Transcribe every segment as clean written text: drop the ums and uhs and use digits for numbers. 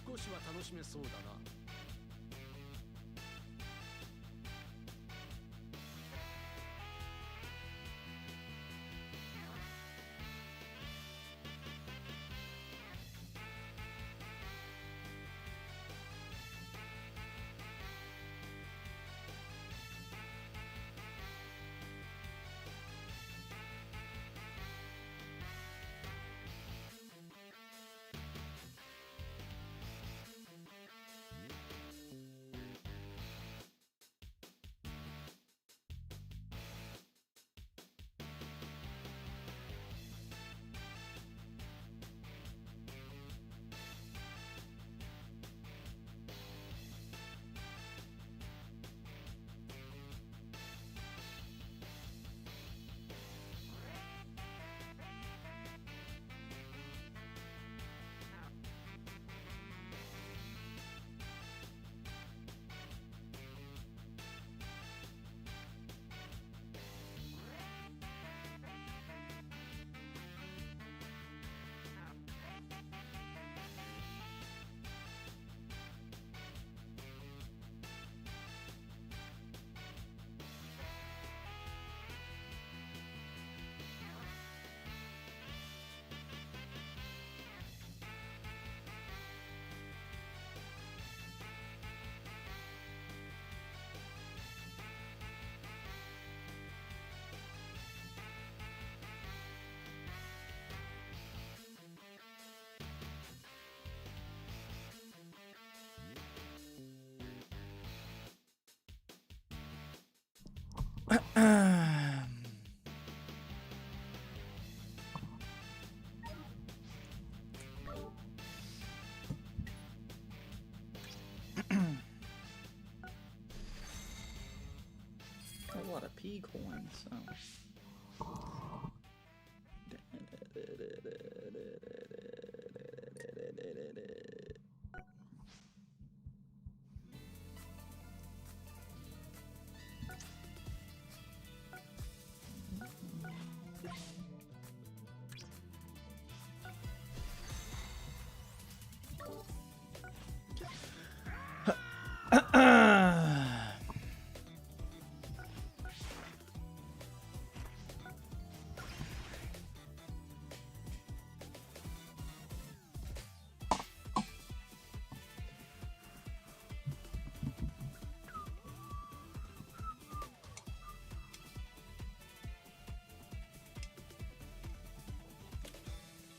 少しは楽しめそうだな。Got a lot of P coins, so.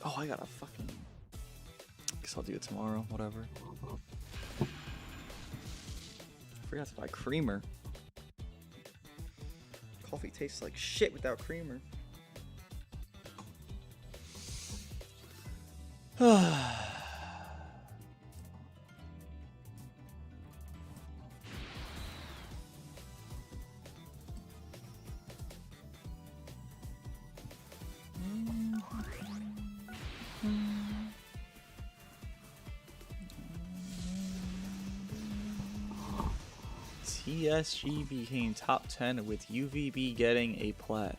Oh, I gotta fucking. Guess I'll do it tomorrow, whatever. Forgot to buy creamer. Coffee tastes like shit without creamer. TSG became top 10 with UVB getting a plat.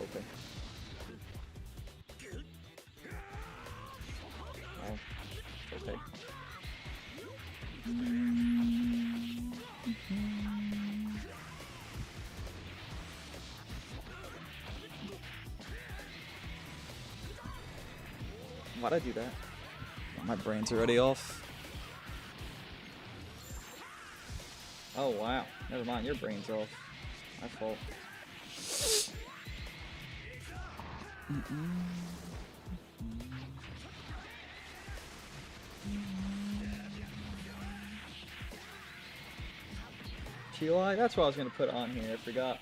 Okay. Wow. Okay. Why'd I do that? My brain's already off. Oh wow. Never mind, your brain's off. My fault. Chili? That's what I was gonna put on here, I forgot.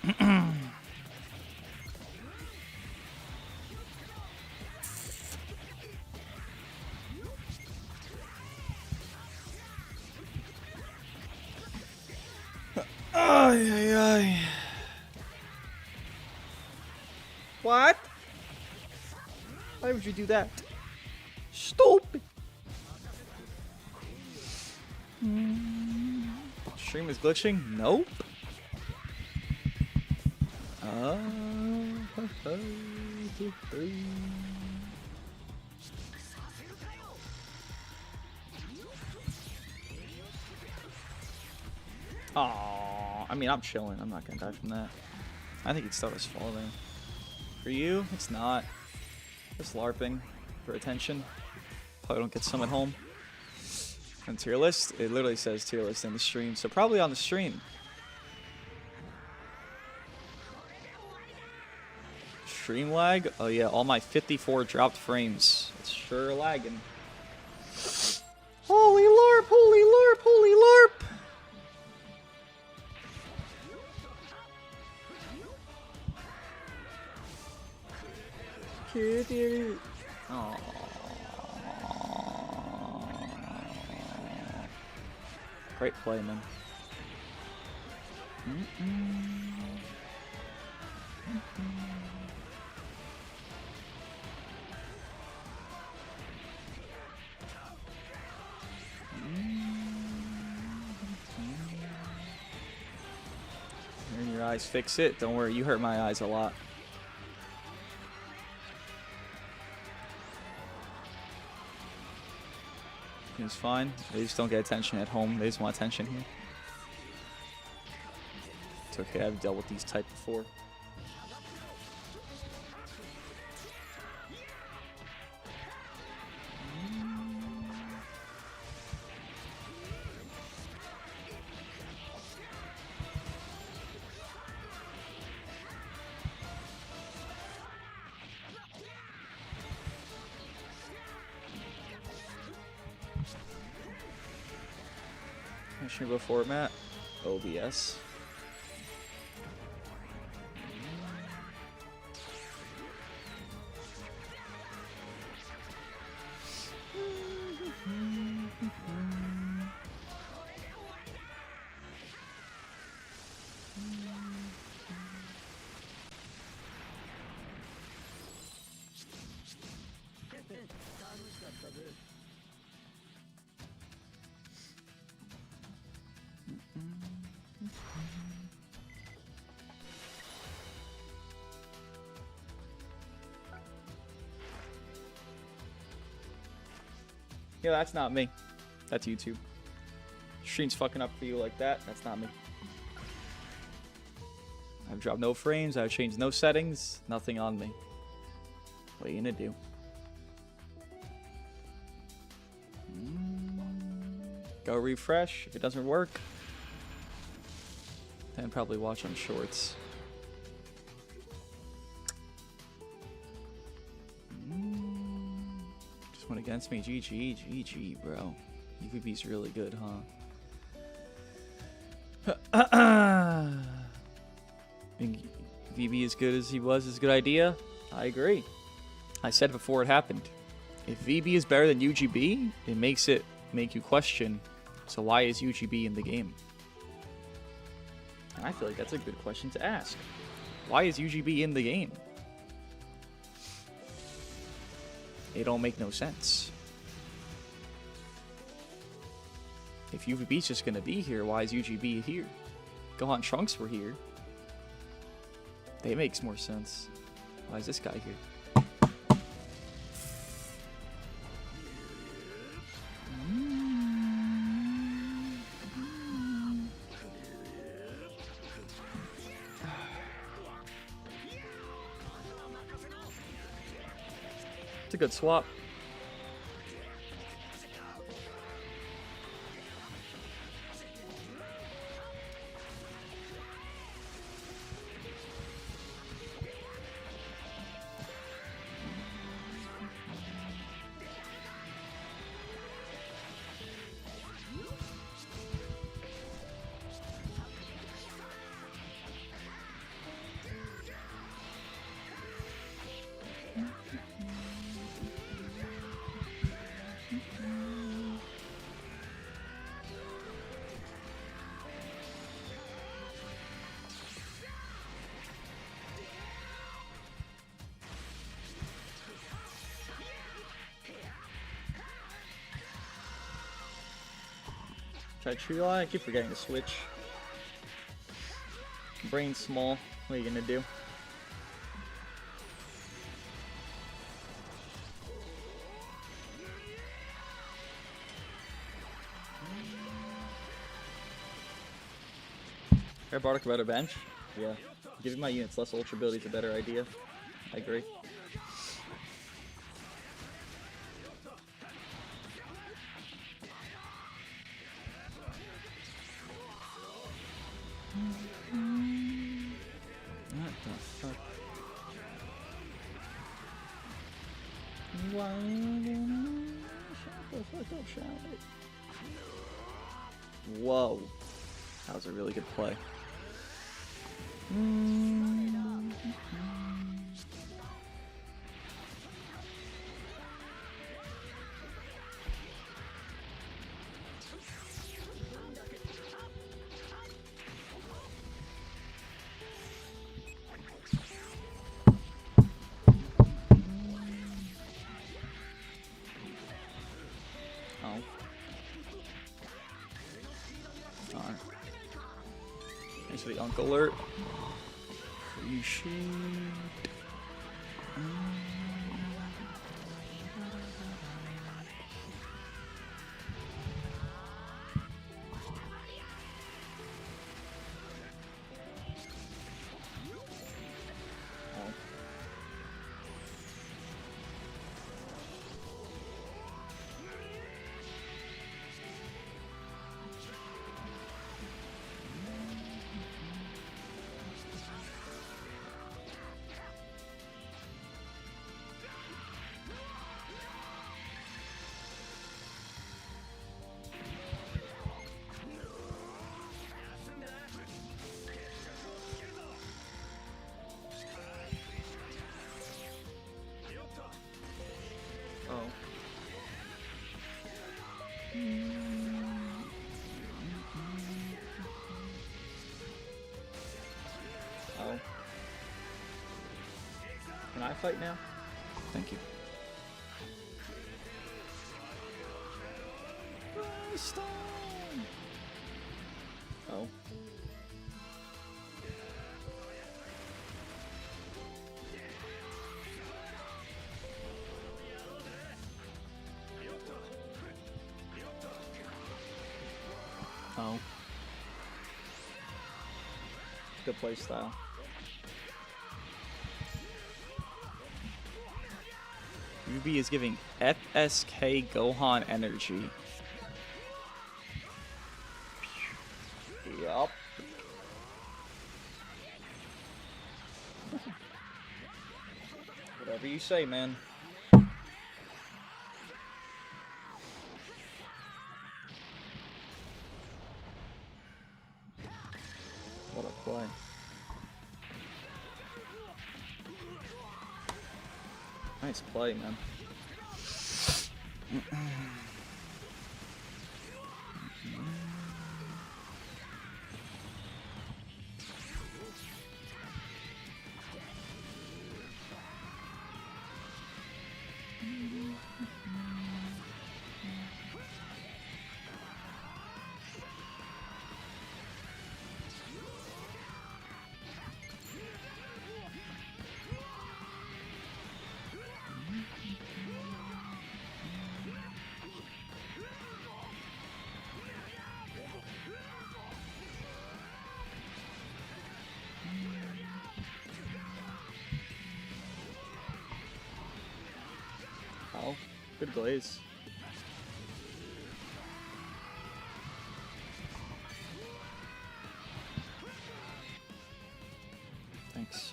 Ay, ay, ay. What? Why would you do that? Stupid. Stream is glitching? Nope. Aww, I mean, I'm chilling. I'm not gonna die from that. I think it's still just falling. For you, it's not. Just LARPing for attention. Probably don't get some at home. And tier list, it literally says tier list in the stream, so probably on the stream. Stream lag? Oh yeah, all my 54 dropped frames. It's sure lagging. Holy LARP, holy LARP, holy LARP! Kitty. Aww. Great play, man. Turn your eyes, fix it. Don't worry, you hurt my eyes a lot. It's fine. They just don't get attention at home. They just want attention here. It's okay. I've dealt with these type before. Should we go for it, Matt? OBS. Yeah, that's not me. That's YouTube. Stream's fucking up for you like that. That's not me. I've dropped no frames. I've changed no settings. Nothing on me. What are you gonna do? Go refresh. If it doesn't work, then probably watch on shorts. Just went against me. GG, GG, bro. UVB's really good, huh? Think VB as good as he was is a good idea? I agree. I said before it happened. If VB is better than UGB, it makes it make you question, so why is UGB in the game? And I feel like that's a good question to ask. Why is UGB in the game? It don't make no sense. If UVB's just gonna be here, why is UGB here? Gohan Trunks were here. That makes more sense. Why is this guy here? It's a good swap. try Chile. I keep forgetting to switch. Brain small. What are you gonna do? Air Bardic about a bench? Yeah. Giving my units less ultra ability is a better idea. I agree. What the fuck? Why shut the fuck up, Charlotte. Whoa. That was a really good play. Oh. Alright. Thanks for the Uncle Alert. Appreciate. Oh. Can I fight now? Thank you. Oh. Oh. Good play style. Ruby is giving FSK Gohan energy. Yup. Whatever you say, man. What a play. Nice play, man. Oh, good glaze. Thanks.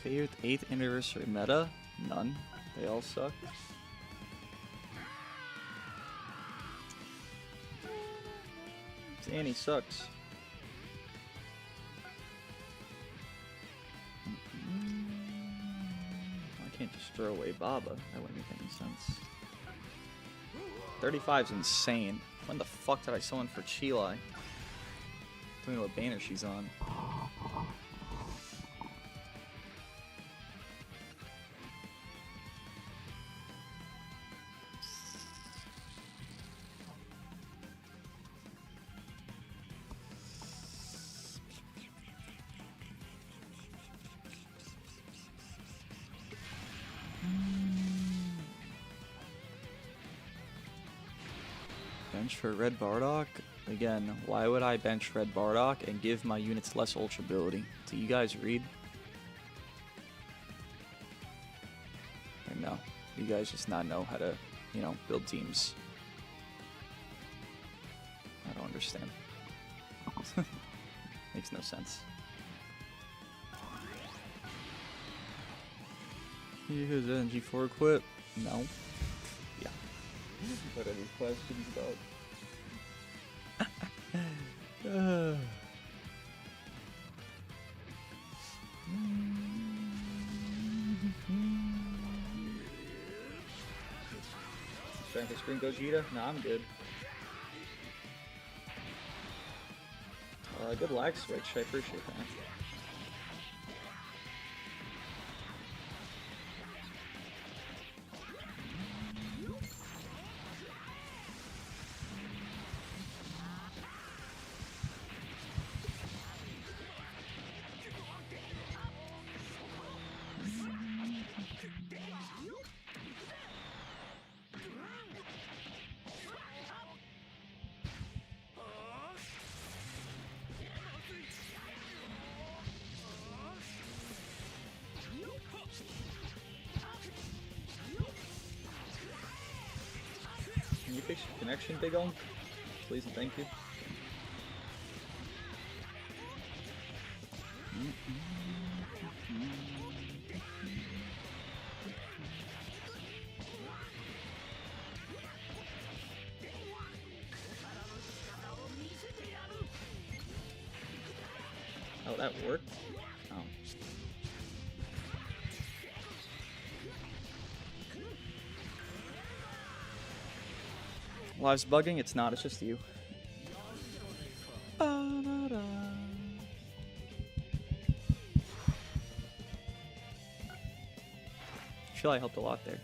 Favorite 8th anniversary meta? None. They all suck. Annie sucks. I can't just throw away Baba. That wouldn't make any sense. 35's insane. When the fuck did I summon for Chile? Don't know what banner she's on. Bench for Red Bardock? Again, why would I bench Red Bardock and give my units less ultra ability? Do you guys read? Or no? You guys just not know how to, you know, build teams. I don't understand. Makes no sense. You has NG4 equip? No. Yeah. What are these questions about? Trying to screen Gogeta? No, I'm good. Good lag switch, I appreciate that. Can you fix your connection, Big Ol? Please and thank you. Oh, that worked? Oh. Live's bugging? It's not, it's just you. I feel I helped a lot there.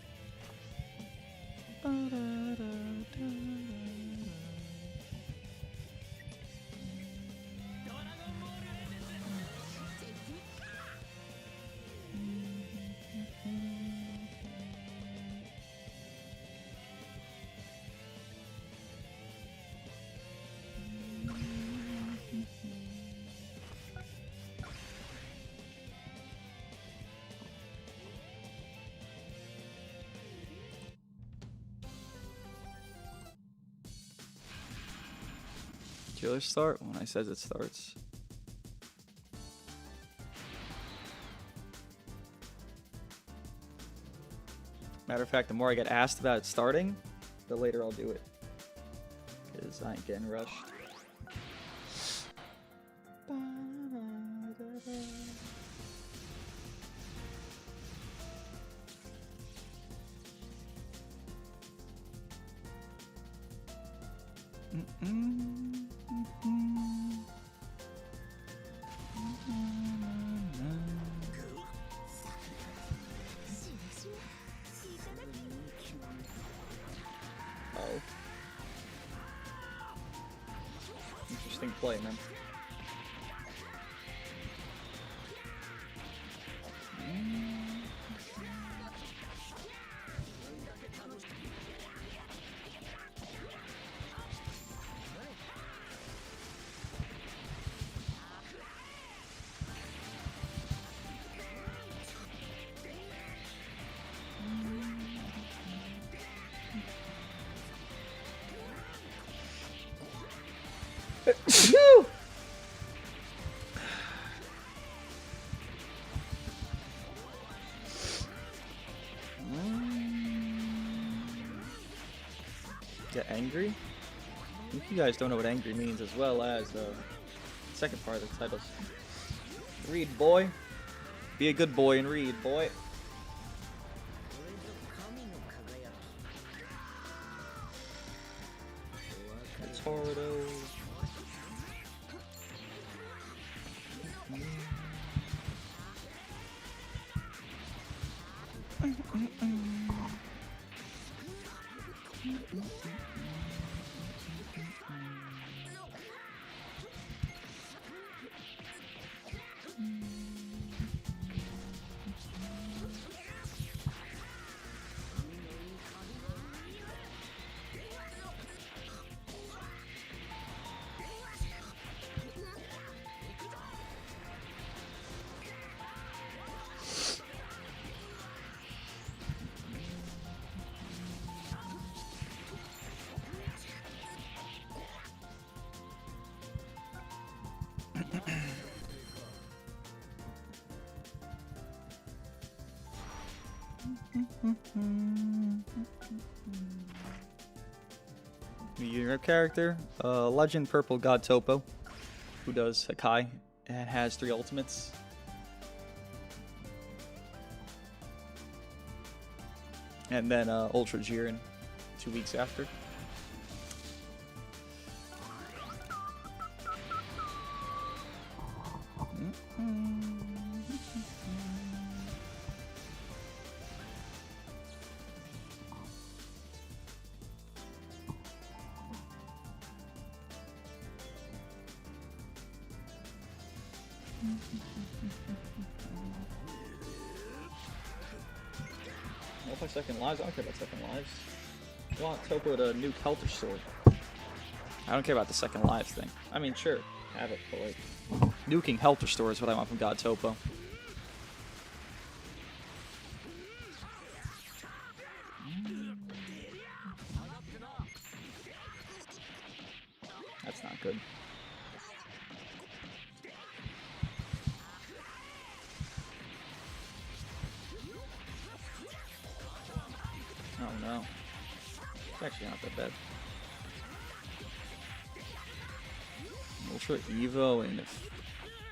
Killer start when I says it starts. Matter of fact, the more I get asked about it starting, the later I'll do it. Because I ain't getting rushed. Oh. Interesting play, man. Woo! Get angry? I think you guys don't know what angry means, as well as the second part of the titles. Read, boy. Be a good boy and read, boy. It's Hardo. Your character, Legend Purple God Topo, who does Hakai and has 3 ultimates. And then Ultra Jiren 2 weeks after. I'll play second lives. I don't care about second lives. I want Topo to nuke Helter Sword. I don't care about the second lives thing. I mean, sure, have it, but like, nuking Helter Sword is what I want from God Topo. That's not good. Oh no. It's actually not that bad. Ultra Evo and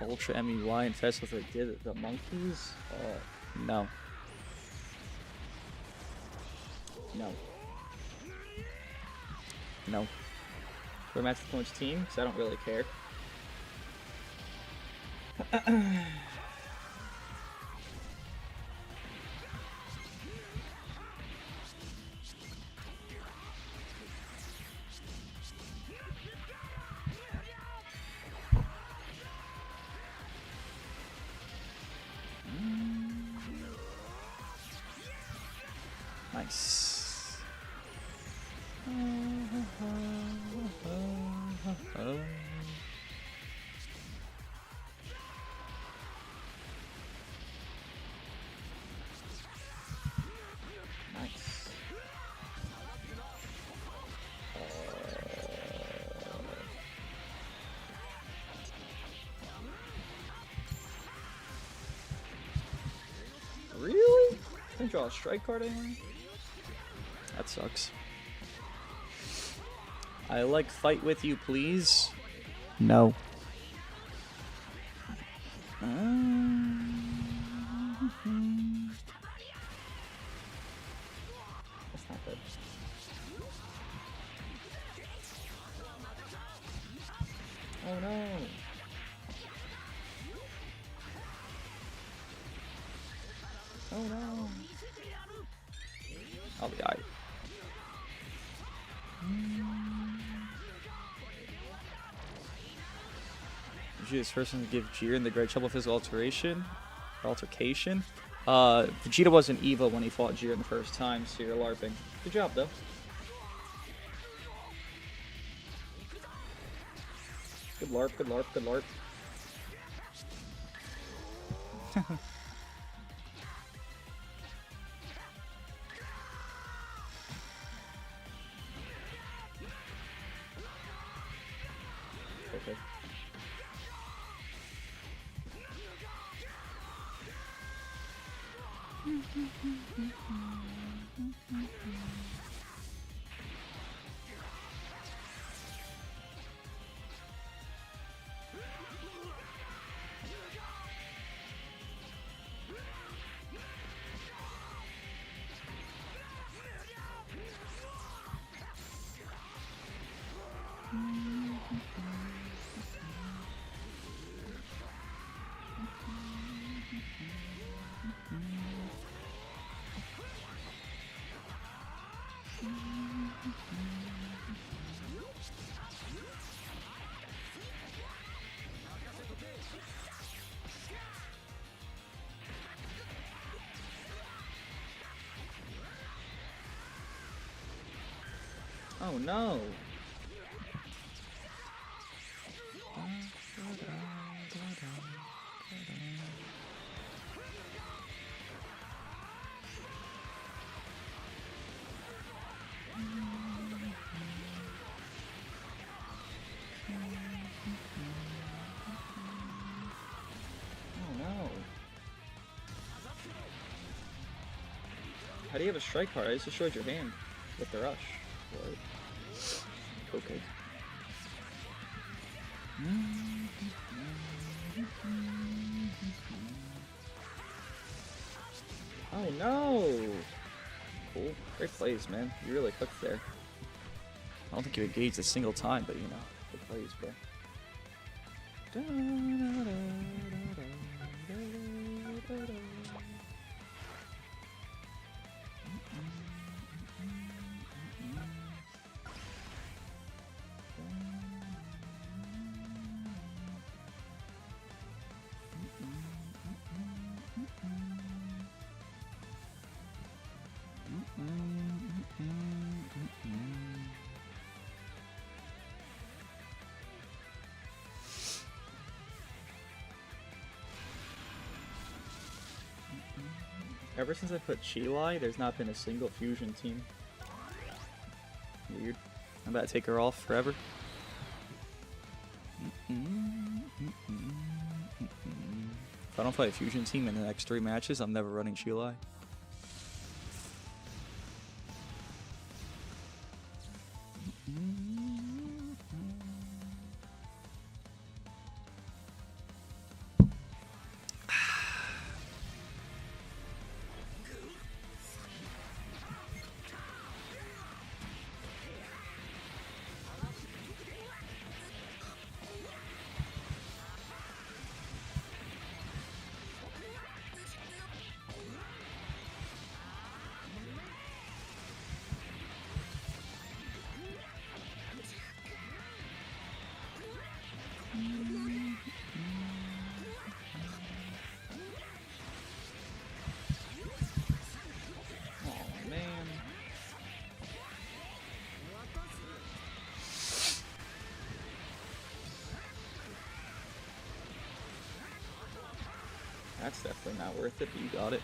Ultra MEY and Fest with like did the monkeys? No. No. No. We're match the points team, because I don't really care. Nice. Nice. Really? Didn't draw a strike card anymore? That sucks. I like fight with you, please. No. That's not good. Oh no. Oh no. I'll be alright. Vegeta's first one to give Jiren the Great Trouble Physical Altercation. Vegeta wasn't Evo when he fought Jiren the first time, so you're LARPing. Good job, though. Good LARP, good LARP, good LARP. Okay. Oh no! How do you have a strike card? I just destroyed your hand with the rush. What? Okay. Oh no! Cool. Great plays, man. You really cooked there. I don't think you engaged a single time, but you know, good plays, bro. Ever since I put Chilai, there's not been a single fusion team. Weird. I'm about to take her off forever. If I don't play a fusion team in the next 3 matches, I'm never running Chilai. That's definitely not worth it, but you got it.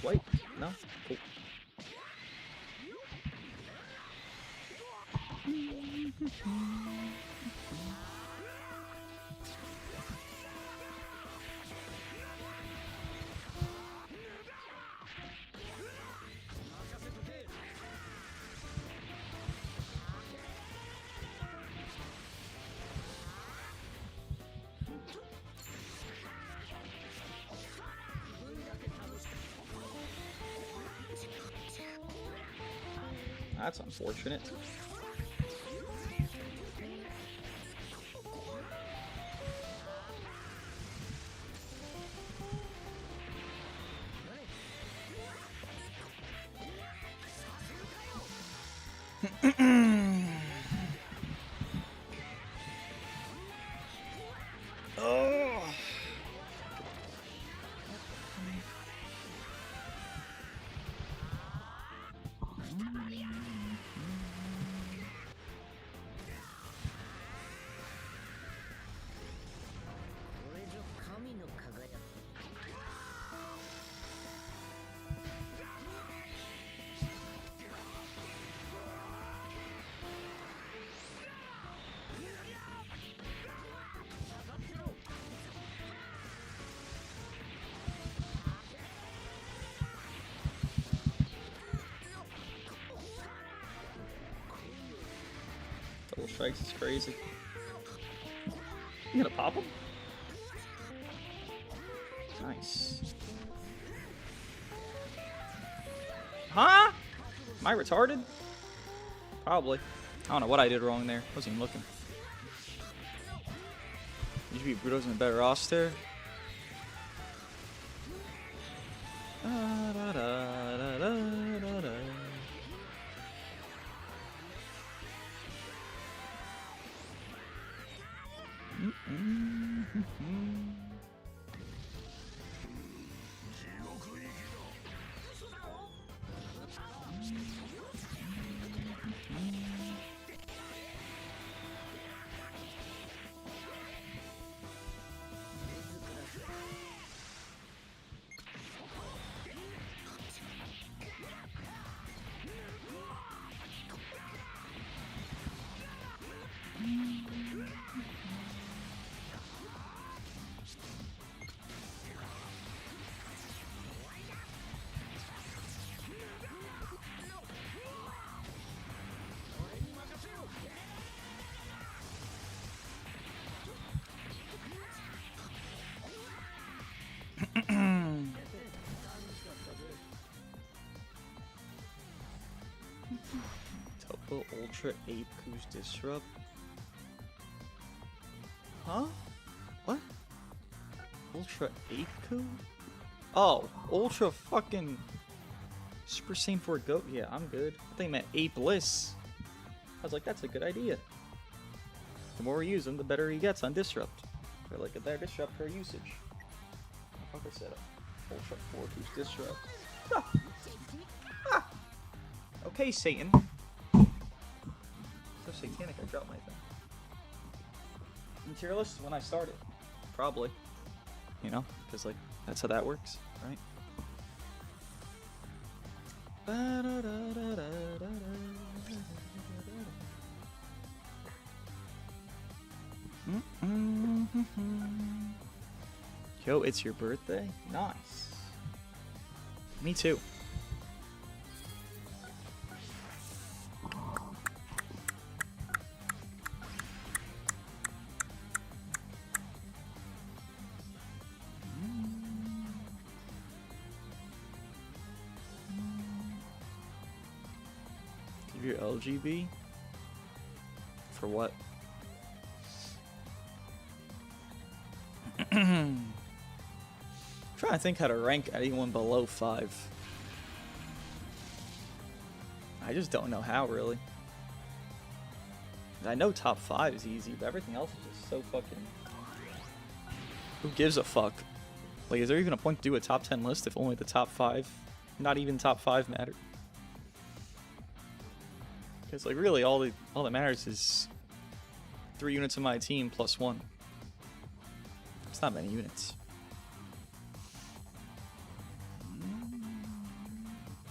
Swipe? No? Cool. That's unfortunate. Double strikes is crazy. You gonna pop him? Nice. Huh? Am I retarded? Probably. I don't know what I did wrong there. Wasn't even looking. LGB Bruto's in a better roster. Topo Ultra Ape Coos Disrupt. Huh? What? Ultra Ape Coo? Oh, Ultra fucking Super Saiyan 4 Goat? Yeah, I'm good. I think I meant Ape Bliss. I was like, that's a good idea. The more we use him, the better he gets on Disrupt. Or like a better Disrupt per usage. What the fuck I said? Ultra 4 Coos Disrupt. Ah. Ah. Okay, Satan. So satanic, I dropped my thing. Tier list when I started. Probably. You know? Because, like, that's how that works, right? Yo, it's your birthday? Nice. Me too. Give your LGB? For what? Trying to think how to rank anyone below 5. I just don't know how, really. I know top 5 is easy, but everything else is just so fucking... Who gives a fuck? Like, is there even a point to do a top 10 list if only the top 5, not even top 5 matter? Because, like, really, all that matters is 3 units of my team plus 1. It's not many units.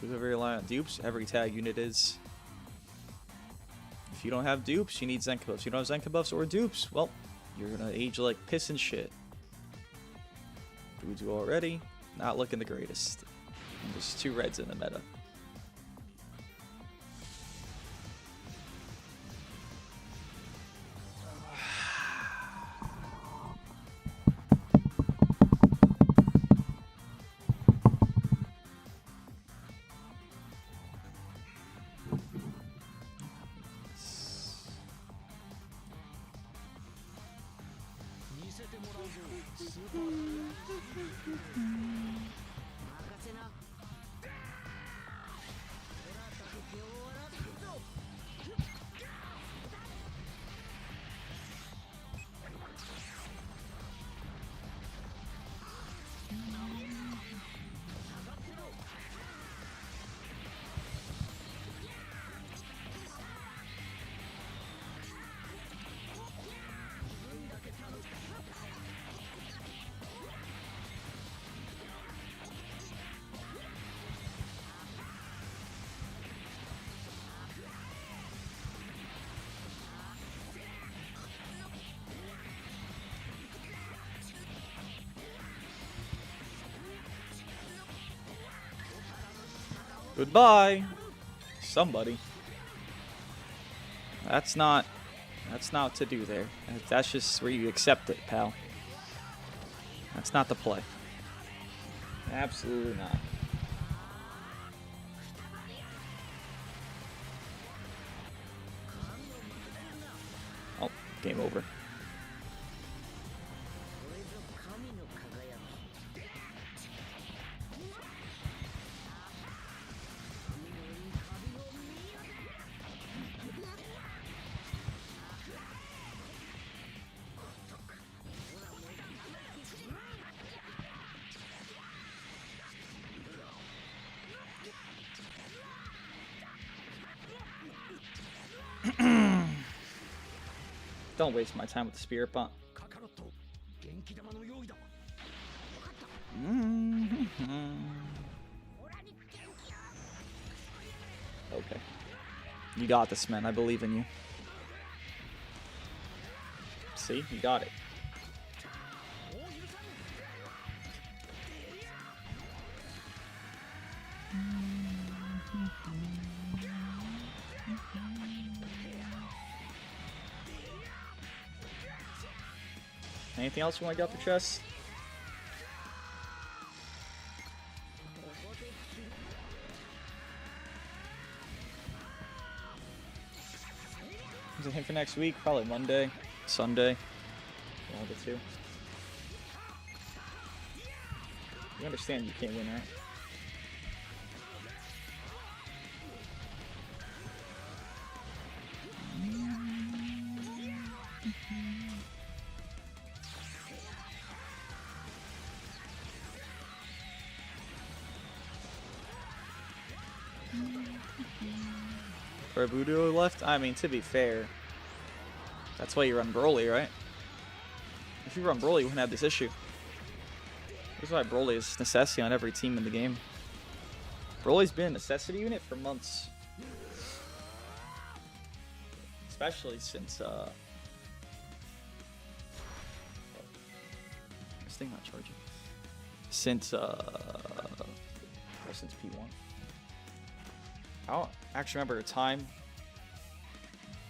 Who's ever rely on dupes? Every tag unit is. If you don't have dupes, you need Zenka buffs. You don't have Zenka buffs or dupes, well, you're gonna age like piss and shit. Do we do already? Not looking the greatest. And there's 2 reds in the meta. Goodbye, somebody. That's not to do there. That's just where you accept it, pal. That's not the play. Absolutely not. Oh, game over. Don't waste my time with the Spirit Bomb. Okay. You got this, man. I believe in you. See? You got it. Anything else you want to get off your chest? Is it him for next week? Probably Monday, Sunday. One of the two. You understand you can't win, right? For Voodoo left? I mean, to be fair, that's why you run Broly, right? If you run Broly, you wouldn't have this issue. This is why Broly is necessity on every team in the game. Broly's been a necessity unit for months. Especially since, this thing not charging. Since P1. I don't actually remember a time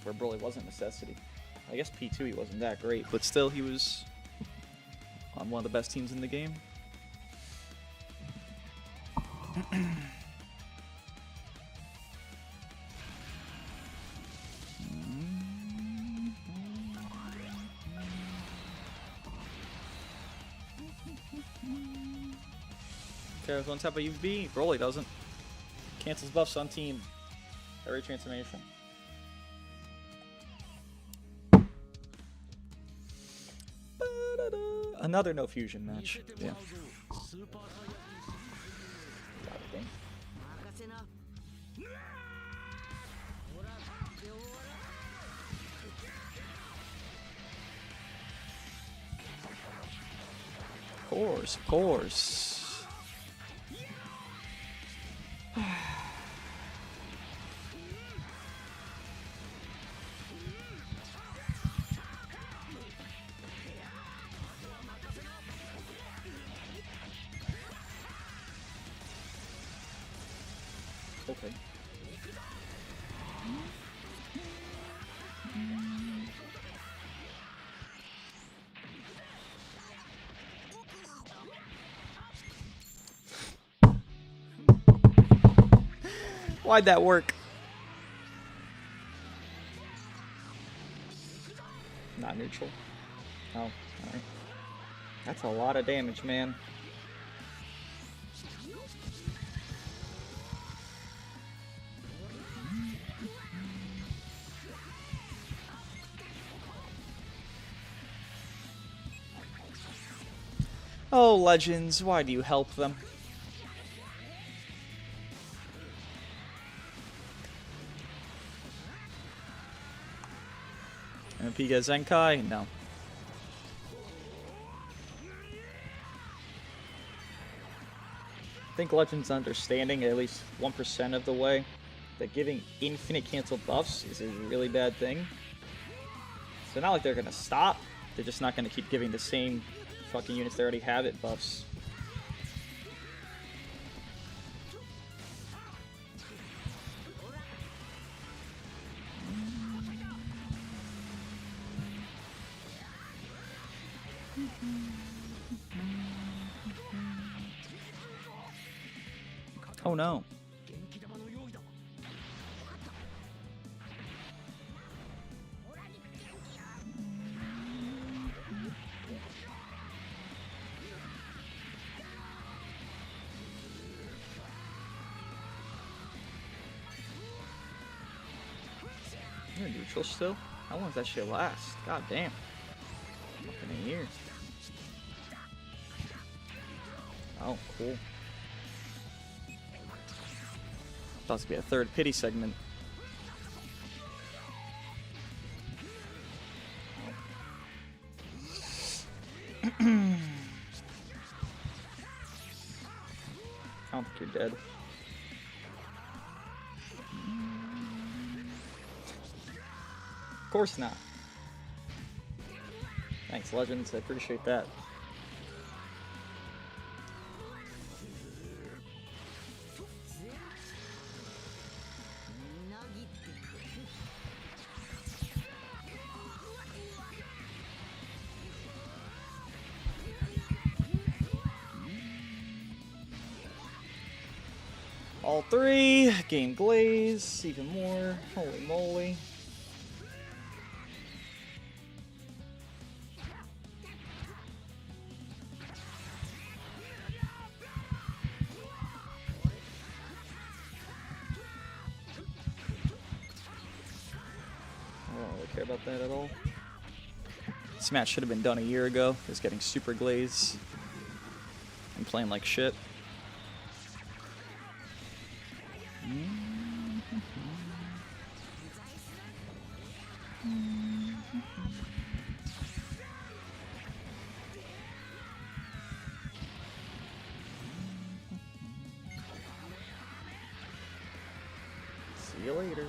where Broly wasn't a necessity. I guess P2 he wasn't that great, but still he was on one of the best teams in the game. Cares one type of UV, Broly doesn't. Cancels buffs on team. Every transformation. Another no fusion match. Yeah. Of course. Okay. Why'd that work? Not neutral. Oh, alright. That's a lot of damage, man. Oh, Legends, why do you help them? MP gets Zenkai? No. I think Legends understanding at least 1% of the way that giving infinite cancel buffs is a really bad thing. So not like they're gonna stop, they're just not gonna keep giving the same fucking units they already have it buffs. Oh no. You're neutral still? How long does that shit last? God damn. Fucking a year. Oh, cool. Thought it was gonna be a third pity segment. dead. Of course not. Thanks, Legends. I appreciate that. All three. Game glaze. Even more. Holy moly. I don't really care about that at all. This match should have been done a year ago. Just getting super glaze and playing like shit. See you later.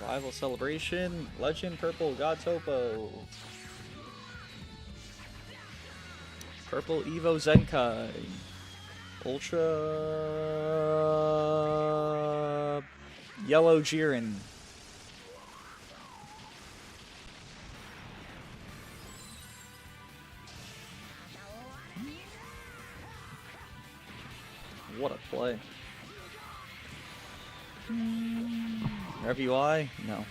Rival celebration, legend, purple, god topo. Purple Evo Zenkai. Ultra yellow Jiren. What a play. RVY? No.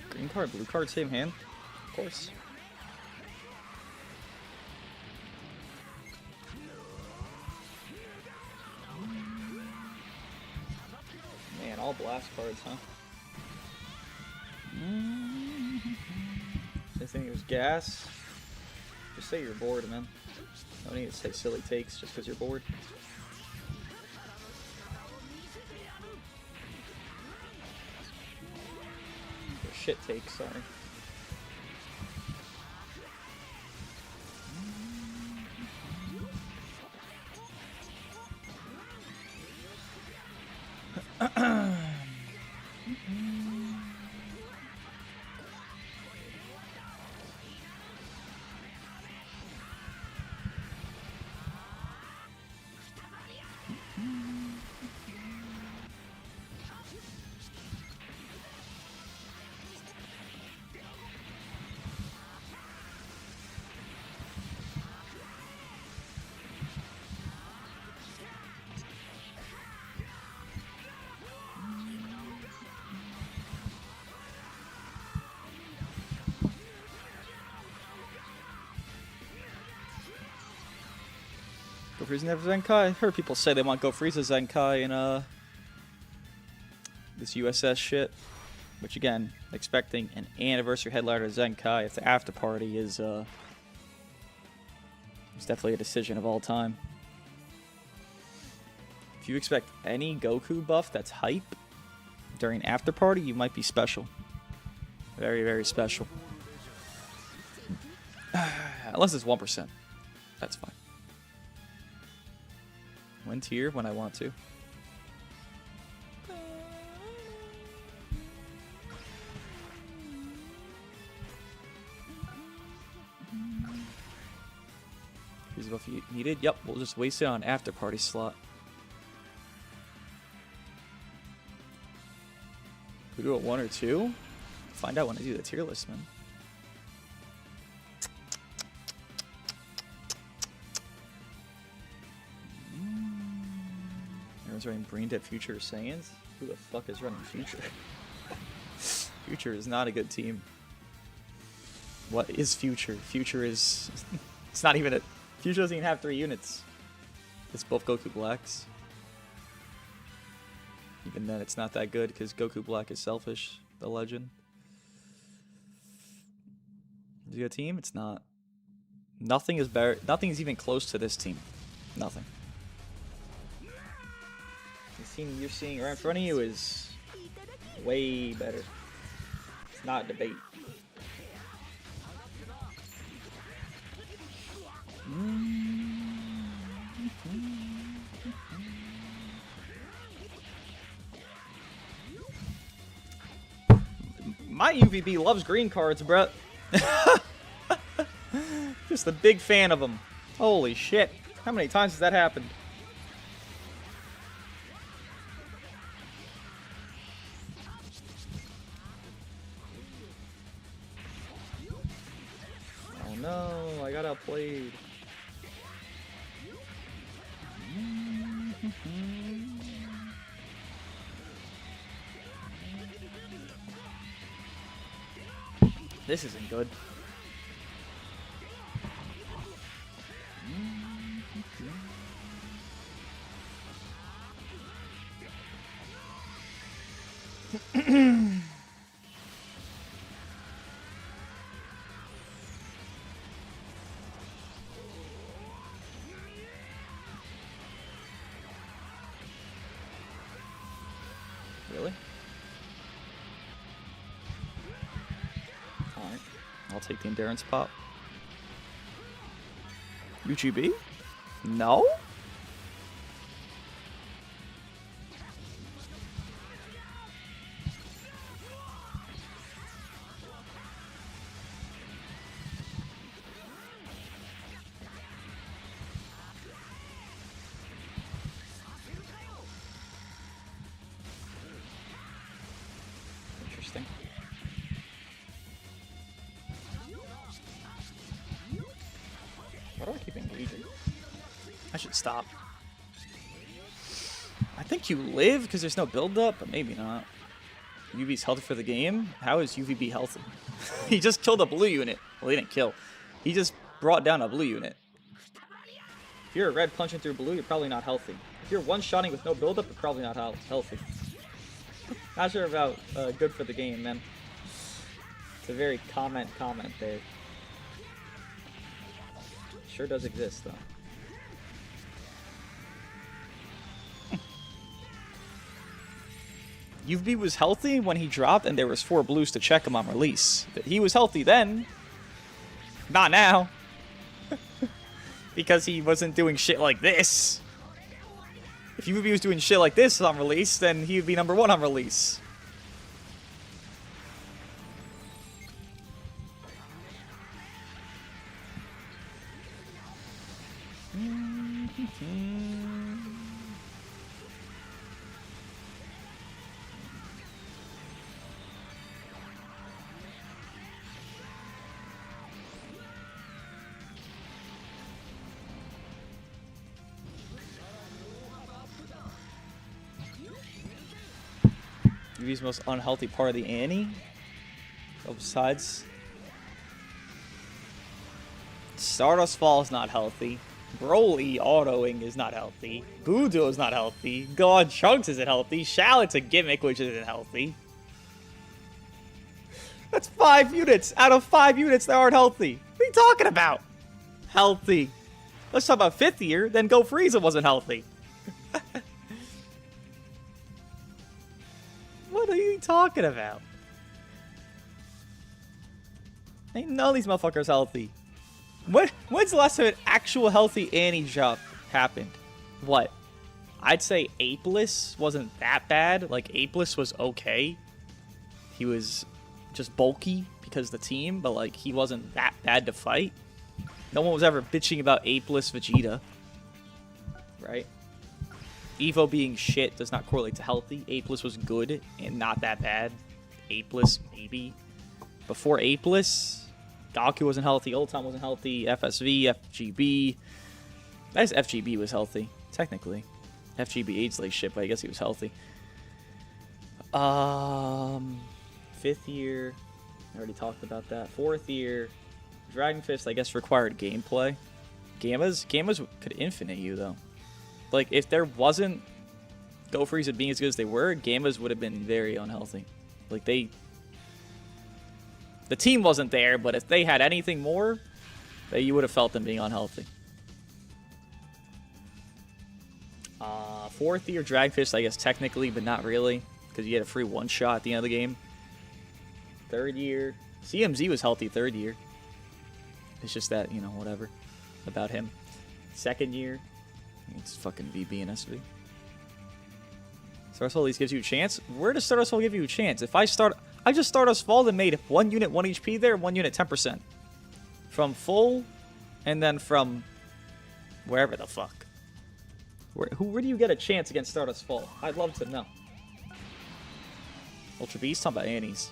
Green card, blue card, same hand? Of course. Man, all blast cards, huh? I think it was gas. Just say you're bored, man. No need to say silly takes just because you're bored. Or shit takes, sorry. Go Frieza never Zenkai. I've heard people say they want Go Frieza Zenkai in this USS shit. Which again, expecting an anniversary headliner Zenkai if the after party is it's definitely a decision of all time. If you expect any Goku buff that's hype during after party, you might be special. Very, very special. Unless it's 1%. That's fine. Win tier when I want to. Here's buff you needed. Yep, we'll just waste it on after party slot. We do it 1 or 2? Find out when I do the tier list, man. Everyone's running Brain Dead Future Saiyans? Who the fuck is running Future? Future is not a good team. What is Future? Future is... it's not even a... Future doesn't even have 3 units. It's both Goku Blacks. Even then, it's not that good because Goku Black is selfish, the legend. Is he a team? It's not. Nothing is better. Nothing is even close to this team. Nothing. The team you're seeing right in front of you is way better. It's not a debate. My UVB loves green cards, bruh. Just a big fan of them. Holy shit. How many times has that happened? Oh no, I got outplayed. This isn't good. Really? Alright. I'll take the endurance pop. UGB? No? Interesting. Why do I keep engaging? I should stop. I think you live because there's no build-up, but maybe not. UV's healthy for the game? How is UVB healthy? He just killed a blue unit. Well, he didn't kill. He just brought down a blue unit. If you're a red punching through blue, you're probably not healthy. If you're one-shotting with no build-up, you're probably not healthy. Not sure about good for the game, man. It's a very comment there. Sure does exist, though. UVB was healthy when he dropped, and there was 4 blues to check him on release. He was healthy then. Not now. Because he wasn't doing shit like this. If UVB was doing shit like this on release, then he would be #1 on release. UV's most unhealthy part of the Annie. Besides, Stardust Fall is not healthy. Broly autoing is not healthy. Budo is not healthy. God Chunks isn't healthy. Shallot's a gimmick, which isn't healthy. That's 5 units out of 5 units that aren't healthy. What are you talking about? Healthy. Let's talk about 5th year, then Go Frieza wasn't healthy. What are you talking about? Ain't none of these motherfuckers healthy. When's the last time an actual healthy Annie drop happened? What? I'd say Apeless wasn't that bad. Like, Apeless was okay. He was just bulky because of the team, but, like, he wasn't that bad to fight. No one was ever bitching about Apeless Vegeta. Right? Evo being shit does not correlate to healthy. Apeless was good and not that bad. Apeless, maybe. Before Apeless, Goku wasn't healthy, Ulton wasn't healthy, FSV, FGB. I guess FGB was healthy, technically. FGB AIDS like shit, but I guess he was healthy. 5th year, I already talked about that. 4th year, Dragon Fist, I guess, required gameplay. Gammas could infinite you, though. Like, if there wasn't Go Frieza being as good as they were, Gammas would have been very unhealthy. Like, they The team wasn't there, but if they had anything more, you would have felt them being unhealthy. 4th year Dragfist, I guess technically, but not really, because you had a free one-shot at the end of the game. 3rd year. CMZ was healthy 3rd year. It's just that, you know, whatever about him. 2nd year. It's fucking VB and SV. Stardust Fall at least gives you a chance. Where does Stardust Fall give you a chance? If I just Stardust Fall and made 1 unit 1 HP there, 1 unit 10%. From full, and then from wherever the fuck. Where do you get a chance against Stardust Fall? I'd love to know. Ultra Beast, talking about Annie's.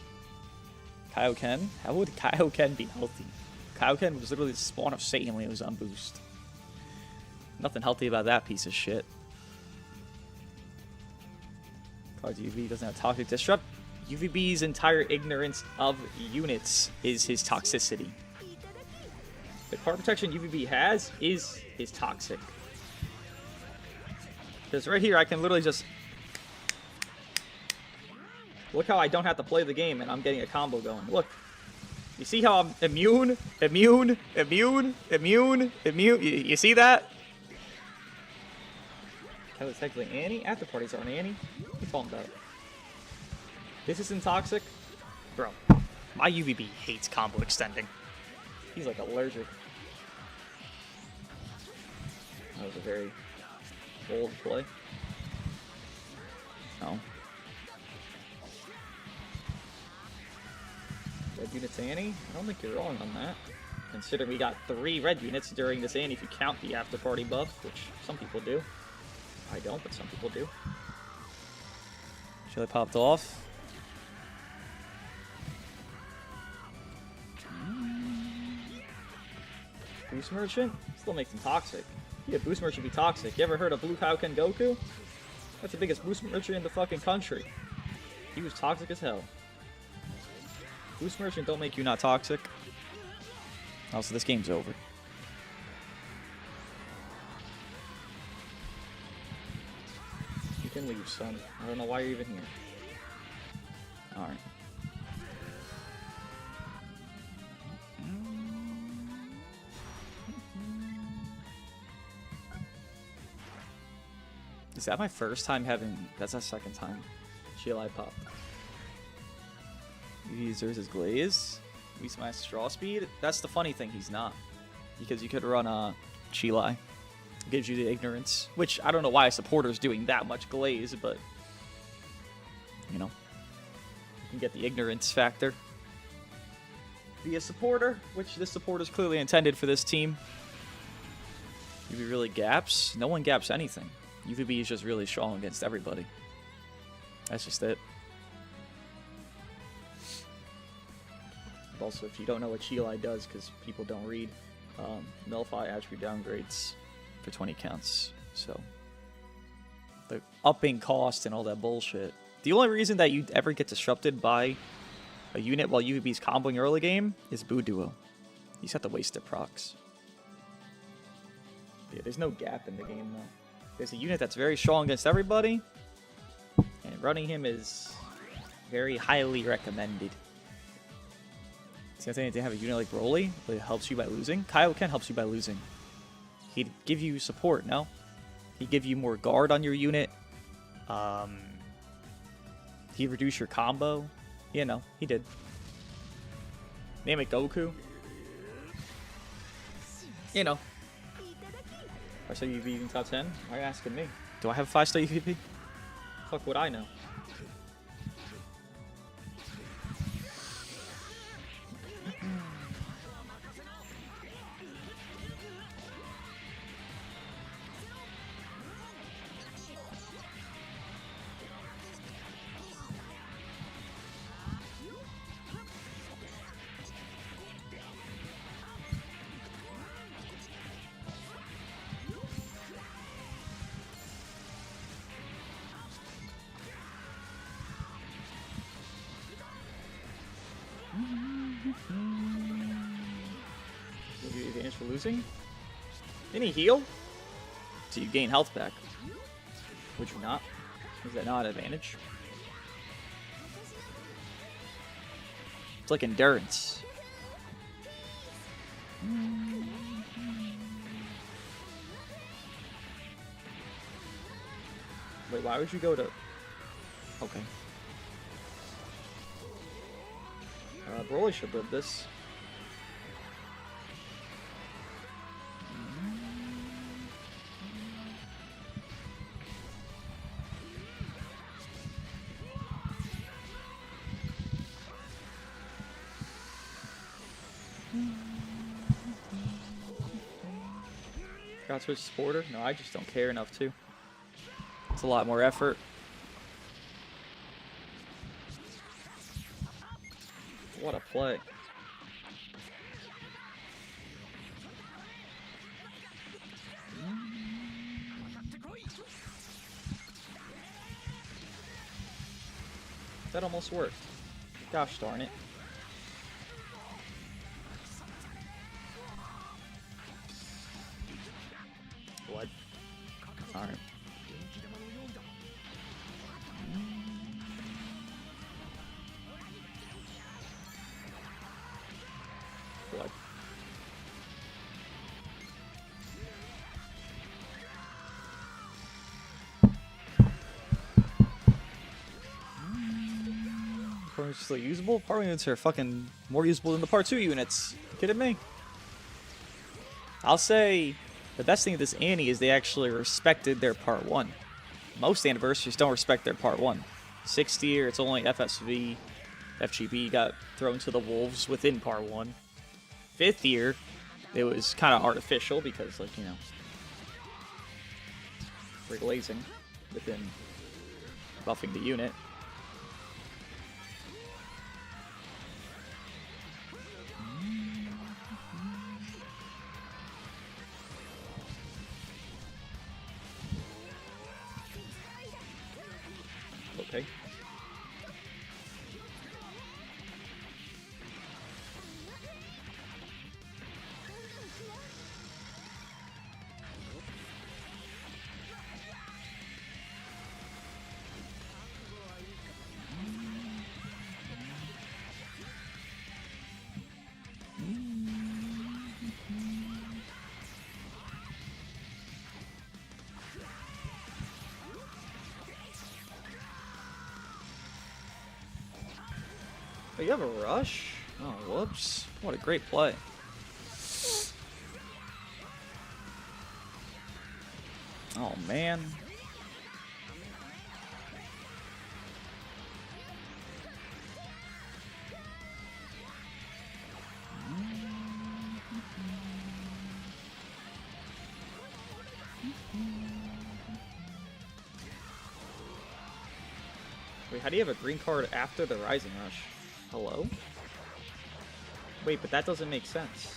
Kaioken? How would Kaioken be healthy? Kaioken was literally the spawn of Satan when he was on boost. Nothing healthy about that piece of shit. Cards UV doesn't have Toxic Disrupt. UVB's entire ignorance of units is his toxicity. The card protection UVB has is toxic. Because right here, I can literally just... Look how I don't have to play the game and I'm getting a combo going. Look. You see how I'm immune? You see that? Kelly's technically Annie. After parties aren't Annie. What are you talking about? This isn't toxic? Bro, my UVB hates combo extending. He's like allergic. That was a very bold play. No. Red units Annie? I don't think you're wrong on that. Considering we got 3 red units during this Annie if you count the after party buff, which some people do. I don't, but some people do. Chili popped off. Boost Merchant? Still makes him toxic. Yeah, Boost Merchant be toxic. You ever heard of Blue Kaioken Goku? That's the biggest Boost Merchant in the fucking country. He was toxic as hell. Boost Merchant don't make you not toxic. Also, this game's over. You can leave, son. I don't know why you're even here. Alright. Is that my first time having... That's our second time. GLI pop. He deserves his glaze. He's my straw speed. That's the funny thing, he's not. Because you could run Chilai. Gives you the ignorance. Which, I don't know why a supporter's doing that much glaze, but... You know. You can get the ignorance factor. Be a supporter, which this supporter's clearly intended for this team. UV really gaps? No one gaps anything. UVB is just really strong against everybody. That's just it. Also, if you don't know what Chilai does, because people don't read, nullify attribute downgrades for 20 counts. So, the upping cost and all that bullshit. The only reason that you ever get disrupted by a unit while UVB's comboing early game is Boo Duo. You just have to waste their procs. Yeah, there's no gap in the game, though. There's a unit that's very strong against everybody, and running him is very highly recommended. See, I think they have a unit like Broly, but it helps you by losing. Kaioken helps you by losing. He'd give you support, no? He'd give you more guard on your unit. He'd reduce your combo. Yeah, no, he did. Name it Goku. You know. 5-star UVP in top 10? Why are you asking me? Do I have 5-star UVP? Fuck would I know? Advantage for losing? Didn't he heal? So you gain health back. Would you not? Is that not an advantage? It's like endurance. Wait, why would you go to... Okay. Broly should live this. Got to switch supporter? No, I just don't care enough to. It's a lot more effort. What a play. That almost worked. Gosh darn it. Blood. Alright. Blood. Part is still usable? Part units are fucking more usable than the part 2 units. You kidding me? I'll say the best thing of this Annie is they actually respected their part 1. Most anniversaries don't respect their part 1. 6th year, it's only FSV, FGB got thrown to the wolves within part 1. 5th year, it was kind of artificial because, like, you know, reglazing within buffing the unit. Okay. Oh, you have a rush? Oh, whoops. What a great play. Oh, man. Wait, how do you have a green card after the Rising Rush? Hello? Wait, but that doesn't make sense.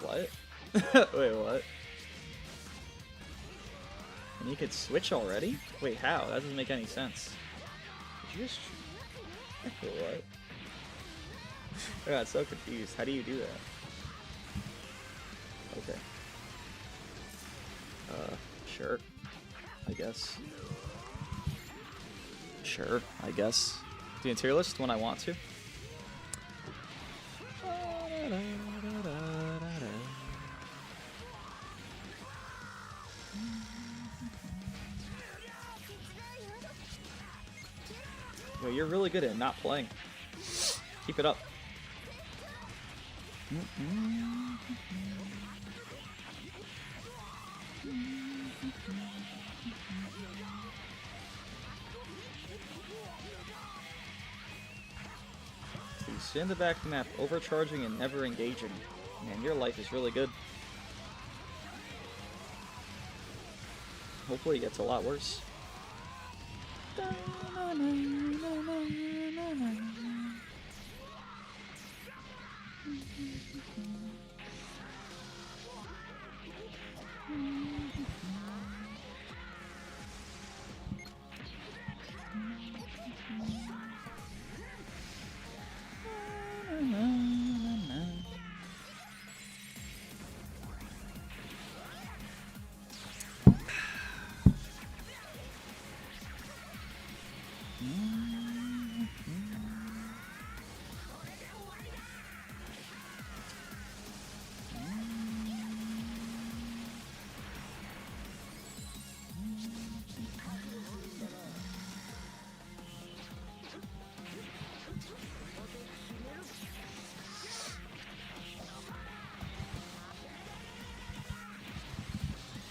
What? Wait, what? And you could switch already? Wait, how? That doesn't make any sense. Did you just... What? I got so confused. How do you do that? Okay. Sure. I guess. Sure, I guess. Do the tier list when I want to. Yo, you're really good at not playing. Keep it up. You stay in the back map, overcharging and never engaging. Man, your life is really good. Hopefully it gets a lot worse.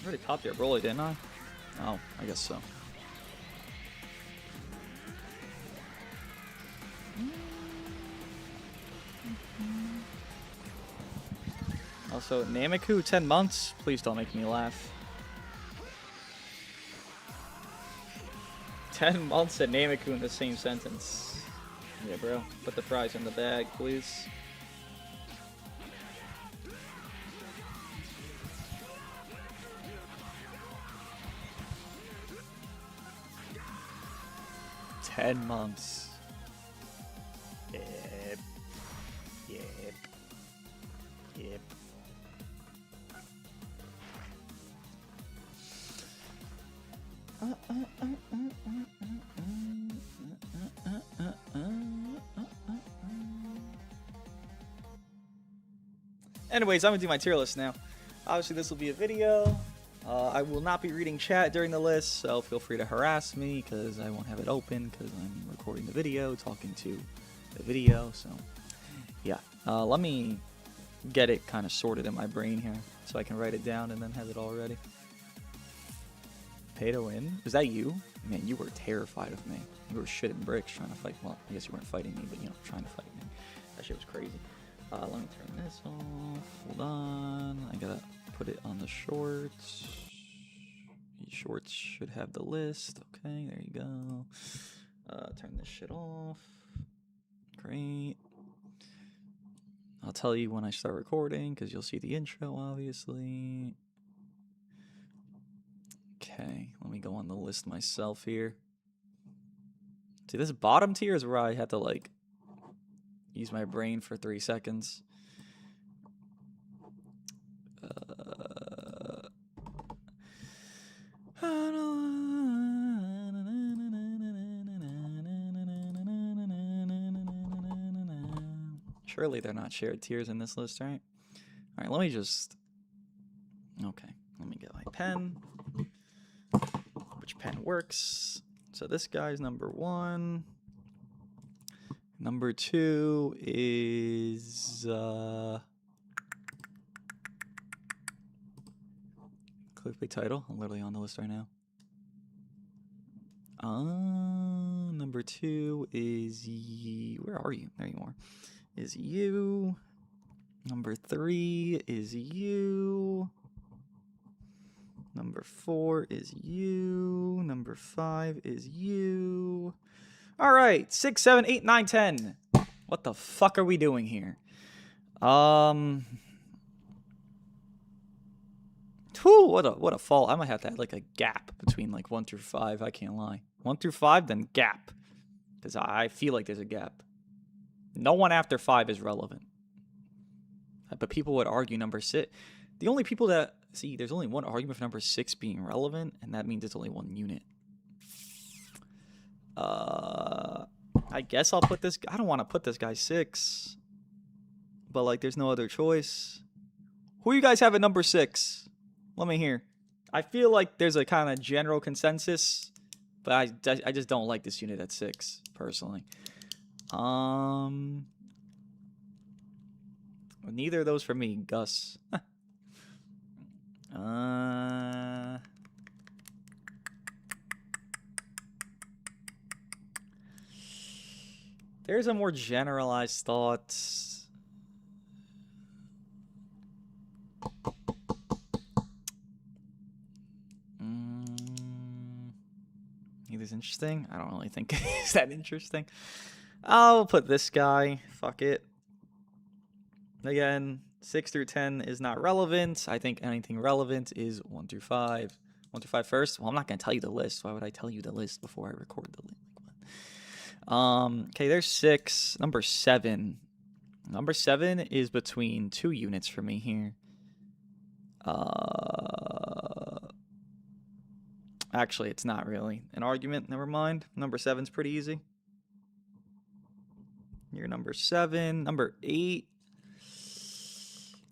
I already popped your Broly, didn't I? Oh, I guess so. Also, Nameku, 10 months? Please don't make me laugh. 10 months and Nameku in the same sentence. Yeah, bro. Put the fries in the bag, please. "10 months. Yep. Yep. Yep. Anyways, I'm gonna do my tier list now. Obviously, this will be a video. I will not be reading chat during the list, so feel free to harass me because I won't have it open because I'm recording the video, talking to the video. So, yeah. Let me get it kind of sorted in my brain here so I can write it down and then have it all ready. Pay to win? Was that you? Man, you were terrified of me. You were shitting bricks trying to fight. Well, I guess you weren't fighting me, but you know, trying to fight me. That shit was crazy. Let me turn this off. Hold on. I gotta put it on the shorts. Shorts should have the list. Okay, there you go. Turn this shit off. Great. I'll tell you when I start recording because you'll see the intro, obviously. Okay, let me go on the list myself here. See, this bottom tier is where I had to, like, use my brain for 3 seconds. Surely they're not shared tiers in this list, right? All right, let me just... Okay, let me get my pen. Which pen works? So this guy's number 1. Number 2 is... Clickbait title. I'm literally on the list right now. Number 2 is... Where are you? There you are. Is you. Number 3 is you. Number 4 is you. Number 5 is you. All right, 6, 7, 8, 9, 10. What the fuck are we doing here? Whew, what a fall. I might have to add like a gap between like 1 through 5. I can't lie. 1 through 5, then gap, because I feel like there's a gap. No one after 5 is relevant. But people would argue number 6. The only people that... See, there's only one argument for number 6 being relevant, and that means it's only 1 unit. I guess I'll put this... I don't want to put this guy 6. But, like, there's no other choice. Who you guys have at number 6? Let me hear. I feel like there's a kind of general consensus, but I just don't like this unit at 6, personally. Neither of those for me, Gus. There's a more generalized thought. Either's interesting. I don't really think it's that interesting. I'll put this guy. Fuck it. Again, 6 through 10 is not relevant. I think anything relevant is 1 through 5. 1 through 5 first? Well, I'm not going to tell you the list. Why would I tell you the list before I record the list? Okay, there's 6. Number 7. Number 7 is between 2 units for me here. Actually, it's not really an argument. Never mind. Number 7's pretty easy. You're number 7. Number 8.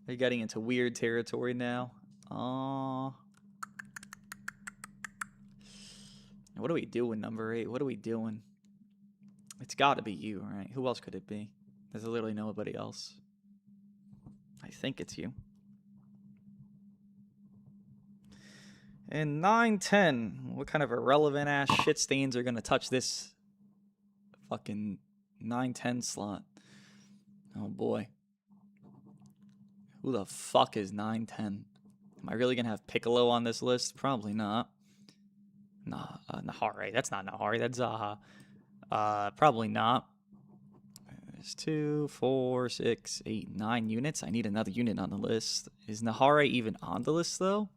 You're getting into weird territory now. What are we doing, number 8? What are we doing? It's got to be you, right? Who else could it be? There's literally nobody else. I think it's you. And 9, 10. What kind of irrelevant ass shit stains are gonna touch this fucking 9, 10 slot? Oh boy. Who the fuck is 9, 10? Am I really gonna have Piccolo on this list? Probably not. Nah, Nahari. That's not Nahari. That's Zaha. Probably not. There's 2, 4, 6, 8, 9 units. I need another unit on the list. Is Nahari even on the list though?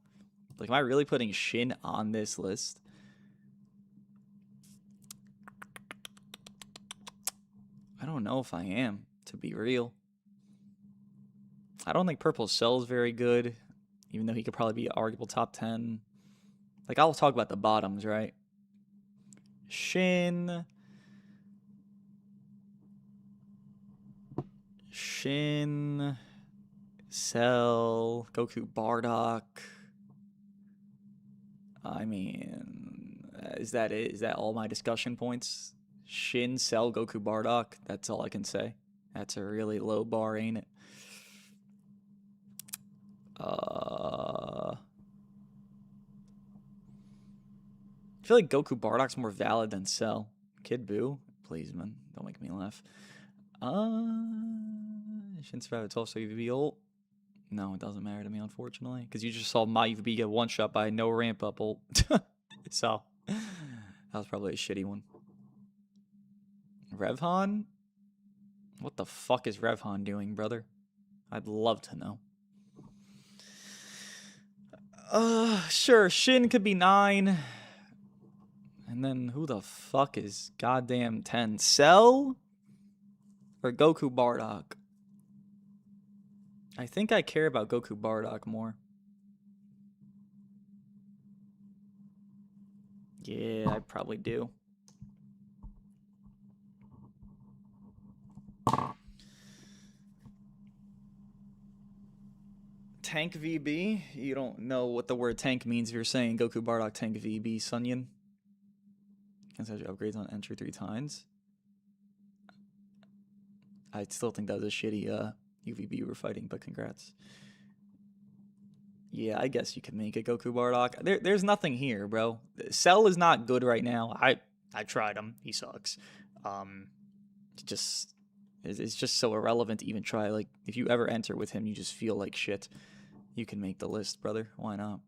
Like, am I really putting Shin on this list? I don't know if I am, to be real. I don't think Purple Cell's very good, even though he could probably be an arguable top 10. Like, I'll talk about the bottoms, right? Shin, Cell, Goku Bardock. I mean, is that it? Is that all my discussion points? Shin, Cell, Goku Bardock. That's all I can say. That's a really low bar, ain't it? I feel like Goku Bardock's more valid than Cell. Kid Buu, please, man, don't make me laugh. Shin survived a 12 so UVB ult. No, it doesn't matter to me, unfortunately, because you just saw my UVB get one shot by no ramp up ult. So that was probably a shitty one. Revhan? What the fuck is Revhan doing, brother? I'd love to know. Sure, Shin could be 9. And then who the fuck is goddamn 10? Cell or Goku Bardock? I think I care about Goku Bardock more. Yeah, I probably do. Tank VB? You don't know what the word tank means if you're saying Goku Bardock tank VB, Sunyan. Consider upgrades on entry 3 times. I still think that was a shitty UVB you were fighting, but congrats. Yeah, I guess you can make it Goku Bardock. There's nothing here, bro. Cell is not good right now. I tried him. He sucks. It's just so irrelevant to even try. Like, if you ever enter with him, you just feel like shit. You can make the list, brother. Why not?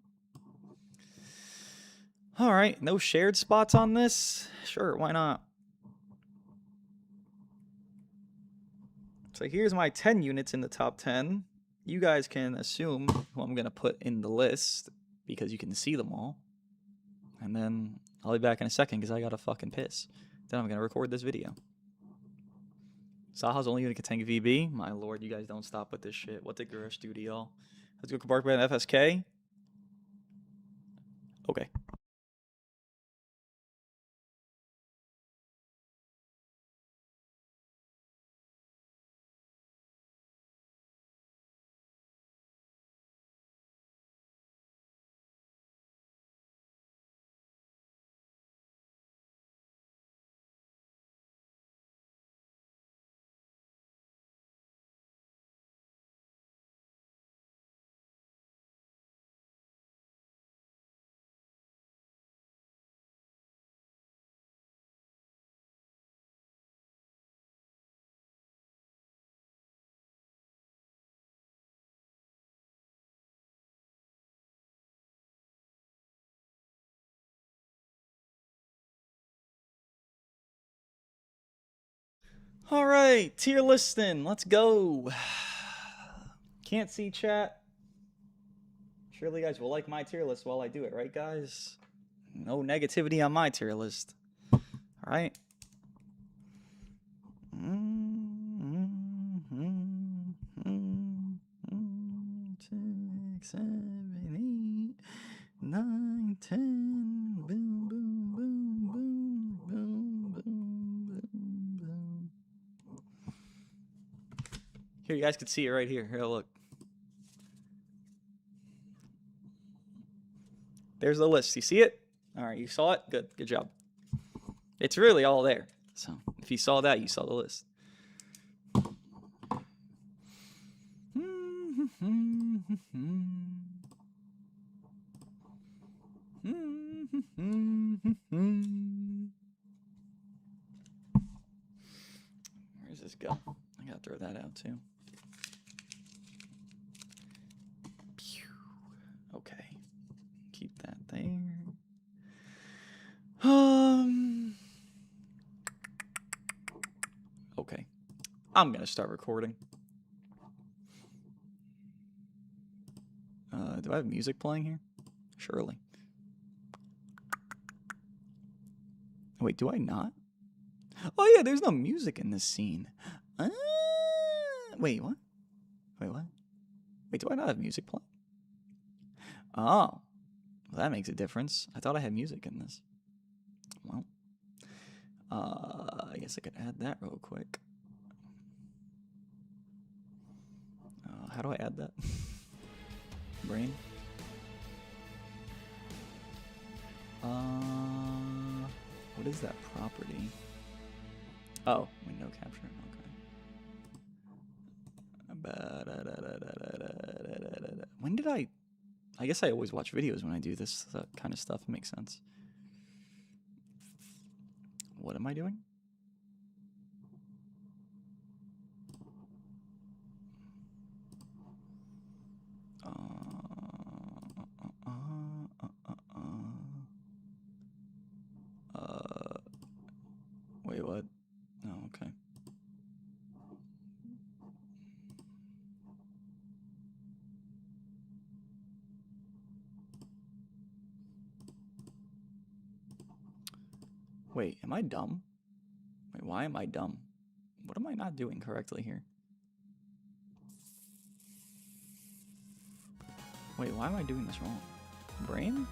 All right, no shared spots on this? Sure, why not? So here's my 10 units in the top 10. You guys can assume who I'm going to put in the list because you can see them all. And then I'll be back in a second because I got to fucking piss. Then I'm going to record this video. Saha's only going to tank VB. My lord, you guys don't stop with this shit. What did Gurish do to y'all? Let's go Bark by FSK. Okay. All right, tier listing. Let's go. Can't see chat. Surely you guys will like my tier list while I do it, right, guys? No negativity on my tier list. All right. 6, 7, 8, 9, 10. Boom, boom, boom, boom, boom, boom, boom, boom. Here, you guys can see it right here. Here, look. There's the list. You see it? All right, you saw it? Good. Good job. It's really all there. So if you saw that, you saw the list. Where's this go? I gotta throw that out too. Okay. Keep that there. Okay. I'm gonna start recording. Do I have music playing here? Surely. Wait, do I not? Oh yeah, there's no music in this scene. Wait, what? Wait, what? Wait, do I not have music playing? Oh, well, that makes a difference. I thought I had music in this. Well, I guess I could add that real quick. How do I add that? Brain. What is that property? Oh, window capture. Okay. When did I guess I always watch videos when I do this kind of stuff. It makes sense. What am I doing? Wait, what? Oh, okay. Wait, am I dumb? Wait, why am I dumb? What am I not doing correctly here? Wait, why am I doing this wrong? Brain?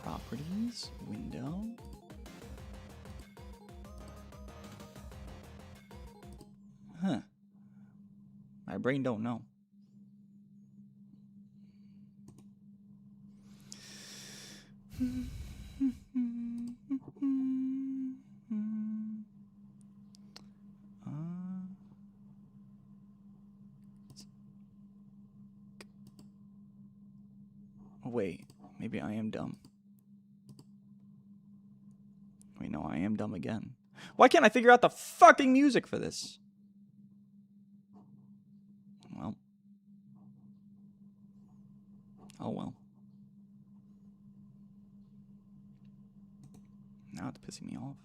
Properties? Window? Huh. My brain don't know. Wait, maybe I am dumb. Wait, no, I am dumb again. Why can't I figure out the fucking music for this? Well. Oh well. Now it's pissing me off.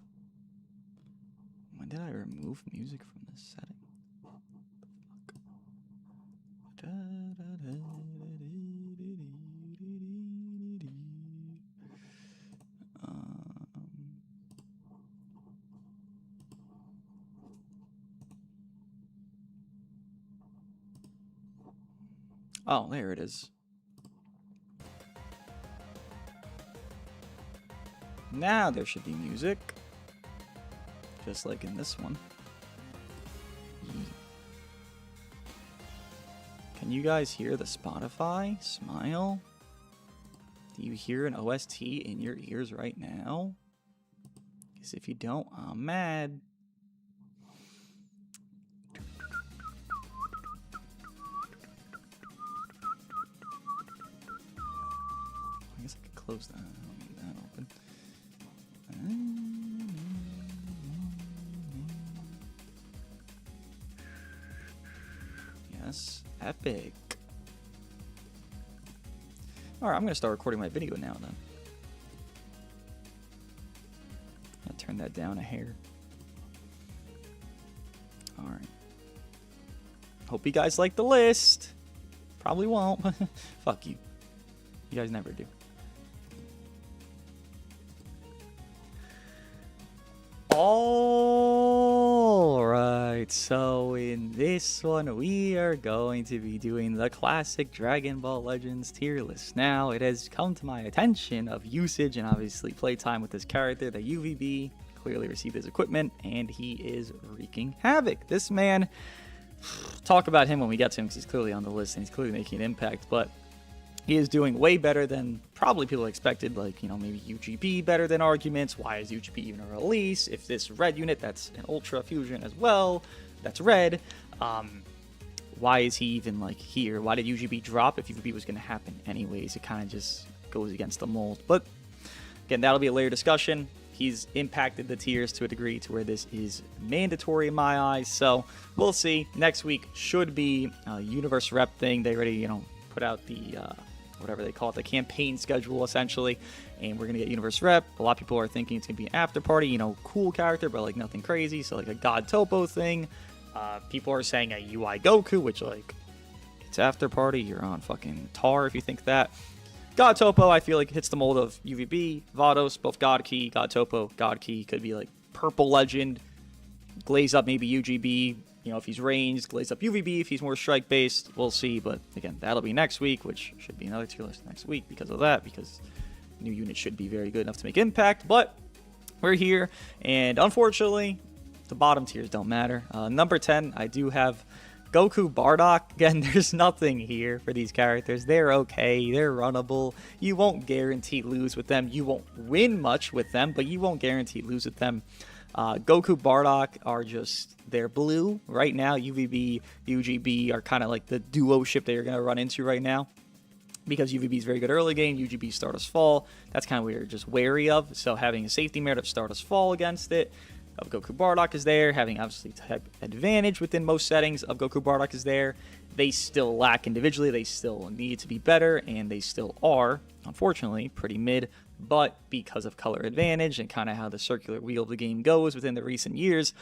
When did I remove music from this setting? Oh, there it is. Now there should be music. Just like in this one. Can you guys hear the Spotify? Smile? Do you hear an OST in your ears right now? Because if you don't, I'm mad. I guess I could close that. I don't need that open. Yes, epic. Alright, I'm going to start recording my video now then. I'll turn that down a hair. Alright. Hope you guys like the list. Probably won't. Fuck you. You guys never do. Alright, so in this one we are going to be doing the classic Dragon Ball Legends tier list. Now, it has come to my attention of usage and obviously playtime with this character that UVB clearly received his equipment and he is wreaking havoc. This man, talk about him when we get to him because he's clearly on the list and he's clearly making an impact, but he is doing way better than probably people expected, like, you know, maybe UGB better than arguments. Why is UGB even a release? If this red unit, that's an Ultra Fusion as well, that's red. why is he even like here? Why did UGB drop if UVB was going to happen anyways? It kind of just goes against the mold. But again, that'll be a later discussion. He's impacted the tiers to a degree to where this is mandatory in my eyes. So we'll see. Next week should be a universe rep thing. They already, put out the whatever they call it, the campaign schedule essentially, and we're gonna get universe rep. A lot of people are thinking it's gonna be an after party, cool character, but like nothing crazy. So like a God Topo thing. People are saying a UI Goku, which like it's after party. You're on fucking tar if you think that. God Topo, I feel like hits the mold of UVB, Vados, both God Key, God Topo, God Key. Could be like Purple Legend, glaze up maybe UGB, if he's ranged, glaze up UVB if he's more strike based. We'll see, but again, that'll be next week, which should be another tier list next week because of that, because new units should be very good enough to make impact. But we're here, and unfortunately, the bottom tiers don't matter. Number 10, I do have Goku Bardock. Again, there's nothing here for these characters. They're okay. They're runnable. You won't guarantee lose with them. You won't win much with them, but you won't guarantee lose with them. Goku Bardock are just, they're blue right now. UVB, UGB are kind of like the duo ship that you're going to run into right now. Because UVB is very good early game, UGB Stardust Fall. That's kind of what you're just wary of. So having a safety merit of Stardust Fall against it, of Goku Bardock is there. Having obviously type advantage within most settings of Goku Bardock is there. They still lack individually. They still need to be better, and they still are, unfortunately, pretty mid. But because of color advantage and kind of how the circular wheel of the game goes within the recent years,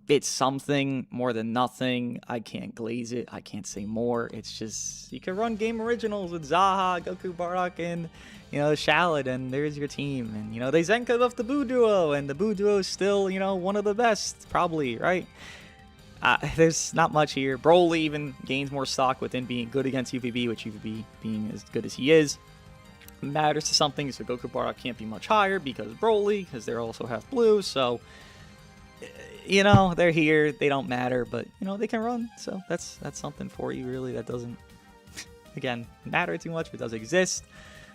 it's something more than nothing. I can't glaze it. I can't say more. It's just, you can run game originals with Zaha, Goku Bardock, and Shallot, and there's your team. And they Zenka buffed the Boo Duo, and the Boo Duo is still one of the best, probably, right? There's not much here. Broly even gains more stock within being good against UVB, which UVB being as good as he is matters to something. So Goku Bardock can't be much higher because Broly, because they're also half blue. So they're here. They don't matter, but they can run. So that's something for you, really. That doesn't again matter too much, but does exist.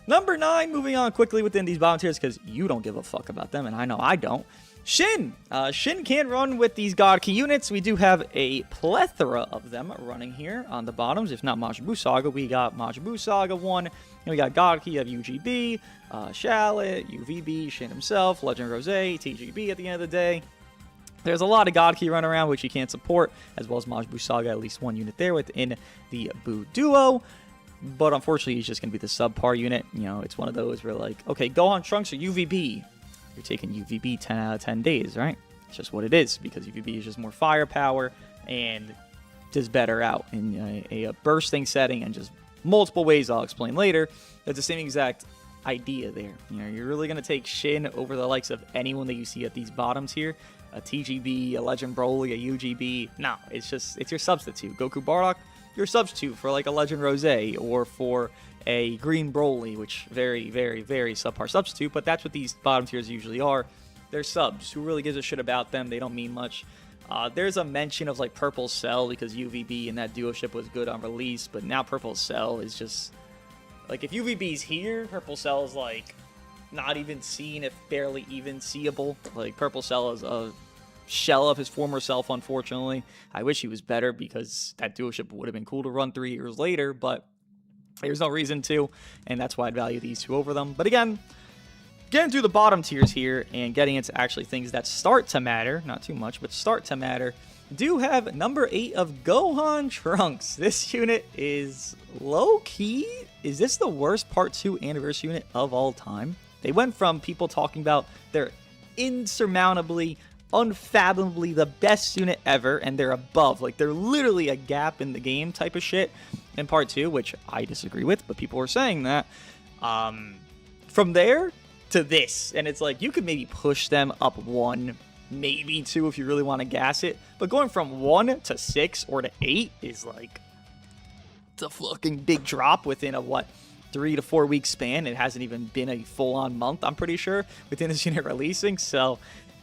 Number 9, moving on quickly within these bottom tiers because you don't give a fuck about them, and I know I don't. Shin. Shin can run with these God Key units. We do have a plethora of them running here on the bottoms. If not Majin Buu Saga, we got Majin Buu Saga 1. And we got God Key of UGB, Shallot, UVB, Shin himself, Legend Rose, TGB at the end of the day. There's a lot of God Key run around, which you can't support, as well as Majin Buu Saga, at least one unit there within the Buu Duo. But unfortunately, he's just going to be the subpar unit. It's one of those where like, okay, Gohan Trunks or UVB. You're taking UVB 10 out of 10 days, right? It's just what it is, because UVB is just more firepower and does better out in a bursting setting and just multiple ways I'll explain later. That's the same exact idea there. You're really going to take Shin over the likes of anyone that you see at these bottoms here. A TGB, a Legend Broly, a UGB. No, it's your substitute. Goku Bardock, your substitute for like a Legend Rose or for a Green Broly, which very, very, very subpar substitute, but that's what these bottom tiers usually are. They're subs. Who really gives a shit about them? They don't mean much. There's a mention of like Purple Cell because UVB and that duo ship was good on release, but now Purple Cell is just like, if UVB's here, Purple Cell is like not even seen, if barely even seeable. Like Purple Cell is a shell of his former self, unfortunately. I wish he was better because that duo ship would have been cool to run 3 years later, but there's no reason to, and that's why I'd value these two over them. But again, getting through the bottom tiers here and getting into actually things that start to matter, not too much, but start to matter, do have number 8 of Gohan Trunks. This unit is low-key. Is this the worst Part 2 Anniversary unit of all time? They went from people talking about their insurmountably, unfathomably the best unit ever, and they're above. Like, they're literally a gap in the game type of shit in Part 2, which I disagree with, but people were saying that. From there to this, and it's like, you could maybe push them up 1, maybe 2 if you really want to gas it, but going from 1 to 6 or to 8 is like, it's a fucking big drop within a, 3 to 4 week span. It hasn't even been a full-on month, I'm pretty sure, within this unit releasing, so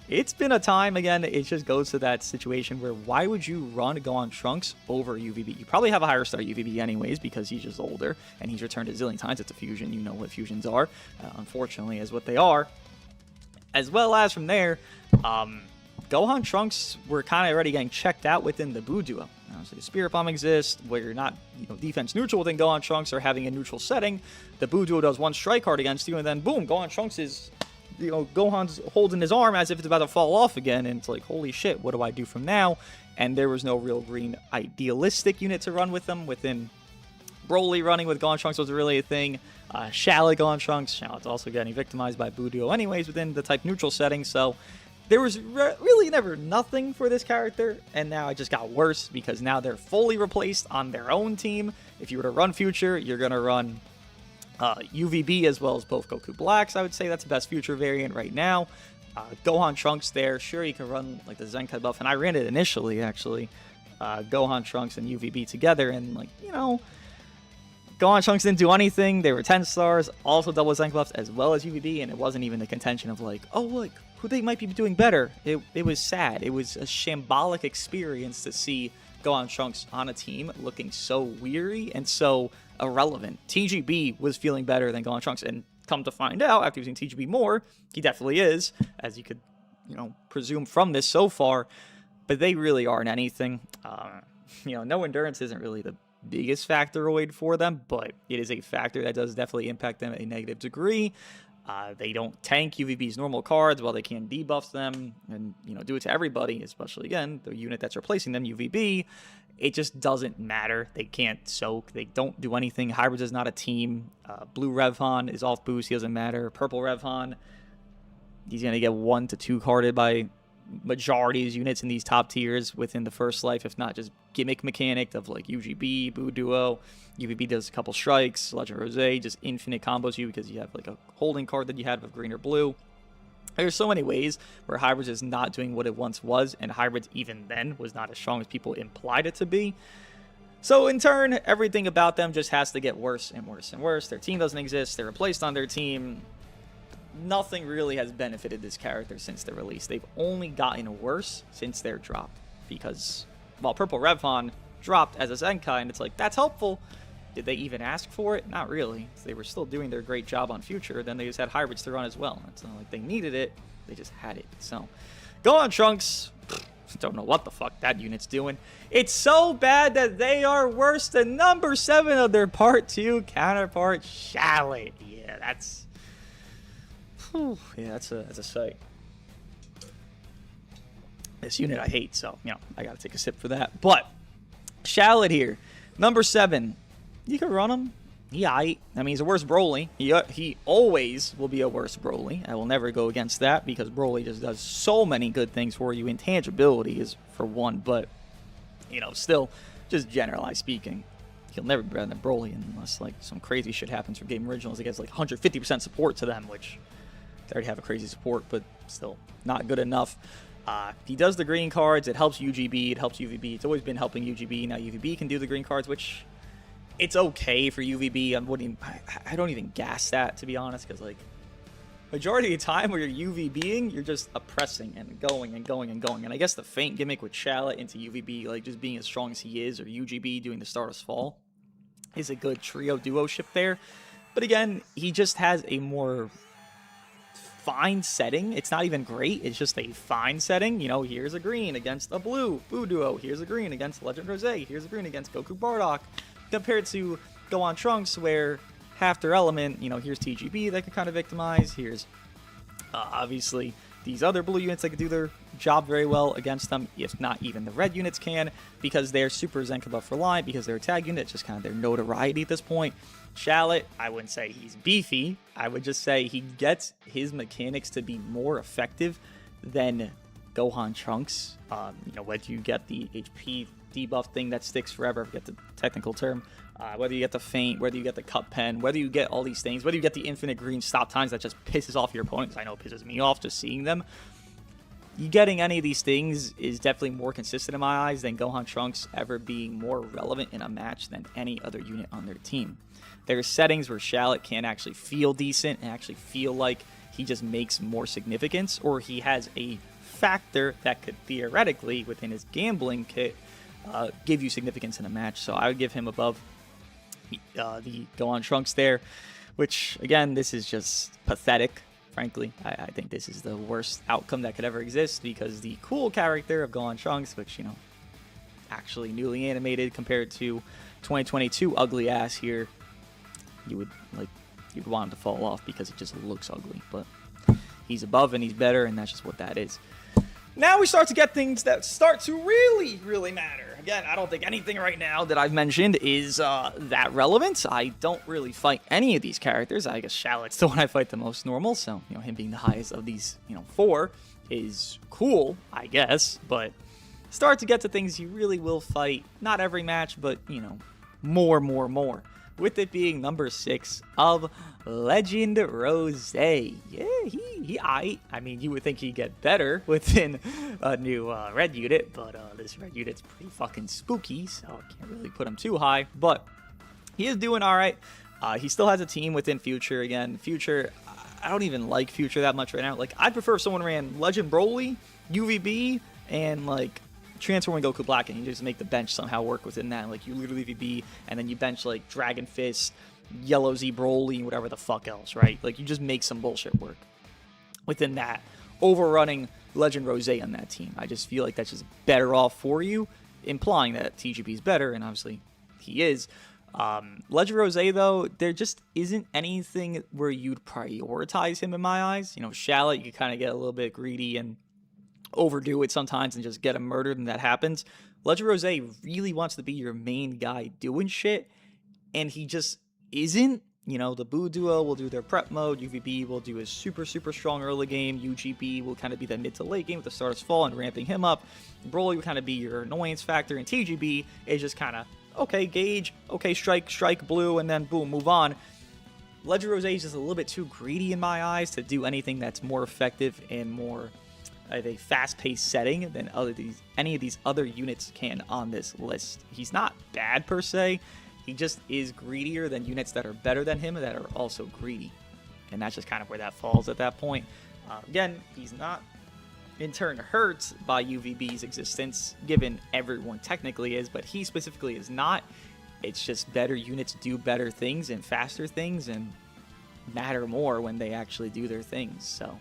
it's been a time. Again, it just goes to that situation where why would you run Gohan Trunks over UVB? You probably have a higher star UVB anyways because he's just older and he's returned a zillion times. It's a fusion. You know what fusions are, unfortunately, is what they are. As well as from there, Gohan Trunks were kind of already getting checked out within the Buu duo. So the Spirit Bomb exists, where you're not defense neutral within Gohan Trunks or having a neutral setting. The Buu duo does one strike card against you, and then boom, Gohan Trunks is, Gohan's holding his arm as if it's about to fall off again, and it's like, holy shit, what do I do from now? And there was no real green idealistic unit to run with them. Within Broly, running with Gohan Trunks was really a thing. Shallot Gohan Trunks, Shallot's also getting victimized by Buu duo anyways within the type neutral setting, so there was really never nothing for this character, and now it just got worse because now they're fully replaced on their own team. If you were to run Future, you're going to run UVB as well as both Goku Blacks. I would say that's the best Future variant right now. Gohan Trunks there, sure you can run like the Zenkai buff, and I ran it initially actually. Gohan Trunks and UVB together, and Gohan Trunks didn't do anything. They were 10 stars, also double Zenkai buffs as well as UVB, and it wasn't even the contention of who they might be doing better. It was sad. It was a shambolic experience to see Gohan Trunks on a team looking so weary and so irrelevant. TGB was feeling better than Gohan Trunks, and come to find out, after using TGB more, he definitely is, as you could, presume from this so far, but they really aren't anything. No endurance isn't really the biggest factoroid for them, but it is a factor that does definitely impact them at a negative degree. They don't tank UVB's normal cards while they can debuff them and, do it to everybody, especially, again, the unit that's replacing them, UVB. It just doesn't matter. They can't soak. They don't do anything. Hybrids is not a team. Blue Revhan is off boost. He doesn't matter. Purple Revhan, he's going to get 1 to 2 carded by majority of his units in these top tiers within the first life, if not just gimmick mechanic of UGB, Buu Duo. UVB does a couple strikes, Legend Rose just infinite combos you because you have a holding card that you had of green or blue. There's so many ways where Hybrids is not doing what it once was, and Hybrids even then was not as strong as people implied it to be. So in turn, everything about them just has to get worse and worse and worse. Their team doesn't exist. They're replaced on their team. Nothing really has benefited this character since their release. They've only gotten worse since they're dropped. Because while Purple Revhan dropped as a Zenkai, and it's that's helpful. Did they even ask for it? Not really. They were still doing their great job on Future. Then they just had Hybrids to run as well. It's not like they needed it. They just had it. So, Gohan Trunks. Don't know what the fuck that unit's doing. It's so bad that they are worse than number 7 of their Part 2 counterpart, Shallot. Yeah, that's... Whew, yeah, that's a sight. This unit I hate, so, I gotta take a sip for that. But, Shallot here. Number 7. You can run him. I mean, he's a worse Broly. He always will be a worse Broly. I will never go against that because Broly just does so many good things for you. Intangibility is for one, but, still, just generalized speaking, he'll never be better than Broly unless, some crazy shit happens for Game Originals. He gets, 150% support to them, which they already have a crazy support, but still not good enough. He does the green cards. It helps UGB. It helps UVB. It's always been helping UGB. Now UVB can do the green cards, which... It's okay for UVB. I don't even gas that, to be honest, because, majority of the time where you're UVBing, you're just oppressing and going and going and going. And I guess the feint gimmick with Shallot into UVB, just being as strong as he is, or UGB doing the Stardust Fall, is a good trio duo ship there. But again, he just has a more fine setting. It's not even great. It's just a fine setting. Here's a green against a blue Buu duo. Here's a green against Legend Rose. Here's a green against Goku Bardock. Compared to Gohan Trunks, where half their element, here's TGB that can kind of victimize. Here's obviously these other blue units that can do their job very well against them, if not even the red units can, because they're super Zenkai buff reliant, because they're a tag unit. It's just kind of their notoriety at this point. Shallot, I wouldn't say he's beefy. I would just say he gets his mechanics to be more effective than Gohan Trunks. Whether you get the HP debuff thing that sticks forever, I forget the technical term, whether you get the feint, whether you get the cup pen, whether you get all these things, whether you get the infinite green stop times that just pisses off your opponents. I know it pisses me off just seeing them. You getting any of these things is definitely more consistent in my eyes than Gohan Trunks ever being more relevant in a match than any other unit on their team. There are settings where Shallot can actually feel decent and actually feel like he just makes more significance, or he has a factor that could theoretically, within his gambling kit, give you significance in a match. So I would give him above the Gohan Trunks there, which, again, this is just pathetic, frankly. I think this is the worst outcome that could ever exist, because the cool character of Gohan Trunks, which, you know, actually newly animated compared to 2022 ugly ass here, you'd want him to fall off because it just looks ugly. But he's above and he's better, and that's just what that is. Now we start to get things that start to really, really matter. Again, I don't think anything right now that I've mentioned is that relevant. I don't really fight any of these characters. I guess Shallot's the one I fight the most normal, so, you know, him being the highest of these, you know, 4 is cool, I guess. But start to get to things you really will fight, not every match, but, you know, more. With it being number 6 of Legend Rose. Yeah, I mean, you would think he'd get better within a new red unit, but this red unit's pretty fucking spooky, so I can't really put him too high. But he is doing all right. He still has a team within Future. Again, Future, I don't even like Future that much right now. Like, I'd prefer if someone ran Legend Broly, UVB, and, like, Transforming Goku Black, and you just make the bench somehow work within that. Like, you literally VB, and then you bench, like, Dragon Fist, Yellow Z Broly, and whatever the fuck else, right? Like, you just make some bullshit work within that, overrunning Legend Rose on that team. I just feel like that's just better off for you, implying that TGB is better, and obviously he is. Legend Rose, though, there just isn't anything where you'd prioritize him in my eyes. You know, Shallot, you could kind of get a little bit greedy and overdo it sometimes and just get him murdered, and that happens. Legend Rose really wants to be your main guy doing shit, and he just isn't. You know, the Buu duo will do their prep mode, UVB will do his super strong early game, UGB will kind of be the mid to late game with the Stardust Fall and ramping him up, Broly will kind of be your annoyance factor, and TGB is just kind of, okay, gauge, okay, strike blue, and then boom, move on. Legend Rose is just a little bit too greedy in my eyes to do anything that's more effective and more of a fast-paced setting than any of these other units can on this list. He's not bad per se, he just is greedier than units that are better than him that are also greedy. And that's just kind of where that falls at that point. Again, he's not in turn hurt by UVB's existence, given everyone technically is, but he specifically is not. It's just better units do better things and faster things and matter more when they actually do their things. So,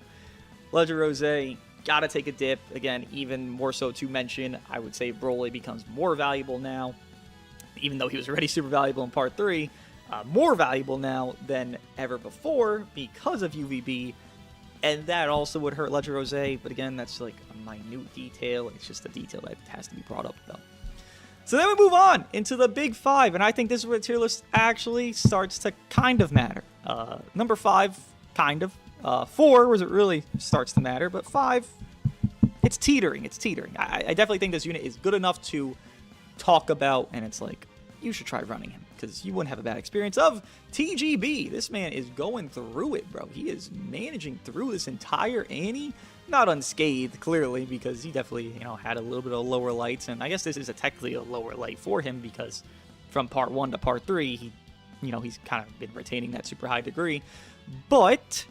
Legend Rose, gotta take a dip. Again, even more so to mention, I would say Broly becomes more valuable now, even though he was already super valuable in Part 3, more valuable now than ever before because of UVB, and that also would hurt Legend Rose, but again, that's like a minute detail. It's just a detail that has to be brought up, though. So then we move on into the big 5, and I think this is where the tier list actually starts to kind of matter. Number 5, kind of. 4 was it really starts to matter, but 5, it's teetering. I definitely think this unit is good enough to talk about, and it's like, you should try running him, because you wouldn't have a bad experience of TGB. This man is going through it, bro. He is managing through this entire Annie, not unscathed, clearly, because he definitely, you know, had a little bit of lower lights, and I guess this is technically a lower light for him, because from Part 1 to Part 3, he's kind of been retaining that super high degree, but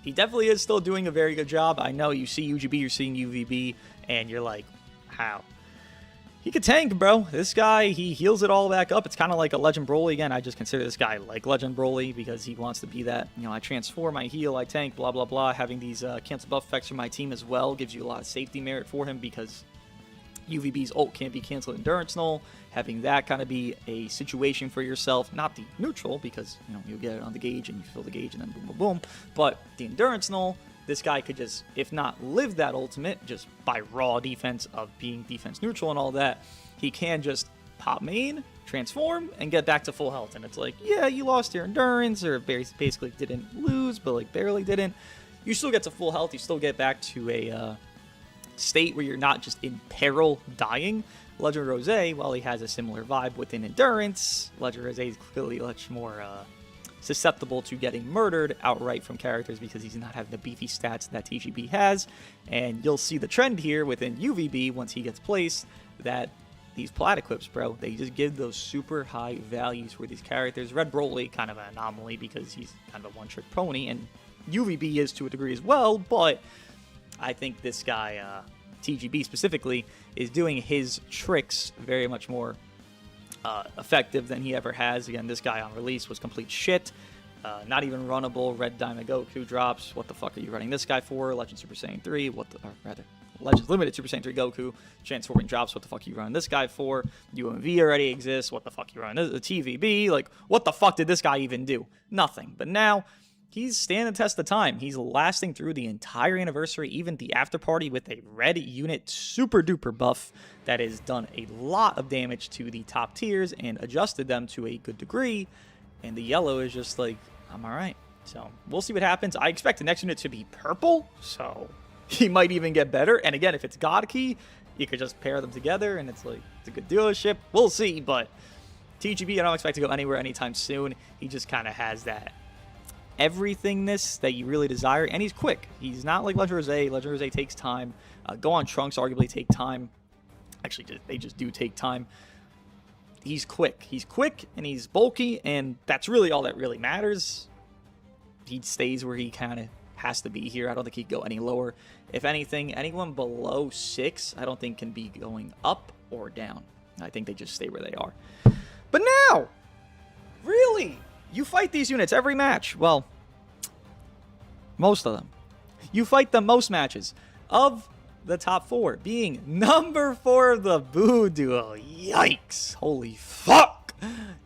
he definitely is still doing a very good job. I know you see UGB, you're seeing UVB, and you're like, how? He could tank, bro. This guy, he heals it all back up. It's kind of like a Legend Broly. Again, I just consider this guy like Legend Broly because he wants to be that, you know, I transform, I heal, I tank, blah, blah, blah. Having these cancel buff effects from my team as well gives you a lot of safety merit for him because UVB's ult can't be canceled endurance null. Having that kind of be a situation for yourself, not the neutral because, you know, you'll get it on the gauge and you fill the gauge and then boom, boom, boom. But the endurance null, this guy could just, if not live that ultimate, just by raw defense of being defense neutral and all that, he can just pop main, transform, and get back to full health. And it's like, yeah, you lost your endurance, or basically didn't lose, but like barely didn't. You still get to full health, you still get back to a state where you're not just in peril dying. Legend Rose, while he has a similar vibe within endurance, Legend Rose is clearly much more susceptible to getting murdered outright from characters because he's not having the beefy stats that TGB has. And you'll see the trend here within UVB once he gets placed that these plat equips, bro, they just give those super high values for these characters. Red Broly, kind of an anomaly because he's kind of a one-trick pony, and UVB is to a degree as well, but I think this guy, TGB specifically, is doing his tricks very much more effective than he ever has. Again, this guy on release was complete shit. Not even runnable. Red Diamond Goku drops. What the fuck are you running this guy for? Legend Super Saiyan 3. Or rather, Legends Limited Super Saiyan 3 Goku. Transforming drops. What the fuck are you running this guy for? UMV already exists. What the fuck are you running this? The TVB. Like, what the fuck did this guy even do? Nothing. But now, he's standing the test of time. He's lasting through the entire anniversary, even the after party, with a red unit super duper buff that has done a lot of damage to the top tiers and adjusted them to a good degree. And the yellow is just like, I'm all right. So we'll see what happens. I expect the next unit to be purple, so he might even get better. And again, if it's God Key, you could just pair them together, and it's like, it's a good dealership. We'll see, but TGB, I don't expect to go anywhere anytime soon. He just kind of has that everythingness that you really desire, and he's quick. He's not like Legend Rosé. Legend Rosé takes time. Go on Trunks arguably take time. Actually, they just do take time. He's quick. He's quick, and he's bulky, and that's really all that really matters. He stays where he kind of has to be here. I don't think he'd go any lower. If anything, anyone below 6, I don't think can be going up or down. I think they just stay where they are. But now, really, you fight these units every match. Well, most of them. You fight them most matches. Of the top 4, being number 4 of the Boo Duo. Yikes. Holy fuck.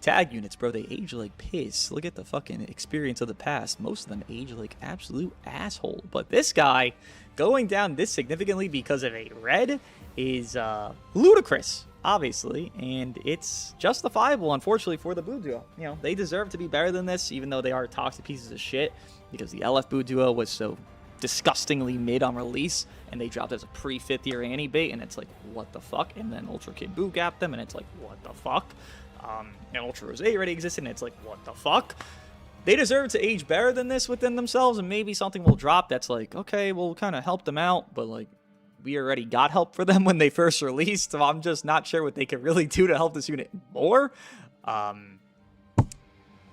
Tag units, bro, they age like piss. Look at the fucking experience of the past. Most of them age like absolute asshole. But this guy going down this significantly because of a red is ludicrous, obviously, and it's justifiable, unfortunately, for the Boo Duo. You know, they deserve to be better than this, even though they are toxic pieces of shit, because the LF Boo Duo was so disgustingly mid on release, and they dropped as a pre-5th year Annie bait, and it's like, what the fuck? And then Ultra Kid Boo gapped them, and it's like, what the fuck? And Ultra Rosé already existed, and it's like, what the fuck? They deserve to age better than this within themselves, and maybe something will drop that's like, okay, we'll kind of help them out, but like, we already got help for them when they first released, so I'm just not sure what they could really do to help this unit more.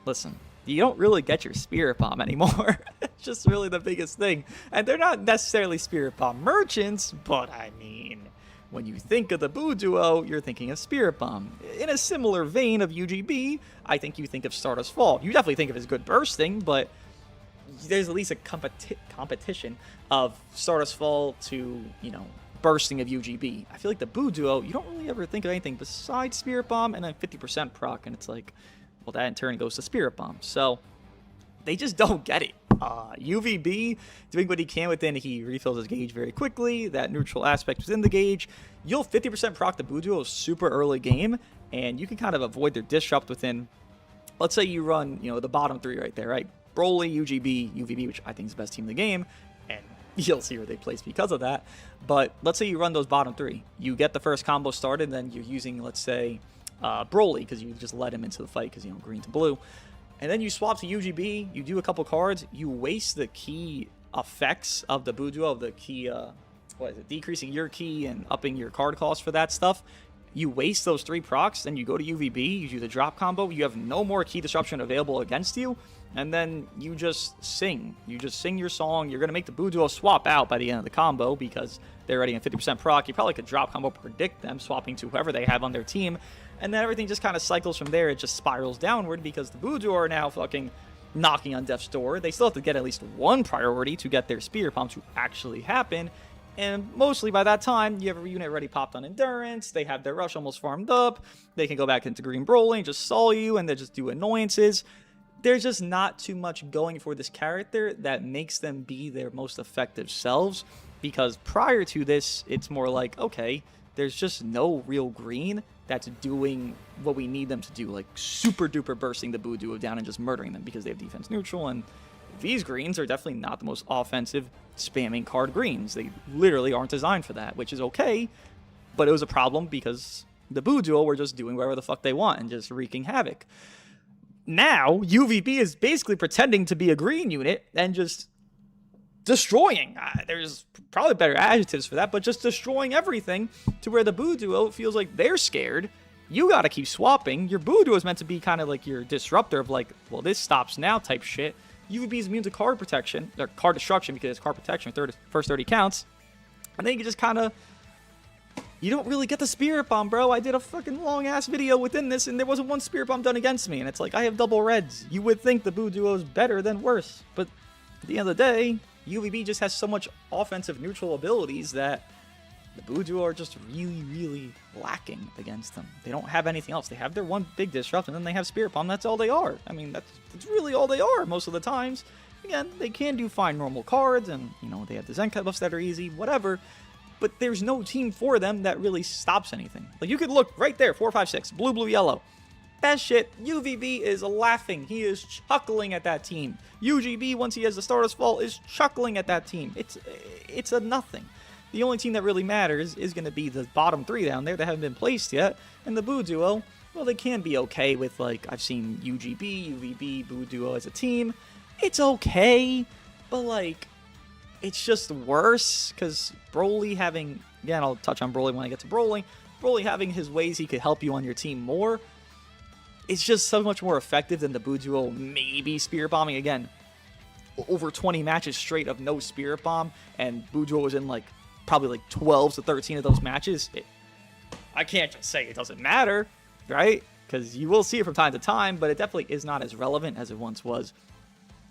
Listen, you don't really get your Spirit Bomb anymore. It's just really the biggest thing. And they're not necessarily Spirit Bomb merchants, but I mean, when you think of the Boo Duo, you're thinking of Spirit Bomb. In a similar vein of UGB, I think you think of Stardust Fall. You definitely think of as good bursting, but there's at least a competition of Stardust Fall to, you know, bursting of UGB. I feel like the Boo Duo, you don't really ever think of anything besides Spirit Bomb and then 50% proc, and it's like, well, that in turn goes to Spirit Bomb. So they just don't get it. UVB doing what he can within, he refills his gauge very quickly. That neutral aspect within the gauge, you'll 50% proc the Boo Duo super early game, and you can kind of avoid their disrupt within. Let's say you run, you know, the bottom 3 right there, right? Broly, UGB, UVB, which I think is the best team in the game, and you'll see where they place because of that. But let's say you run those bottom 3. You get the first combo started, and then you're using, let's say, Broly, because you just let him into the fight because, you know, green to blue. And then you swap to UGB, you do a couple cards, you waste the key effects of the Boo Duo, of the key, decreasing your key and upping your card cost for that stuff. You waste those 3 procs, then you go to UVB, you do the drop combo, you have no more key disruption available against you, and then you just sing. You just sing your song. You're going to make the Boo Duo swap out by the end of the combo because they're already in 50% proc. You probably could drop combo predict them, swapping to whoever they have on their team, and then everything just kind of cycles from there. It just spirals downward because the Boo Duo are now fucking knocking on death's door. They still have to get at least 1 priority to get their Spirit Bomb to actually happen. And mostly by that time, you have a unit already popped on Endurance, they have their Rush almost farmed up, they can go back into Green Broly and just stall you and then just do annoyances. There's just not too much going for this character that makes them be their most effective selves, because prior to this, it's more like, okay, there's just no real green that's doing what we need them to do, like super duper bursting the Boo Duo down and just murdering them because they have defense neutral, and these greens are definitely not the most offensive spamming card greens. They literally aren't designed for that, which is okay, but it was a problem because the Boo Duo were just doing whatever the fuck they want and just wreaking havoc. Now, UVB is basically pretending to be a green unit and just destroying. There's probably better adjectives for that, but just destroying everything to where the Boo Duo feels like they're scared. You gotta keep swapping. Your Boo Duo is meant to be kind of like your disruptor of like, well, this stops now type shit. UVB is immune to card protection, or card destruction because it's card protection, first 30 counts. And then you can just kind of, you don't really get the Spirit Bomb, bro. I did a fucking long-ass video within this, and there wasn't one Spirit Bomb done against me. And it's like, I have double reds. You would think the Boo Duo is better than worse. But at the end of the day, UVB just has so much offensive neutral abilities that the Boo Duo are just really, really lacking against them. They don't have anything else. They have their one big disrupt, and then they have Spirit Bomb. That's all they are. I mean, that's really all they are most of the times. Again, they can do fine normal cards, and, you know, they have the Zenkai buffs that are easy, whatever. But there's no team for them that really stops anything. Like, you could look right there, 4, 5, 6, blue, blue, yellow. That shit, UVB is laughing. He is chuckling at that team. UGB, once he has the Stardust Fall, is chuckling at that team. It's a nothing. The only team that really matters is going to be the bottom 3 down there that haven't been placed yet. And the Boo Duo, well, they can be okay with, like, I've seen UGB, UVB, Boo Duo as a team. It's okay, but, like, it's just worse because Broly having, again, I'll touch on Broly when I get to Broly. Broly having his ways he could help you on your team more. It's just so much more effective than the Boo Duo maybe Spirit Bombing. Again, over 20 matches straight of no Spirit Bomb, and Boo Duo was in, like, probably like 12 to 13 of those matches. I can't just say it doesn't matter, right? Because you will see it from time to time, but it definitely is not as relevant as it once was,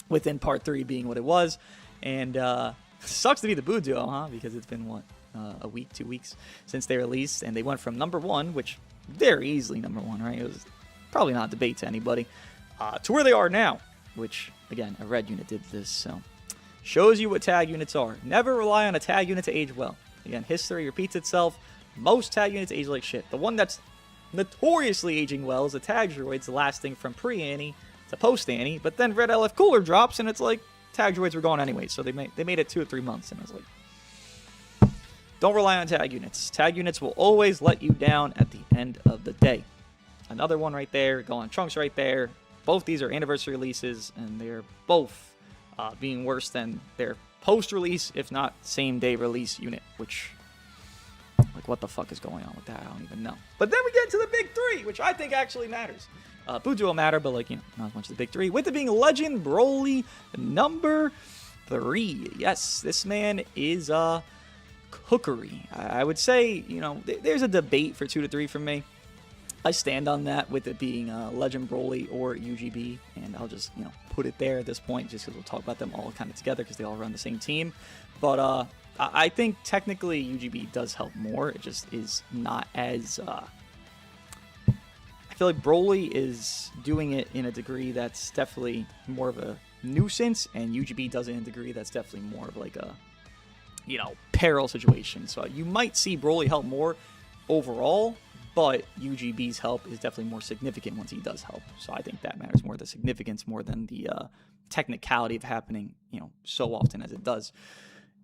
within Part 3 being what it was. And sucks to be the Boo Duo, huh? Because it's been, what, a week, 2 weeks since they released, and they went from number 1, which very easily number 1, right? It was probably not a debate to anybody, to where they are now, which, again, a red unit did this, so shows you what tag units are. Never rely on a tag unit to age well. Again, history repeats itself. Most tag units age like shit. The one that's notoriously aging well is the tag droids, lasting from pre-Annie to post-Annie, but then Red LF Cooler drops, and it's like, tag droids were gone anyway, so they made it 2 or 3 months, and I was like, don't rely on tag units. Tag units will always let you down at the end of the day. Another one right there, Gohan Trunks right there. Both these are anniversary releases, and they're both being worse than their post-release, if not same-day release unit, which, like, what the fuck is going on with that? I don't even know. But then we get to the big 3, which I think actually matters. Boo Duo matter, but, like, you know, not as much as the big 3. With it being Legend Broly number 3. Yes, this man is cookery. I would say, you know, there's a debate for 2 to 3 from me. I stand on that with it being Legend Broly or UGB, and I'll just, you know, put it there at this point just because we'll talk about them all kind of together because they all run the same team. But I think technically UGB does help more. It just is not as... I feel like Broly is doing it in a degree that's definitely more of a nuisance, and UGB does it in a degree that's definitely more of like a, you know, peril situation. So you might see Broly help more overall, but UGB's help is definitely more significant once he does help. So I think that matters more, the significance more than the technicality of happening, you know, so often as it does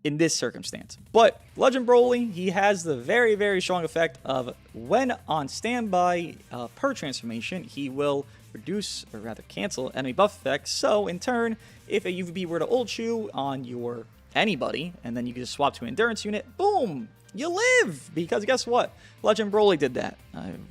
in this circumstance. But Legend Broly, he has the very, very strong effect of when on standby per transformation, he will reduce, or rather cancel, enemy buff effects. So in turn, if a UVB were to ult you on your anybody, and then you can just swap to an endurance unit, boom, you live! Because guess what? Legend Broly did that.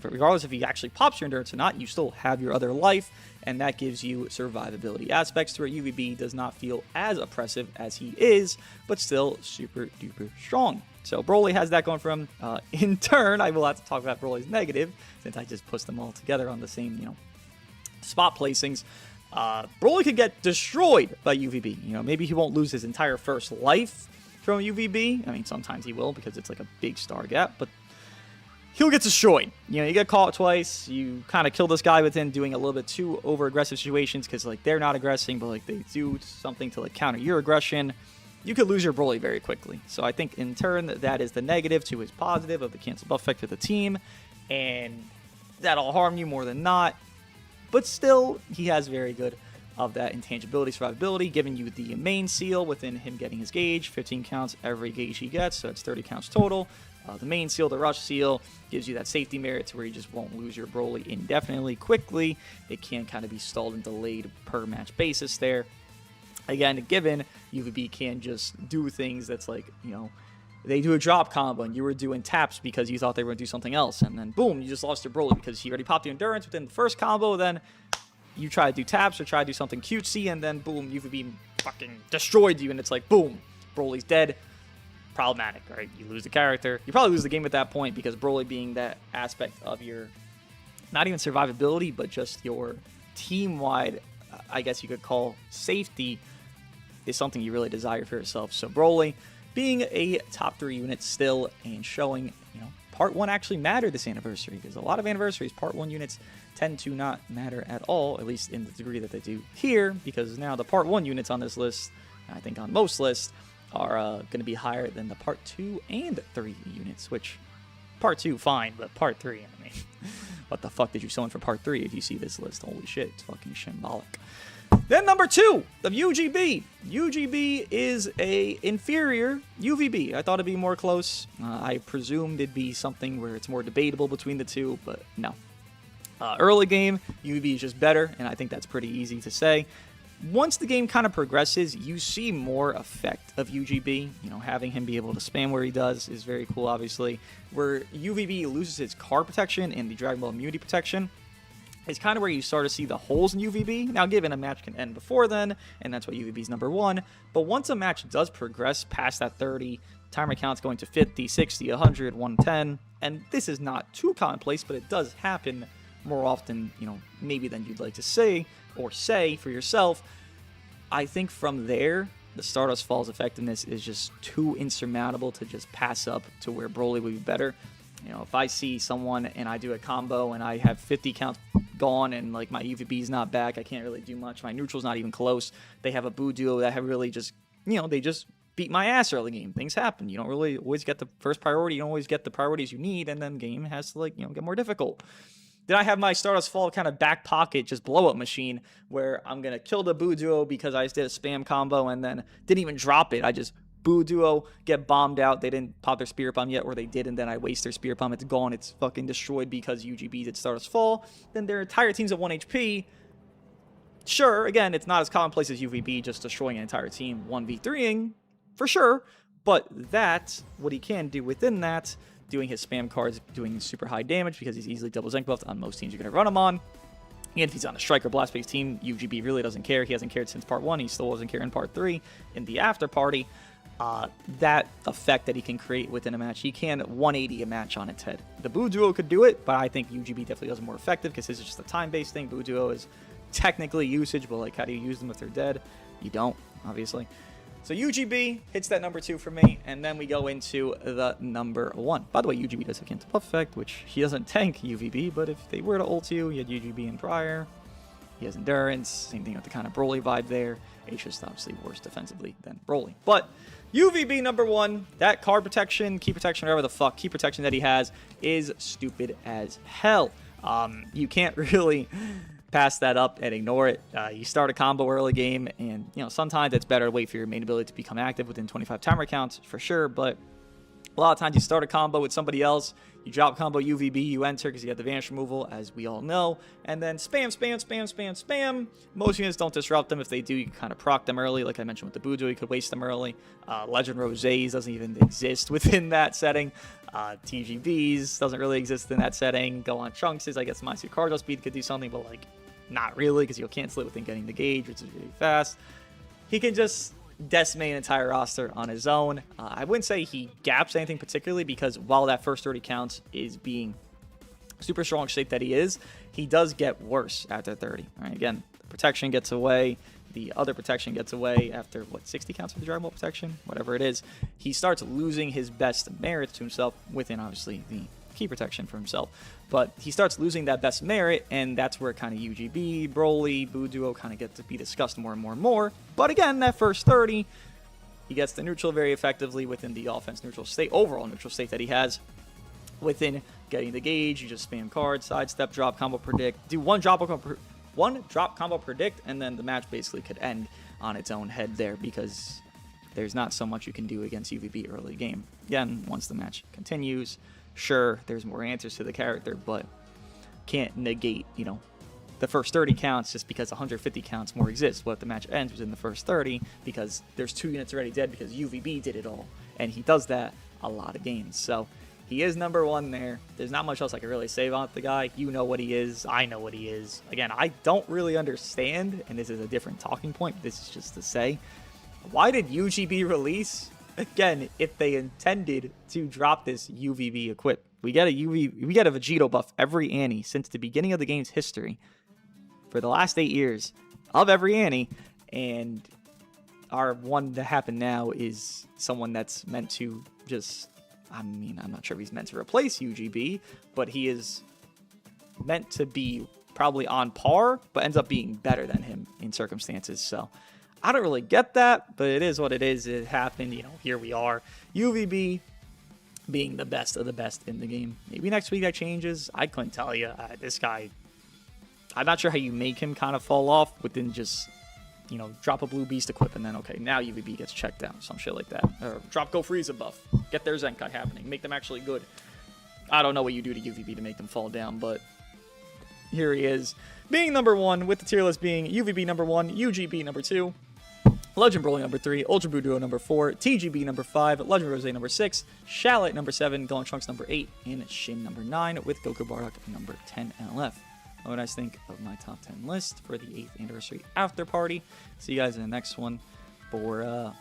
Regardless if he actually pops your endurance or not, you still have your other life, and that gives you survivability aspects to where UVB does not feel as oppressive as he is, but still super duper strong. So Broly has that going from. In turn, I will have to talk about Broly's negative, since I just pushed them all together on the same, you know, spot placings. Broly could get destroyed by UVB. You know, maybe he won't lose his entire first life from UVB. I mean, sometimes he will because it's like a big star gap, but he'll get destroyed. You know, you get caught twice, you kind of kill this guy within doing a little bit too over-aggressive situations because, like, they're not aggressing, but, like, they do something to, like, counter your aggression. You could lose your Broly very quickly. So I think, in turn, that is the negative to his positive of the cancel buff effect for the team, and that'll harm you more than not. But still, he has very good of that intangibility, survivability, giving you the main seal within him getting his gauge, 15 counts every gauge he gets, so that's 30 counts total. The main seal, the rush seal, gives you that safety merit to where you just won't lose your Broly indefinitely, quickly. It can kind of be stalled and delayed per match basis there. Again, given UVB can just do things that's like, you know, they do a drop combo and you were doing taps because you thought they were going to do something else, and then boom, you just lost your Broly because he already popped the endurance within the first combo, then you try to do taps or try to do something cutesy, and then boom, UVB fucking destroyed you, and it's like, boom, Broly's dead. problematic, right? You lose the character. You probably lose the game at that point because Broly being that aspect of your, not even survivability, but just your team-wide, I guess you could call safety, is something you really desire for yourself. So Broly being a top 3 unit still and showing, part 1 actually mattered this anniversary, because a lot of anniversaries, part 1 units tend to not matter at all, at least in the degree that they do here, because now the part 1 units on this list, I think on most lists, are going to be higher than the part 2 and 3 units, which part 2, fine, but part 3, I mean, what the fuck did you summon for part 3 if you see this list? Holy shit, it's fucking shambolic. Then number 2, the UGB. UGB is a inferior UVB. I thought it'd be more close. I presumed it'd be something where it's more debatable between the two, but no. Early game, UVB is just better, and I think that's pretty easy to say. Once the game kind of progresses, you see more effect of UGB. Having him be able to spam where he does is very cool, obviously. Where UVB loses its card protection and the Dragon Ball immunity protection, it's kind of where you start to see the holes in UVB. Now, given a match can end before then, and that's why UVB is number 1. But once a match does progress past that 30, timer count's going to 50, 60, 100, 110. And this is not too commonplace, but it does happen more often, maybe than you'd like to say for yourself. I think from there, the Stardust Fall's effectiveness is just too insurmountable to just pass up to where Broly would be better. If I see someone and I do a combo and I have 50 counts gone and like my UVB's not back, I can't really do much. My neutral's not even close. They have a Buu duo that have really just, they just beat my ass early game. Things happen. You don't really always get the first priority. You don't always get the priorities you need, and then game has to get more difficult. Then I have my Stardust Fall kind of back pocket, just blow-up machine, where I'm going to kill the Buu duo because I just did a spam combo and then didn't even drop it. I just Buu duo get bombed out. They didn't pop their Spirit Bomb yet, or they did, and then I waste their Spirit Bomb. It's gone. It's fucking destroyed because UGB did Stardust Fall. Then their entire team's at 1 HP. Sure, again, it's not as commonplace as UVB just destroying an entire team 1v3ing, for sure. But that's what he can do within that, doing his spam cards, doing super high damage because he's easily double Zenk buffed on most teams you're going to run him on. And if he's on a Striker Blast-based team, UGB really doesn't care. He hasn't cared since part 1. He still doesn't care in part 3. In the after party, that effect that he can create within a match, he can 180 a match on its head. The Buu duo could do it, but I think UGB definitely does it more effective because his is just a time-based thing. Buu duo is technically usage, but like, how do you use them if they're dead? You don't, obviously. So UGB hits that number 2 for me, and then we go into the number 1. By the way, UGB does have buff effect, which he doesn't tank UVB, but if they were to ult you, you had UGB in prior. He has endurance, same thing with the kind of Broly vibe there. It's just obviously worse defensively than Broly. But UVB number 1, that card protection, key protection, whatever the fuck, key protection that he has is stupid as hell. You can't really pass that up and ignore it. You start a combo early game, and sometimes it's better to wait for your main ability to become active within 25 timer counts, for sure, but a lot of times you start a combo with somebody else, you drop combo UVB, you enter because you have the vanish removal, as we all know, and then spam, spam, spam, spam, spam. Most units don't disrupt them. If they do, you can kind of proc them early. Like I mentioned with the Buu duo, you could waste them early. Legend Rosés doesn't even exist within that setting. TGBs doesn't really exist in that setting. Go on Trunks, I guess Mindset Cargo Speed could do something, but like not really, because you'll cancel it within getting the gauge, which is really fast. He can just decimate an entire roster on his own. I wouldn't say he gaps anything particularly, because while that first 30 counts is being super strong shape that he is, he does get worse after 30. Right? Again, the protection gets away. The other protection gets away after, 60 counts for the Dragon Ball protection? Whatever it is. He starts losing his best merits to himself within, obviously, the key protection for himself. But he starts losing that best merit, and that's where kind of UGB, Broly, Buu duo kind of get to be discussed more and more and more. But again, that first 30, he gets the neutral very effectively within the offense neutral state, overall neutral state that he has. Within getting the gauge, you just spam cards, sidestep, drop, combo, predict. Do one drop combo, predict, and then the match basically could end on its own head there, because there's not so much you can do against UVB early game. Again, once the match continues, sure, there's more answers to the character, but can't negate, the first 30 counts just because 150 counts more exist. What if the match ends within the first 30 because there's 2 units already dead because UVB did it all, and he does that a lot of games. So he is number 1 there. There's not much else I can really say about the guy. You know what he is. I know what he is. Again, I don't really understand, and this is a different talking point. This is just to say, why did UGB release again, if they intended to drop this UVB equip, we get a Vegito buff every Annie since the beginning of the game's history for the last 8 years of every Annie, and our one that happened now is someone that's meant to just, I mean, I'm not sure if he's meant to replace UGB, but he is meant to be probably on par, but ends up being better than him in circumstances. So I don't really get that, but it is what it is. It happened, you know, here we are. UVB being the best of the best in the game. Maybe next week that changes. I couldn't tell you. This guy, I'm not sure how you make him kind of fall off within just, you know, drop a blue beast equip and then, okay, now UVB gets checked down. Some shit like that. Or drop Go Frieza buff. Get their Zenkai happening. Make them actually good. I don't know what you do to UVB to make them fall down, but here he is. Being number 1, with the tier list being UVB number 1, UGB number 2, Legend Broly number 3, Ultra Budo number 4, TGB number 5, Legend Rose number 6, Shallot number 7, Golden Trunks number 8, and Shin number 9, with Goku Bardock number 10 and 11. What would I think of my top 10 list for the 8th anniversary after party? See you guys in the next one for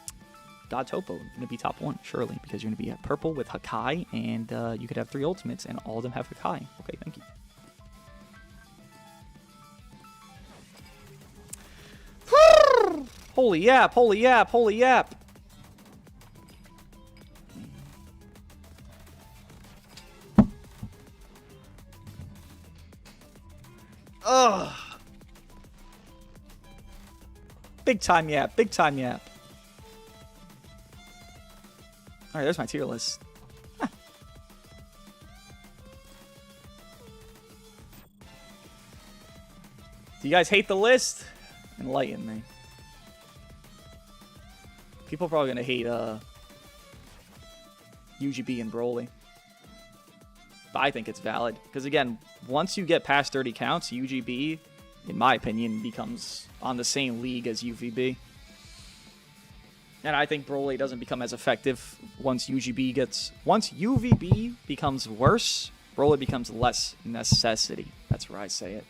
God Topo. Going to be top 1, surely, because you're going to be at purple with Hakai, and you could have 3 ultimates, and all of them have Hakai. Okay, thank you. Holy yap, holy yap, holy yap. Ugh. Big time yap, big time yap. Alright, there's my tier list. Huh. Do you guys hate the list? Enlighten me. People are probably going to hate UGB and Broly. But I think it's valid. Because again, once you get past 30 counts, UGB, in my opinion, becomes on the same league as UVB. And I think Broly doesn't become as effective once UGB gets... Once UVB becomes worse, Broly becomes less necessity. That's where I say it.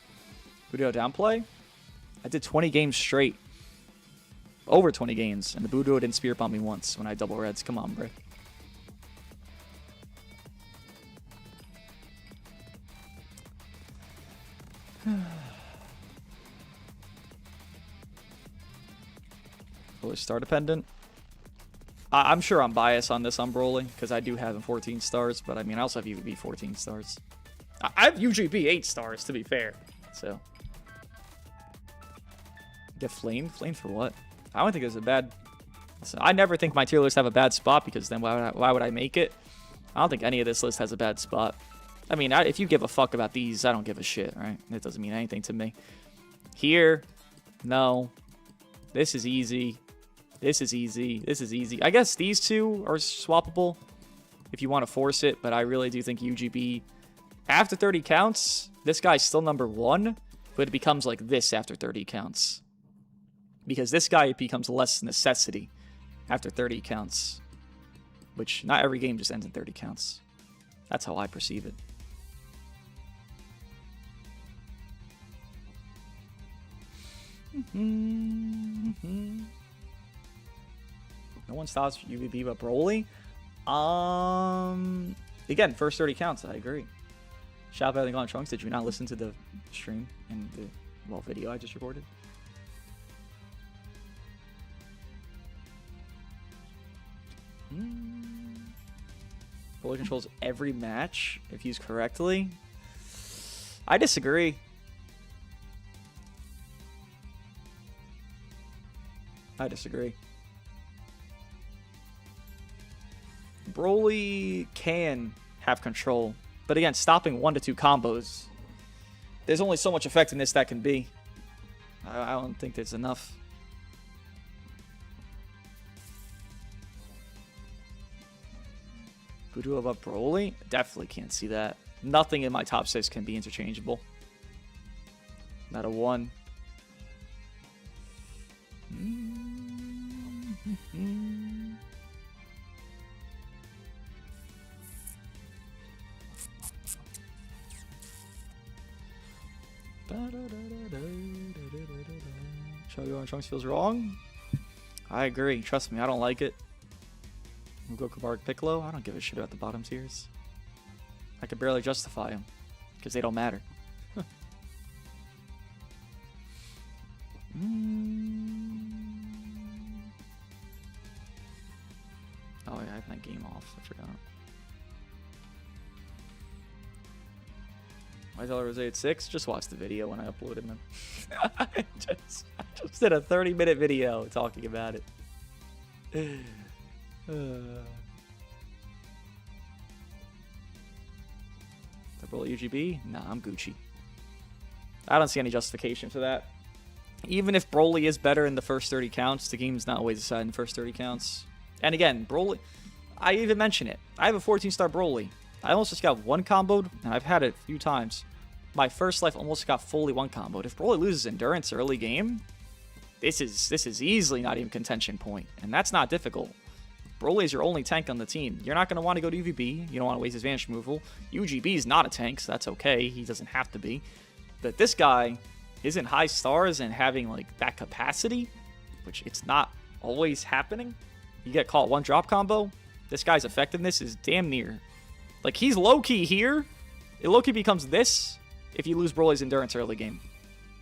Budo downplay? I did 20 games straight. Over 20 games, and the Budo didn't Spirit Bomb me once when I double reds. Come on, bro. Really star dependent. I'm sure I'm biased on this on Broly, because I do have him 14 stars, but I mean, I also have UVB 14 stars. I have UGB 8 stars, to be fair. So. Get flamed? Flamed for what? I don't think it's a bad... Listen, I never think my tier lists have a bad spot, because then why would I make it? I don't think any of this list has a bad spot. I mean, if you give a fuck about these, I don't give a shit, right? It doesn't mean anything to me. Here, no. This is easy. This is easy. This is easy. I guess these two are swappable if you want to force it, but I really do think UGB, after 30 counts, this guy's still number 1, but it becomes like this after 30 counts. Because this guy becomes less necessity after 30 counts. Which, not every game just ends in 30 counts. That's how I perceive it. No one stops UVB but Broly. Again, first 30 counts, I agree. Shout out to Golden Trunks. Did you not listen to the stream and the video I just recorded? Broly controls every match if used correctly. I disagree. I disagree. Broly can have control, but again, stopping 1 to 2 combos, there's only so much effectiveness that can be. I don't think there's enough. Budo above Broly? Definitely can't see that. Nothing in my top 6 can be interchangeable. Not a 1. Show you when Trunks feels wrong? I agree. Trust me, I don't like it. Dooogote Bark Piccolo. I don't give a shit about the bottom tiers. I could barely justify them because they don't matter. Oh yeah, I have my game off. I forgot. Why is Rose at 6? Just watch the video when I uploaded them. I just did a 30-minute video talking about it. The Broly UGB? Nah, I'm Gucci. I don't see any justification for that. Even if Broly is better in the first 30 counts, the game's not always decided in the first 30 counts. And again, Broly, I even mention it. I have a 14-star Broly. I almost just got one comboed, and I've had it a few times. My first life almost got fully one comboed. If Broly loses endurance early game, this is easily not even contention point, and that's not difficult. Broly is your only tank on the team. You're not going to want to go to UVB. You don't want to waste his Vanish removal. UGB is not a tank, so that's okay. He doesn't have to be. But this guy isn't high stars and having like that capacity, which it's not always happening. You get caught one drop combo. This guy's effectiveness is damn near. Like, he's low-key here. It low-key becomes this if you lose Broly's endurance early game.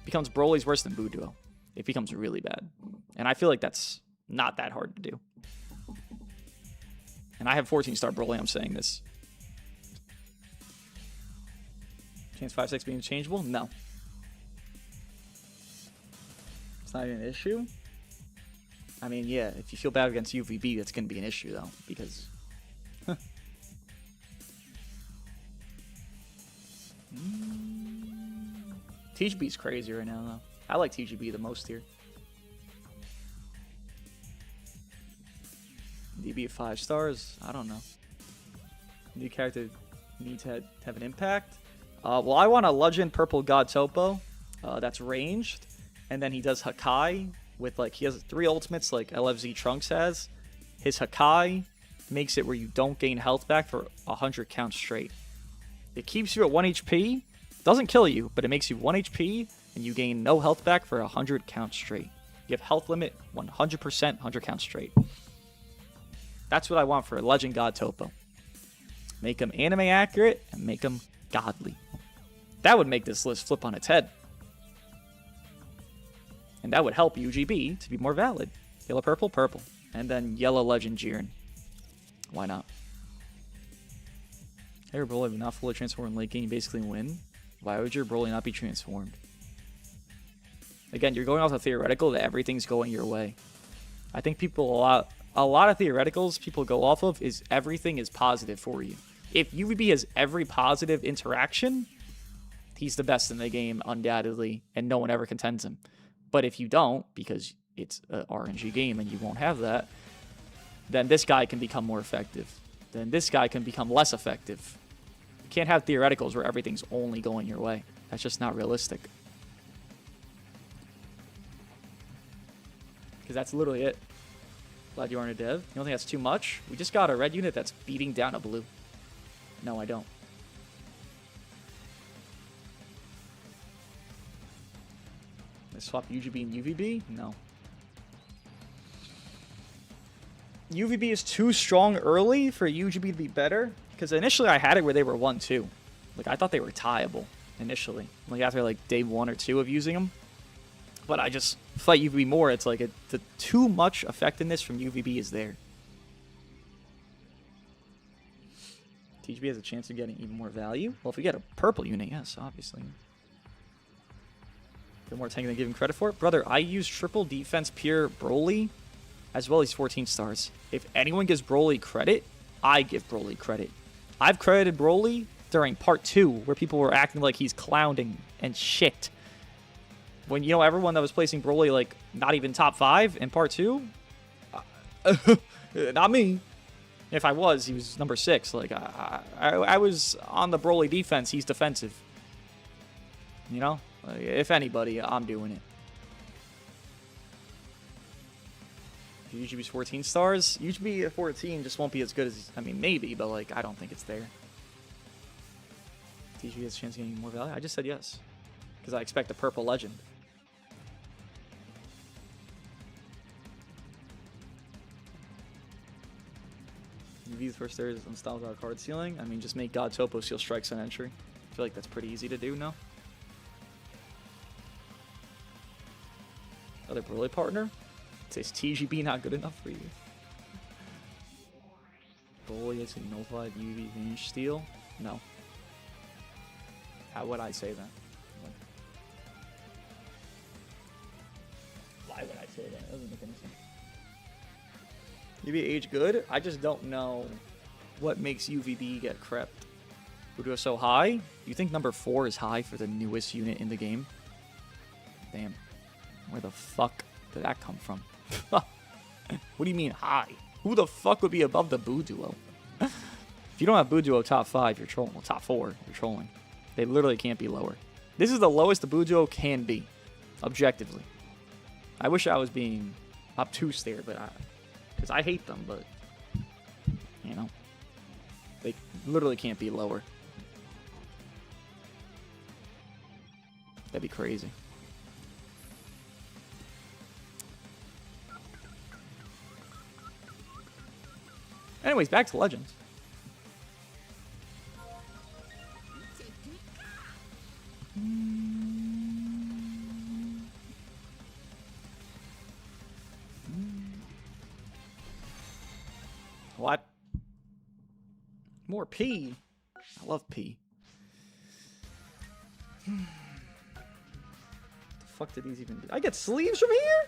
It becomes Broly's worse than Boo Duo. It becomes really bad. And I feel like that's not that hard to do. And I have 14-star Broly, I'm saying this. Chance 5-6 being changeable? No. It's not even an issue. I mean, yeah, if you feel bad against UVB, that's going to be an issue, though, because... TGB's crazy right now, though. I like TGB the most here. DB 5 stars? I don't know. New character needs to have an impact. Well, I want a Legend Purple God Topo that's ranged, and then he does Hakai with, like, he has 3 ultimates like LFZ Trunks has. His Hakai makes it where you don't gain health back for 100 counts straight. It keeps you at 1 HP, doesn't kill you, but it makes you 1 HP, and you gain no health back for 100 counts straight. You have health limit 100%, 100 counts straight. That's what I want for a Legend God Topo. Make him anime accurate and make him godly. That would make this list flip on its head. And that would help UGB to be more valid. Yellow, purple, purple. And then yellow Legend Jiren. Why not? Hey, your Broly not fully transformed in late game, you basically win. Why would your Broly not be transformed? Again, you're going off the theoretical that everything's going your way. I think people, a lot of theoreticals people go off of is everything is positive for you. If UVB has every positive interaction, he's the best in the game, undoubtedly, and no one ever contends him. But if you don't, because it's an RNG game and you won't have that, then this guy can become more effective. Then this guy can become less effective. You can't have theoreticals where everything's only going your way. That's just not realistic. Because that's literally it. Glad you aren't a dev. You don't think that's too much? We just got a red unit that's beating down a blue. No, I don't. Let's swap UGB and UVB? No. UVB is too strong early for UGB to be better. Because initially I had it where they were 1-2. Like, I thought they were tieable initially. Like, after, like, day 1 or 2 of using them. But I just fight UVB more. It's like the too much effectiveness from UVB is there. TGB has a chance of getting even more value. Well, if we get a purple unit, yes, obviously. Get more tank than give him credit for. Brother, I use triple defense pure Broly as well as 14 stars. If anyone gives Broly credit, I give Broly credit. I've credited Broly during part 2 where people were acting like he's clowning and shit. When, you know, everyone that was placing Broly, like, not even top 5 in part 2? Not me. If I was, he was number 6. Like, I was on the Broly defense. He's defensive. You know? Like, if anybody, I'm doing it. UGB's 14 stars? UGB at 14 just won't be as good as... I mean, maybe, but, like, I don't think it's there. TGB has a chance of getting more value? I just said yes. Because I expect a purple legend. UV's first there is on styles out card ceiling. I mean, just make God Topo seal strikes on entry. I feel like that's pretty easy to do, no? Other Broly partner? It says TGB not good enough for you. Broly is a nullified UV Vanish Steel? No. How would I say that? Why would I say that? That doesn't make any sense. UV age good? I just don't know what makes UVB get crept. Budo so high? You think number 4 is high for the newest unit in the game? Damn. Where the fuck did that come from? What do you mean high? Who the fuck would be above the Boo Duo? If you don't have Boo Duo top 5, you're trolling. Well, top 4, you're trolling. They literally can't be lower. This is the lowest the Boo Duo can be, objectively. I wish I was being obtuse there, but because I hate them, but you know, they literally can't be lower. That'd be crazy. Anyways, back to Legends. What? More P? I love P. The fuck did these even do? I get sleeves from here?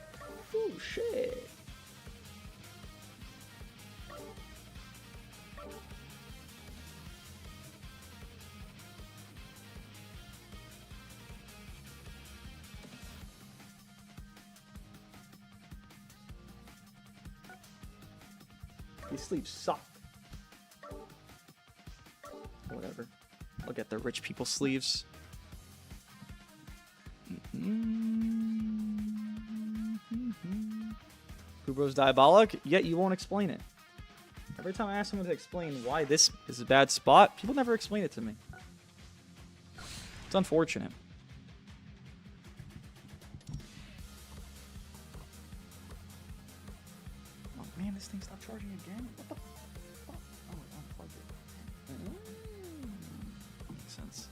Oh shit. These sleeves suck. Whatever. I'll get the rich people sleeves. Kubro's diabolic, yet you won't explain it. Every time I ask someone to explain why this is a bad spot, people never explain it to me. It's unfortunate. Oh man, this thing stopped charging again? What the fuck? Oh, it unplugged it. Makes sense.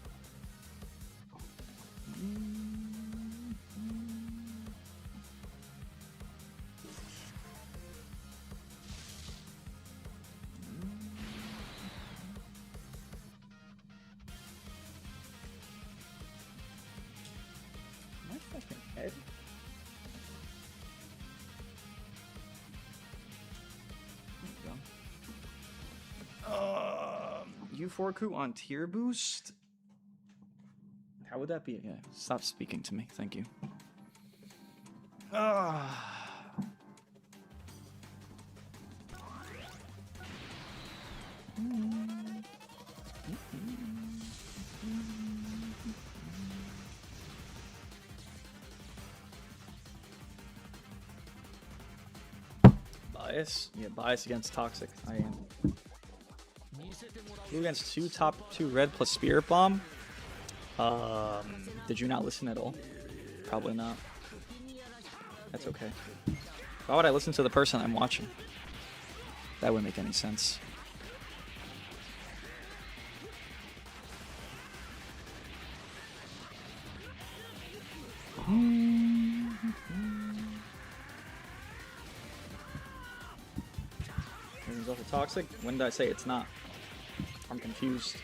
Head? U4Ku on tier boost? How would that be? Yeah, stop speaking to me. Thank you. Bias? Yeah, bias against Toxic. I am. Blue against 2 top 2 red plus Spirit Bomb. Did you not listen at all? Probably not. That's okay. Why would I listen to the person I'm watching? That wouldn't make any sense. Everyone's also toxic? When did I say it's not? I'm confused.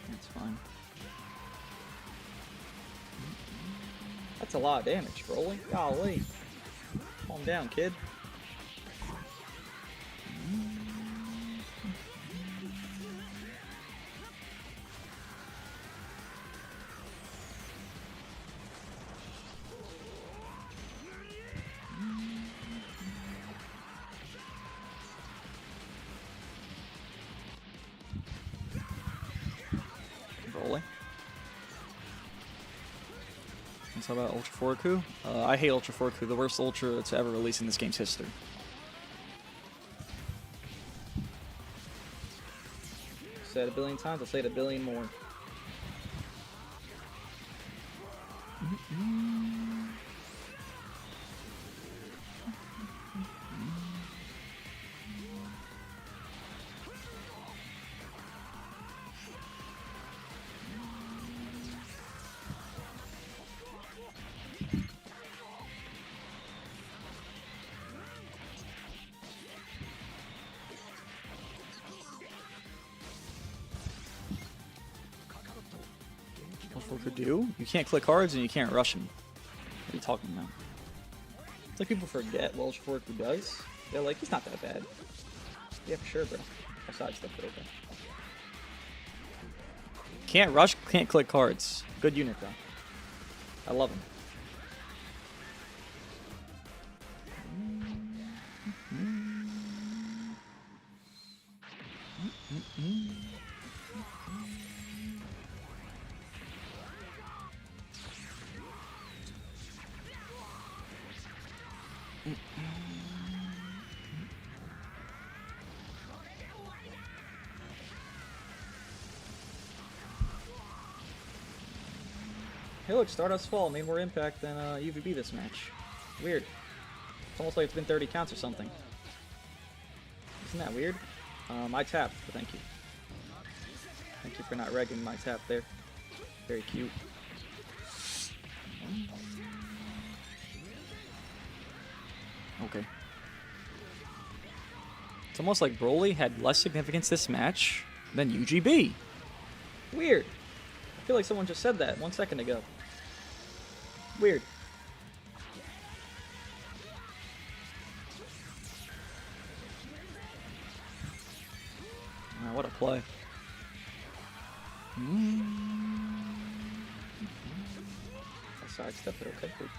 That's fine. That's a lot of damage, Broly. Golly. Calm down, kid. Let's talk about Ultra 4Ku. I hate Ultra 4Ku, the worst Ultra to ever release in this game's history. said it a billion times. I'll say it a billion more. What to do? You can't click cards and you can't rush him. What are you talking about? It's like people forget Welsh Fork who does. They're like, he's not that bad. Yeah, for sure, bro. I'll sidestep it, okay. Can't rush, can't click cards. Good unit, though. I love him. Hey look, Stardust Fall made more impact than UVB this match. Weird. It's almost like it's been 30 counts or something. Isn't that weird? I tapped, but thank you. Thank you for not regging my tap there. Very cute. Okay. It's almost like Broly had less significance this match than UGB. Weird. I feel like someone just said that 1 second ago. Weird. What a play. I sidestepped it, okay, good.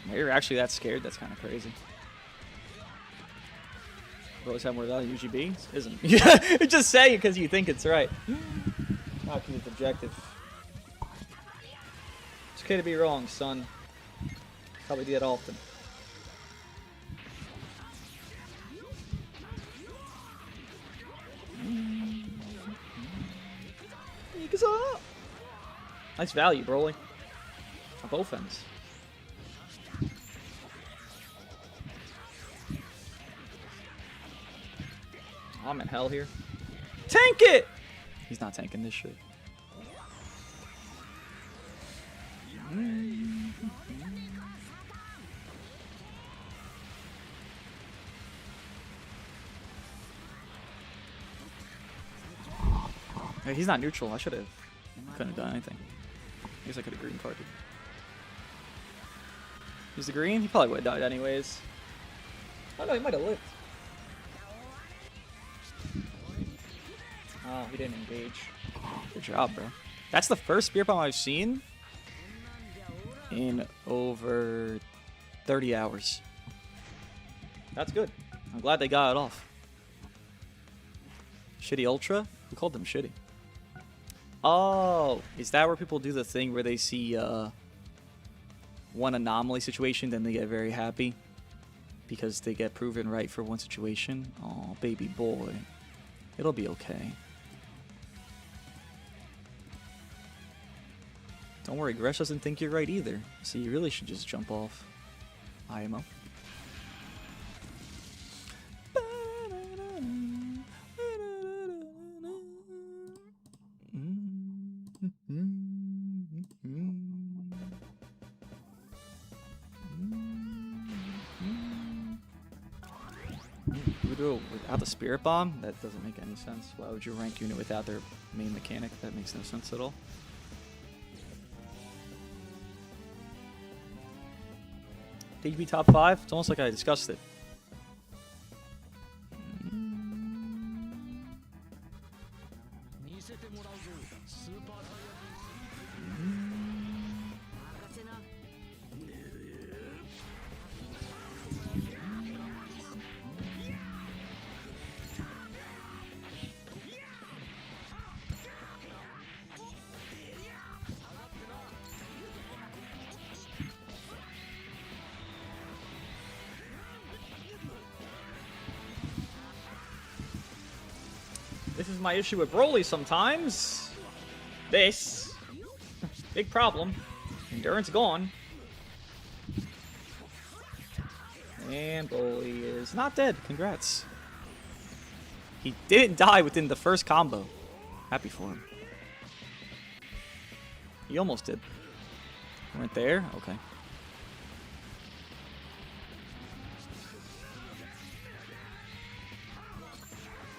You're actually that scared? That's kind of crazy. Always have more value UGB? Isn't. You're just saying it because you think it's right. Not because it's objective. It's okay to be wrong, son. Probably do that often. Nice value, Broly. On both ends. Oh, I'm in hell here. Tank it! He's not tanking this shit. Hey, he's not neutral. I should have. Couldn't have done anything. I guess I could have green carded. He's the green? He probably would have died anyways. Oh no, he might have lived. Oh, he didn't engage. Good job, bro. That's the first spear bomb I've seen in over 30 hours. That's good. I'm glad they got it off. Shitty Ultra? Who called them shitty? Oh, is that where people do the thing where they see one anomaly situation, then they get very happy because they get proven right for one situation? Oh, baby boy. It'll be okay. Don't worry, Gresh doesn't think you're right either, so you really should just jump off. IMO. Without the Spirit Bomb? That doesn't make any sense. Why would you rank unit without their main mechanic? That makes no sense at all. DB top 5? It's almost like I discussed it. This is my issue with Broly sometimes. This. Big problem. Endurance gone. And Broly is not dead. Congrats. He didn't die within the first combo. Happy for him. He almost did. Went there? Okay.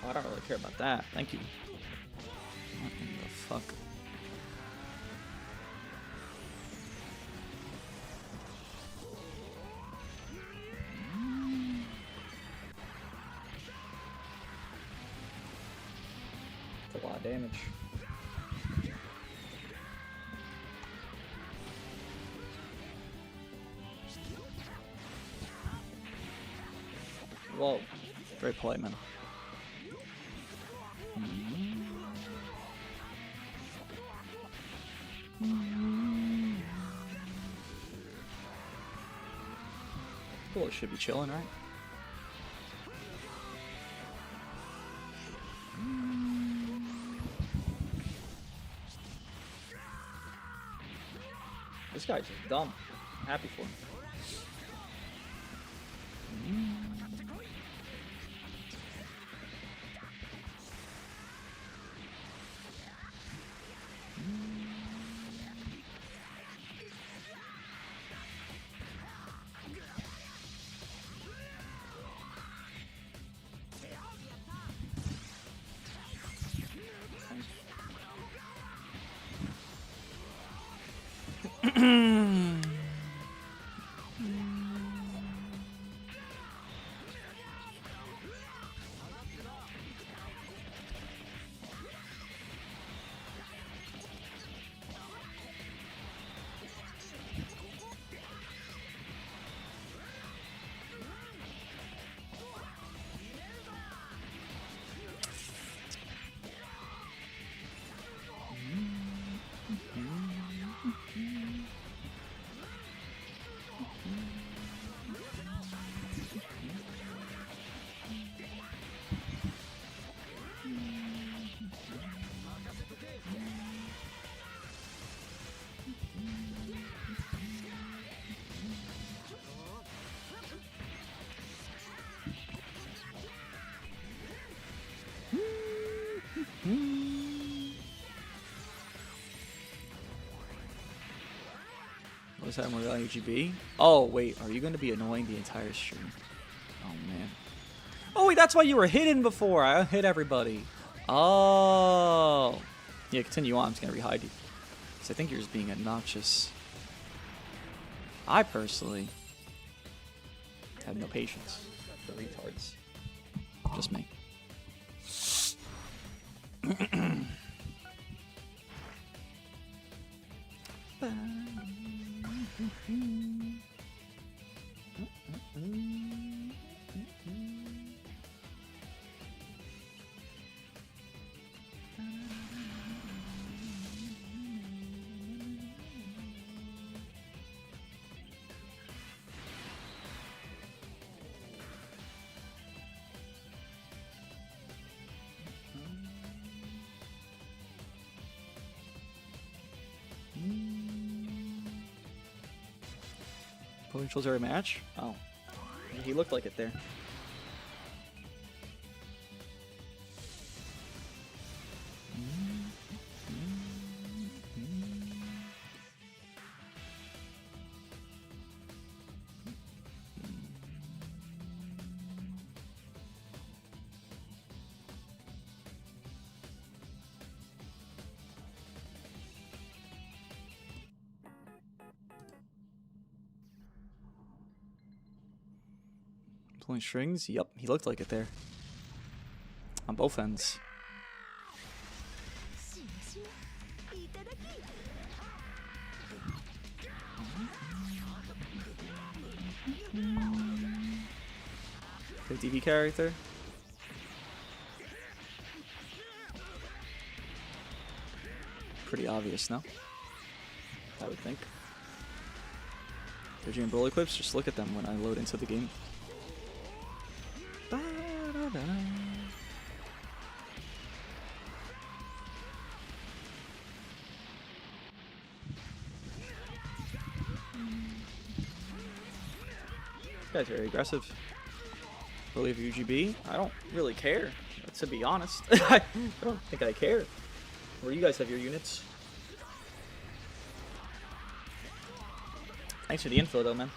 Oh, I don't really care about that. Thank you. What in the fuck? That's a lot of damage. Whoa. Very polite, man. Well, it should be chilling, right? This guy's just dumb. I'm happy for him. What's that with UGB? Oh, wait. Are you going to be annoying the entire stream? Oh, man. Oh, wait. That's why you were hidden before. I hit everybody. Oh. Yeah, continue on. I'm just going to re-hide you. Because I think you're just being obnoxious. I personally have no patience for retards. Just me. Controls every match? Oh. He looked like it there. Pulling strings? Yep, he looked like it there. On both ends. Good DV character. Pretty obvious, no? I would think. Doji and Broly clips, just look at them when I load into the game. guy's very aggressive. Believe UGB? I don't really care, to be honest. I don't think I care. Where you guys have your units. Thanks for the info, though, man.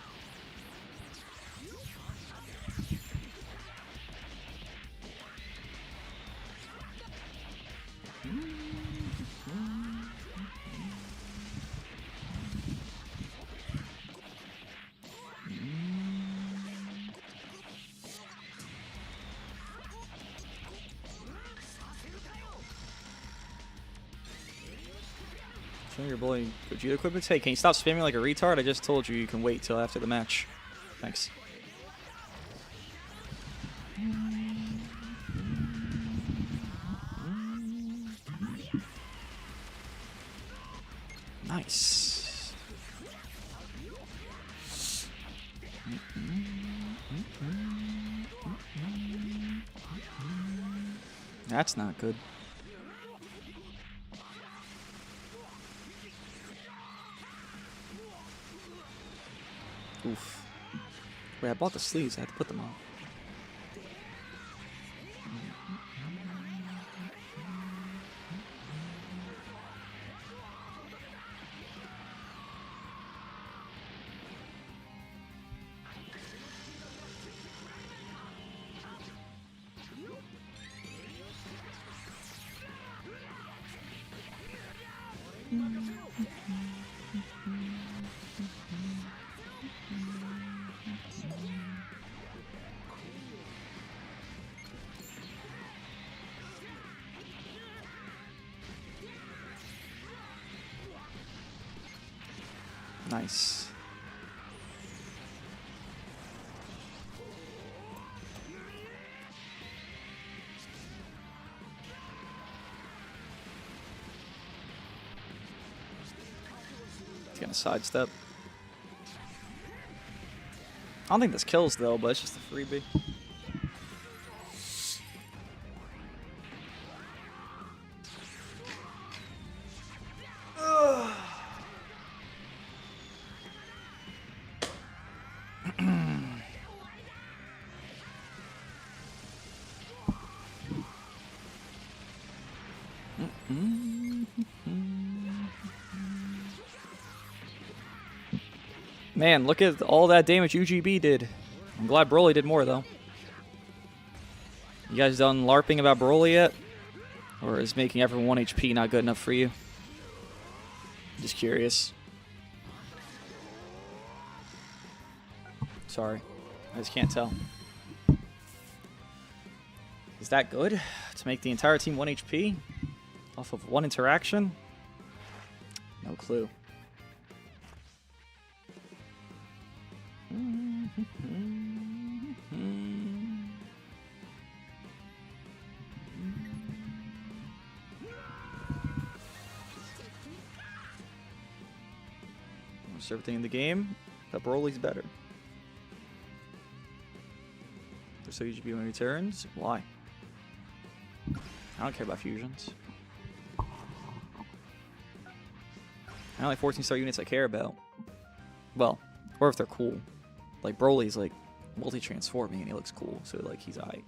Show your boy Dooogote equipment. Hey, can you stop spamming like a retard? I just told you can wait till after the match. Thanks. Nice. That's not good. Oof. Wait, I bought the sleeves. I had to put them on. Nice. He's gonna sidestep. I don't think this kills though, but it's just a freebie. Man, look at all that damage UGB did. I'm glad Broly did more, though. You guys done LARPing about Broly yet? Or is making everyone 1 HP not good enough for you? Just curious. Sorry. I just can't tell. Is that good? To make the entire team 1 HP? Off of one interaction? No clue. Almost everything in the game, but Broly's better. So UGB when he returns? Why? I don't care about fusions. I only 14-star units I care about. Well, or if they're cool. Like Broly's like multi-transforming and he looks cool, so like he's aight. Here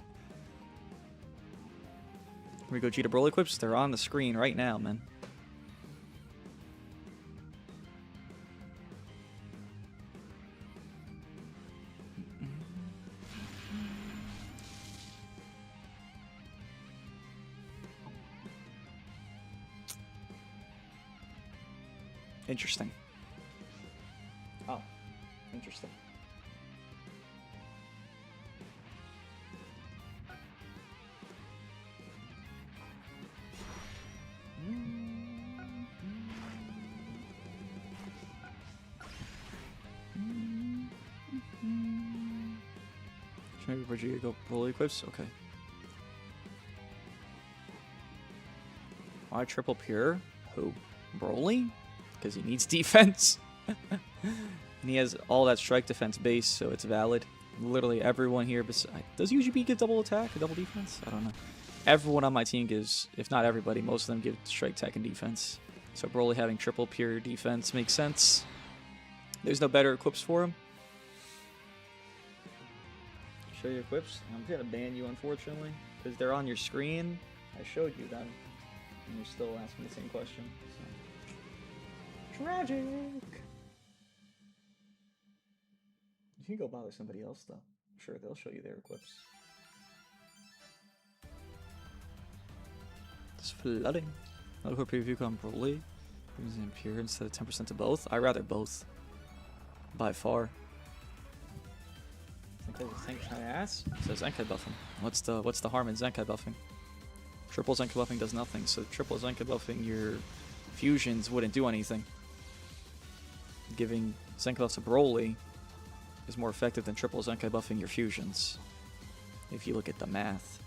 we go, G to Broly clips. They're on the screen right now, man. Interesting. Oh, interesting. Maybe Vegeta go Broly equips? Okay. Why triple pure? Who? Broly? Because he needs defense. And he has all that strike defense base, so it's valid. Literally everyone here besides... Does UGB give double attack or double defense? I don't know. Everyone on my team gives, if not everybody, most of them give strike attack and defense. So Broly having triple pure defense makes sense. There's no better equips for him. show your equips. I'm gonna ban you, unfortunately, because they're on your screen. I showed you them, and you're still asking the same question. So. Tragic. You can go bother somebody else, though. I'm sure they'll show you their equips. It's flooding. Another preview on Broly. Using Impure instead of 10% to both. I'd rather both. By far. Zenkai ass? It says Zenkai buffing. What's the harm in Zenkai buffing? Triple Zenkai buffing does nothing, so triple Zenkai buffing your fusions wouldn't do anything. Giving Zenkai buffs to Broly is more effective than triple Zenkai buffing your fusions. If you look at the math.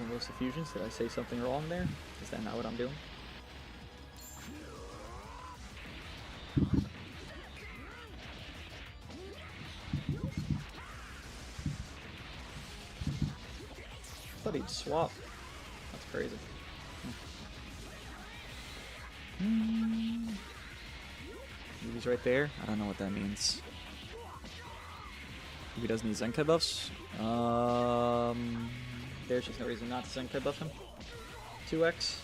Those fusions. Did I say something wrong there? Is that not what I'm doing? I thought he'd swap. That's crazy. He's right there. I don't know what that means. He doesn't need Zenkai buffs. There's just no reason not to Zenkai buff him. 2x.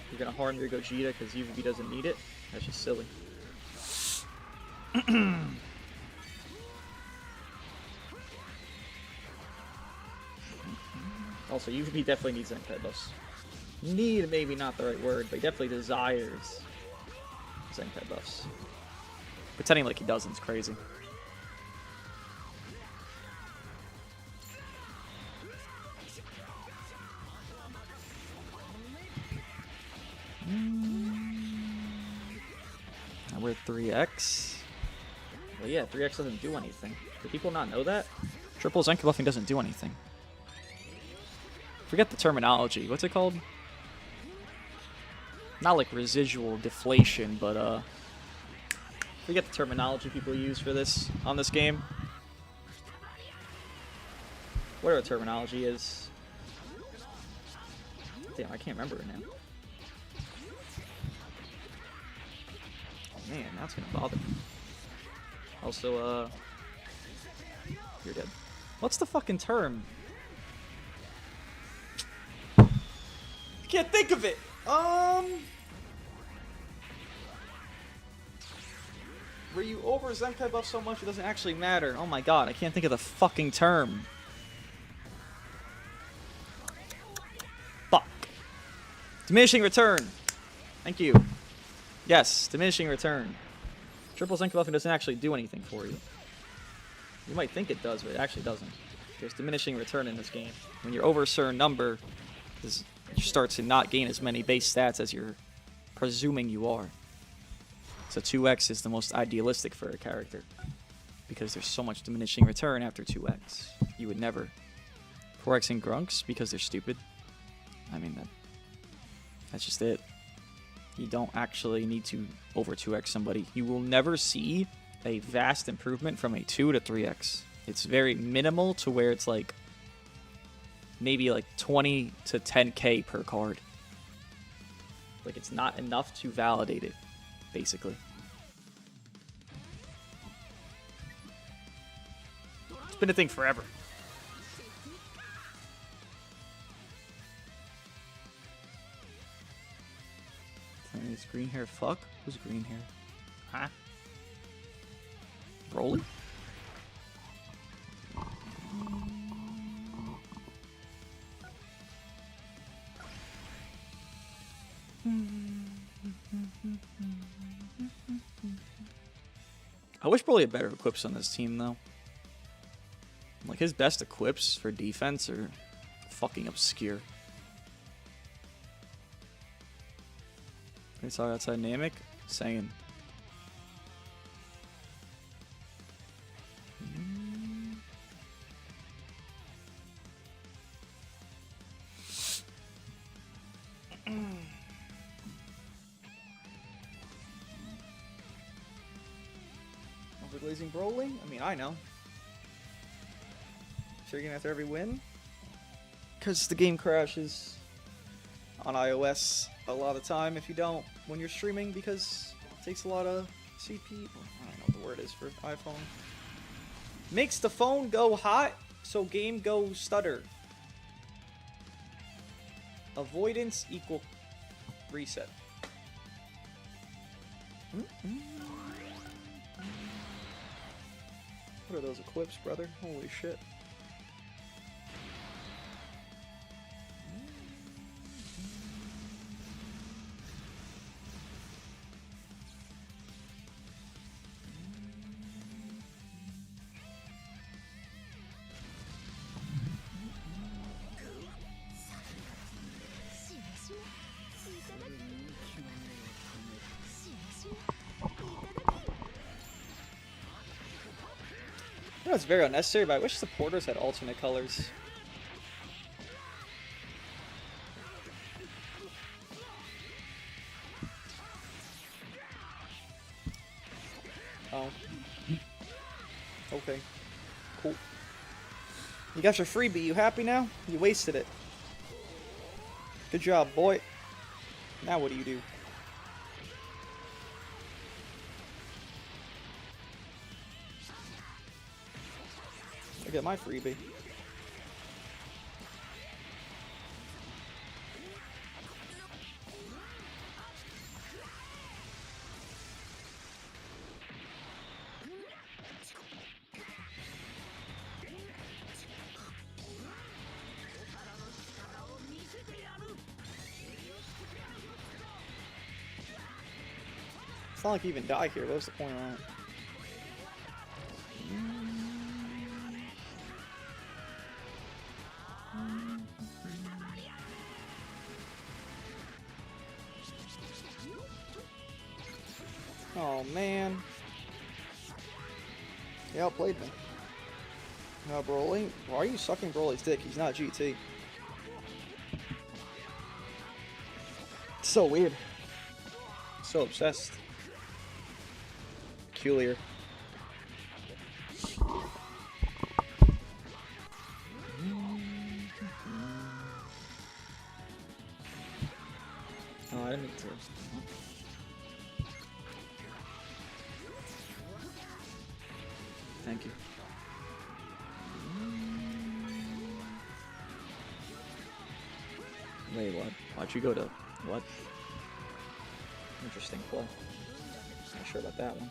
You're gonna harm your Gogeta because UVB doesn't need it. That's just silly. Also, UVB definitely needs Zenkai buffs. Need, maybe not the right word, but he definitely desires Zenkai buffs. Pretending like he doesn't is crazy. Now we're 3x. Well, yeah, 3x doesn't do anything. Do people not know that? Triple Zenkai buffing doesn't do anything. Forget the terminology. What's it called? Not like residual deflation, but forget the terminology people use for this on this game. Whatever terminology is. Damn, I can't remember it now. Man, that's gonna bother me. Also, you're dead. What's the fucking term? I can't think of it. Where you over Zenkai buff so much it doesn't actually matter. Oh my god, I can't think of the fucking term. Fuck. Diminishing return. Thank you. Yes, diminishing return. Triple Zenkai buffing doesn't actually do anything for you. You might think it does, but it actually doesn't. There's diminishing return in this game. When you're over a certain number, you start to not gain as many base stats as you're presuming you are. So 2x is the most idealistic for a character because there's so much diminishing return after 2x. You would never 4xing Grunks because they're stupid. I mean, that's just it. You don't actually need to over 2x somebody. You will never see a vast improvement from a 2 to 3x. It's very minimal to where it's like maybe like 20 to 10k per card. Like it's not enough to validate it, basically. It's been a thing forever. Is green hair fuck? Who's green hair? Huh? Broly? I wish Broly had better equips on this team, though. Like, his best equips for defense are fucking obscure. I saw outside Namek saying. Overglazing Broly? I mean, I know. Shaking after every win? Because the game crashes on iOS a lot of the time if you don't when you're streaming, because it takes a lot of CPU. I don't know what the word is for iPhone. Makes the phone go hot, so game go stutter. Avoidance equal reset. What are those equips, brother? Holy shit. I know it's very unnecessary, but I wish supporters had alternate colors. Oh. Okay. Cool. You got your freebie. You happy now? You wasted it. Good job, boy. Now what do you do? I get my freebie. It's not like you even die here. What was the point of that? Oh man. He outplayed me. No, Broly. Why are you sucking Broly's dick? He's not GT. So weird. So obsessed. Peculiar. Oh, I didn't mean to. Thank you. Wait, what? Why'd you go to... what? Interesting play. Not sure about that one.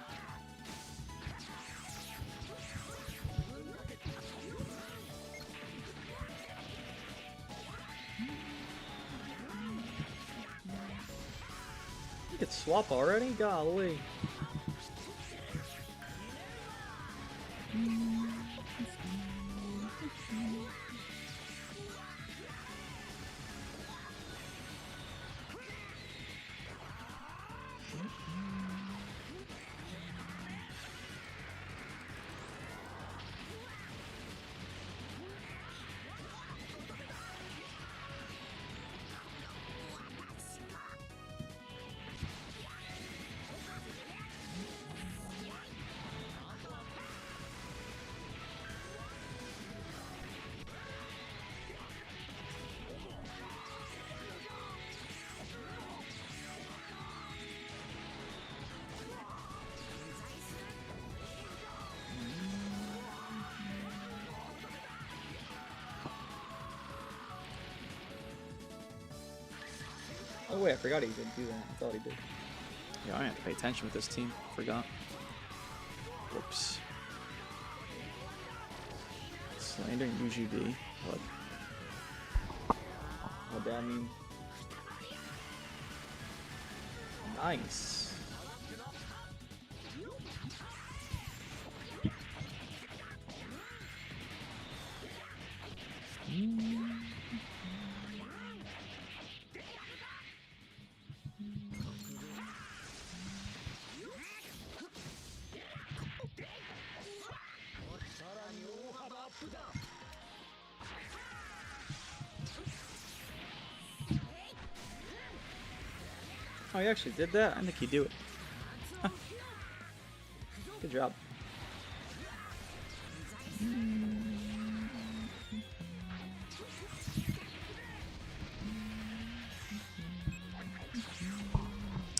You could swap already? Golly. Oh wait, I forgot he didn't do that. I thought he did. Yeah, I have to pay attention with this team. Forgot. Whoops. Slandering UGB. What? What'd that mean? Nice. Oh, he actually did that? I think he'd do it. Good job.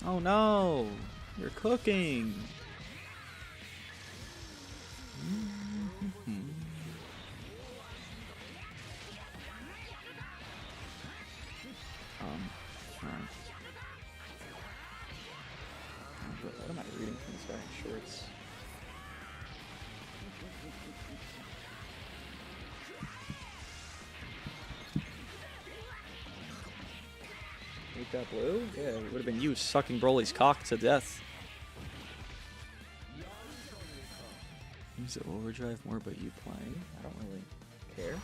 Oh no! You're cooking! Alright. What am I reading from this guy in shorts? Take that blue? Yeah, it would have been you sucking Broly's cock to death. Use the overdrive more, but you play? I don't really care.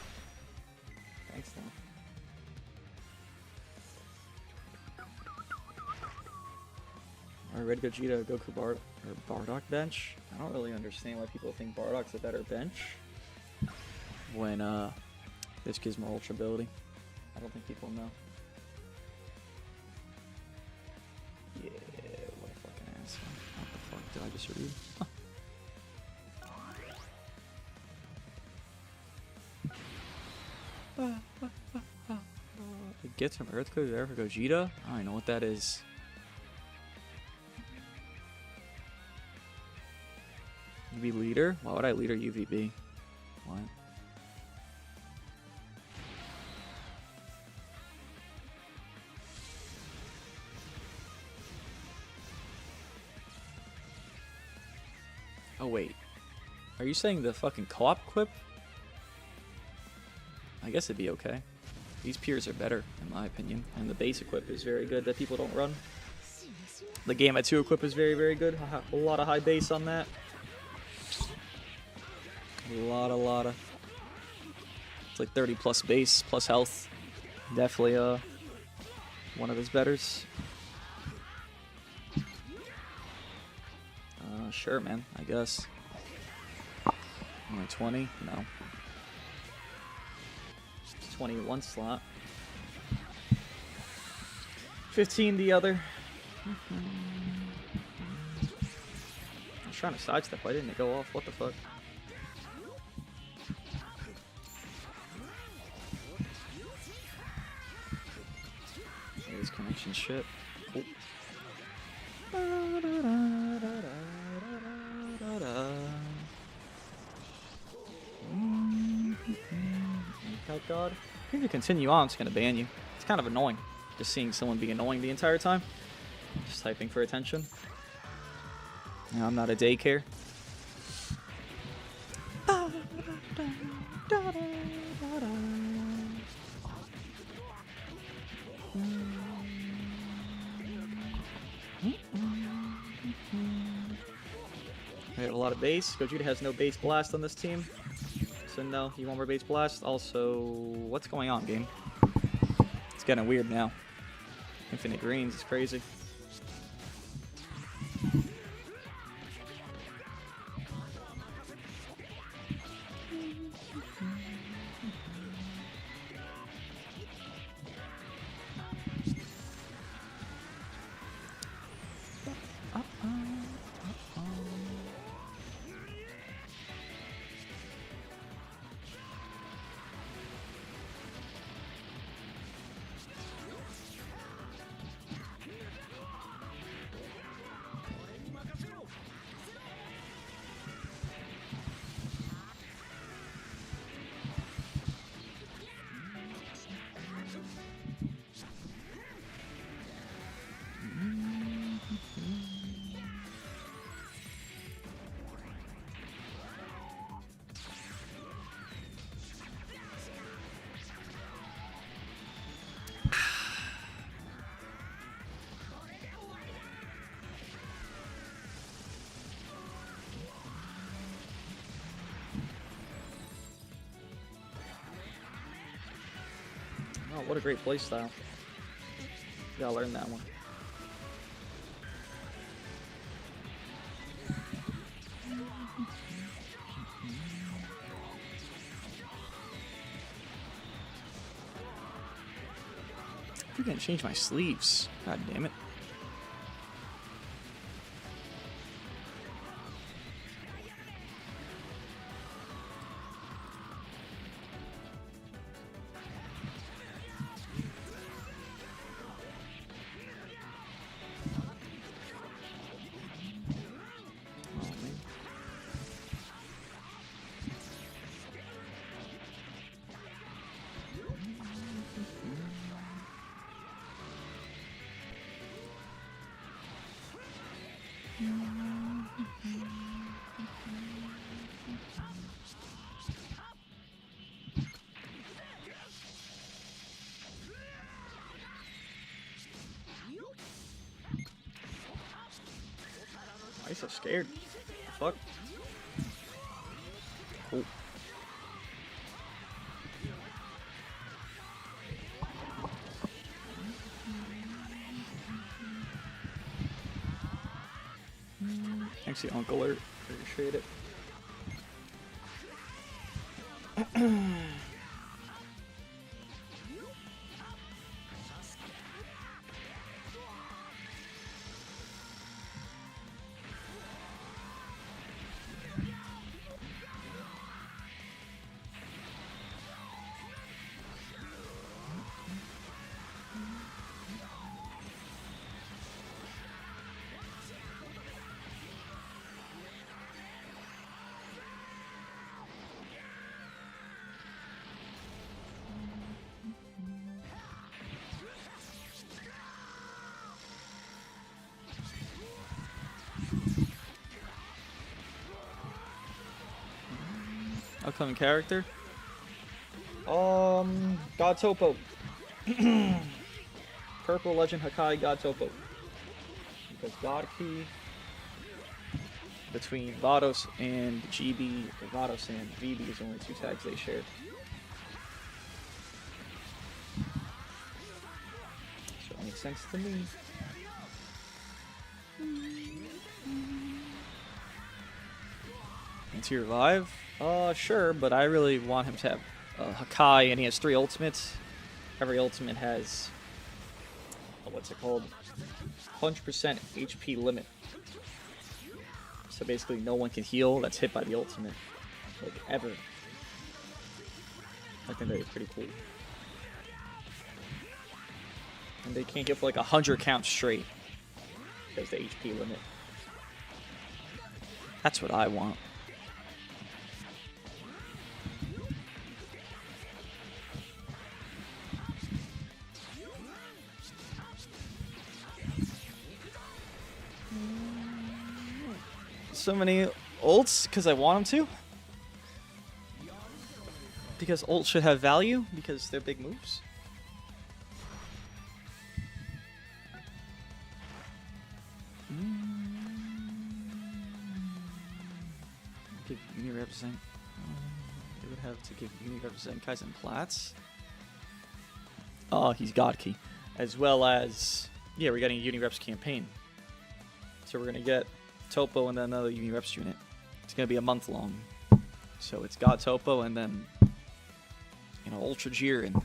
Thanks, though. Alright, Red Gogeta, Goku Bardock bench? I don't really understand why people think Bardock's a better bench when this gives more ultra ability. I don't think people know. Yeah, what a fucking asshole. What the fuck did I just read? Get some Earth Code there for Gogeta? I don't even know what that is. UV leader? Why would I leader UVB? What? Oh wait. Are you saying the fucking co-op quip? I guess it'd be okay. These peers are better, in my opinion. And the base equip is very good that people don't run. The Gamma 2 equip is very, very good. A lot of high base on that. A lot of. It's like 30 plus base, plus health. Definitely one of his betters. Sure, man. I guess. Only 20? No. 21 slot. 15 the other. I was trying to sidestep. Why didn't it go off? What the fuck? This connection shit. Oh. God. If you continue on, it's gonna ban you. It's kind of annoying, just seeing someone be annoying the entire time. Just typing for attention. You know, I'm not a daycare. We have a lot of base. Gogeta has no base blast on this team. So no, you want more base blast. Also, what's going on, game? It's getting weird now. Infinite greens is crazy. Oh, what a great playstyle. Gotta learn that one. I can't change my sleeves. God damn it. so scared. Fuck. Cool. Thanks, the Uncle Alert. Appreciate it. Upcoming character? God Topo. Purple Legend Hakai God Topo. Because God Key between Vados and GB, or Vados and VB is only 2 tags they share. So it makes sense to me. And to revive? Sure, but I really want him to have Hakai, and he has 3 ultimates. Every ultimate has, what's it called? 100% HP limit. So basically no one can heal that's hit by the ultimate. Like, ever. I think that is pretty cool. And they can't get for like 100 counts straight. Because the HP limit. That's what I want. So many ults because I want them to. Because ults should have value because they're big moves. Give Uni represent. They would have to give Uni represent Kaizen Platz. Oh, he's God Key. As well as, yeah, we're getting a Uni Reps campaign. So we're gonna get Topo and then another Uni Reps unit. It's gonna be a month long. So it's God Topo and then, you know, Ultra Jiren. And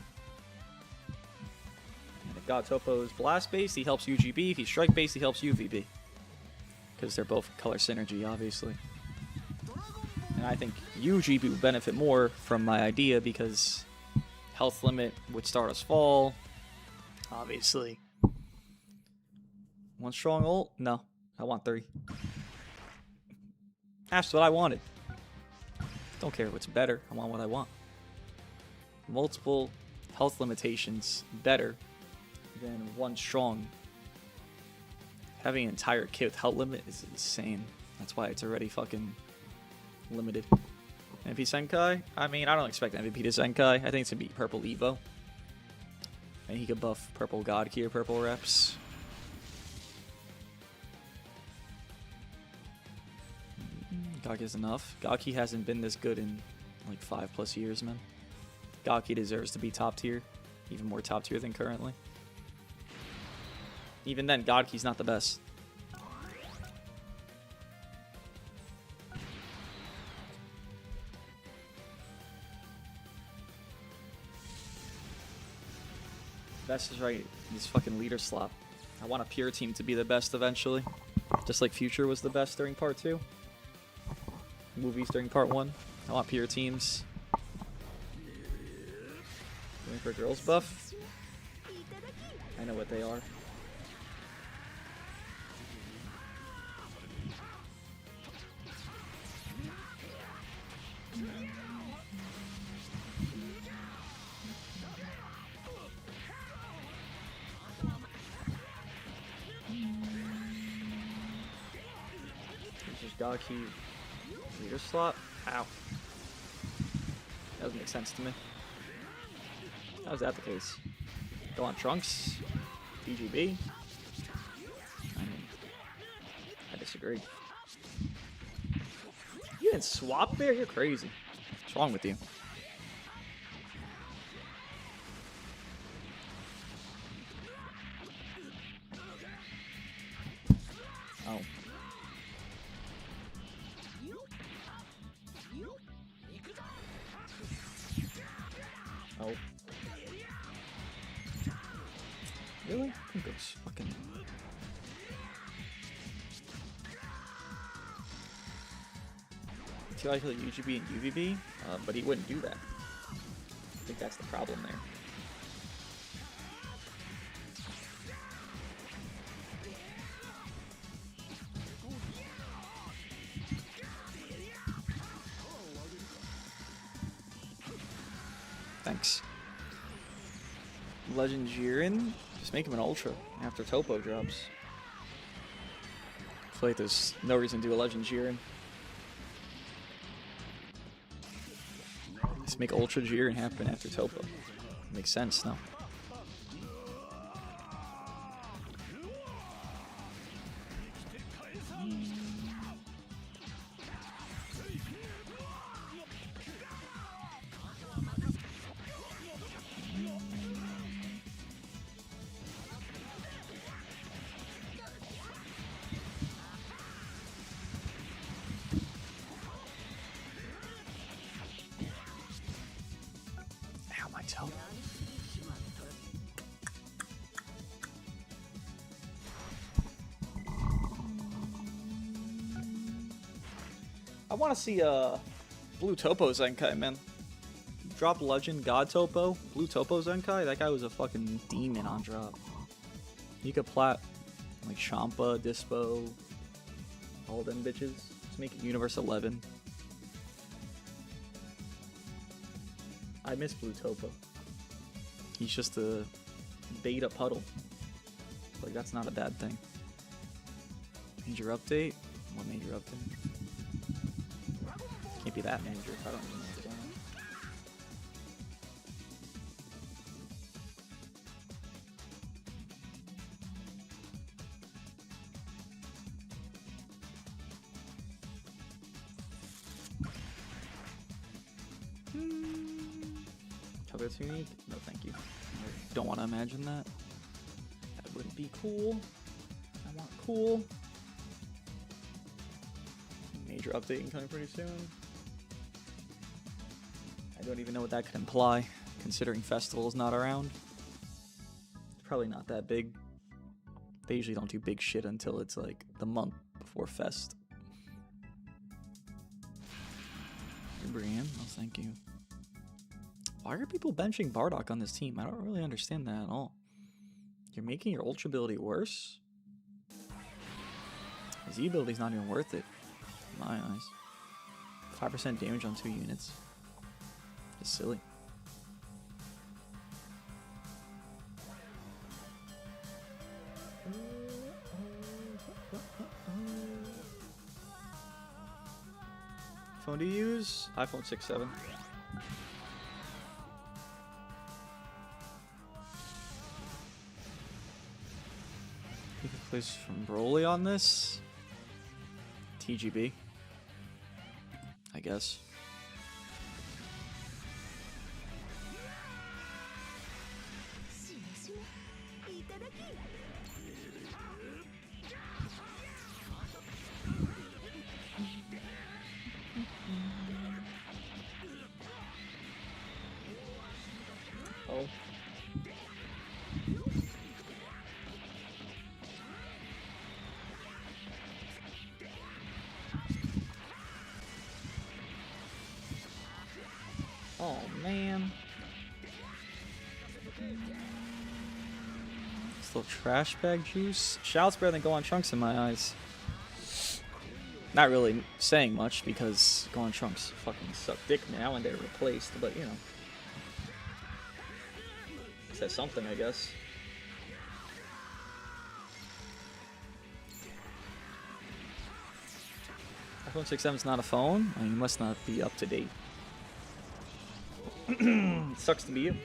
if God Topo is blast based, he helps UGB. If he's strike based, he helps UVB. Because they're both color synergy, obviously. And I think UGB would benefit more from my idea because health limit would start us fall. Obviously. One strong ult? No. I want 3. That's what I wanted. Don't care what's better. I want what I want. Multiple health limitations better than one strong. Having an entire kit with health limit is insane. That's why it's already fucking limited. MVP Senkai? I mean, I don't expect MVP to Senkai. I think it's gonna be Purple Evo. And he could buff Purple God Key or Purple Reps. Gaki is enough. Gaki hasn't been this good in like 5+ years, man. Gaki deserves to be top tier. Even more top tier than currently. Even then, God Key's not the best. Best is right. This fucking leader slop. I want a pure team to be the best eventually. Just like Future was the best during part 2. Movies during part 1. I want pure teams. Going for girls buff? I know what they are. This is Gaki. Leader slot? Ow. That doesn't make sense to me. How is that the case? Go on Trunks? BGB? I mean, I disagree. You didn't swap there? You're crazy. What's wrong with you? Oh. Oh. Really? I think it was fucking... I feel like UGB and UVB, but he wouldn't do that. I think that's the problem there. Thanks. Legend Jiren, just make him an Ultra after Topo drops. I feel like there's no reason to do a Legend Jiren. Just make Ultra Jiren happen after Topo. Makes sense, no? Ow, my toe. I want to see Blue Topo Zenkai, man. Drop Legend God Topo, Blue Topo Zenkai. That guy was a fucking demon on drop. You could plat like Champa, Dispo, all them bitches. Just make it Universe 11. I miss Blue Topo. He's just a beta puddle. Like, that's not a bad thing. Major update? What major update? Can't be that major if I don't even know what's going on. That's unique? No, thank you. I don't want to imagine that. That wouldn't be cool. I want cool. Major update coming pretty soon. I don't even know what that could imply, considering Festival's not around. It's probably not that big. They usually don't do big shit until it's like the month before Fest. Brian, no thank you. Why are people benching Bardock on this team? I don't really understand that at all. You're making your Ultra ability worse? His E ability's not even worth it, in my eyes. 5% damage on 2 units. It's silly. Phone to use? iPhone 6-7. You can place from Broly on this? TGB. I guess. Oh. Oh man. Still trash bag juice. Shout's better than Go on Trunks in my eyes. Not really saying much because Go on Trunks fucking suck dick now and they're replaced, but you know. Says something, I guess. iPhone 6-7 is not a phone? I mean, you must not be up to date. Sucks to be you.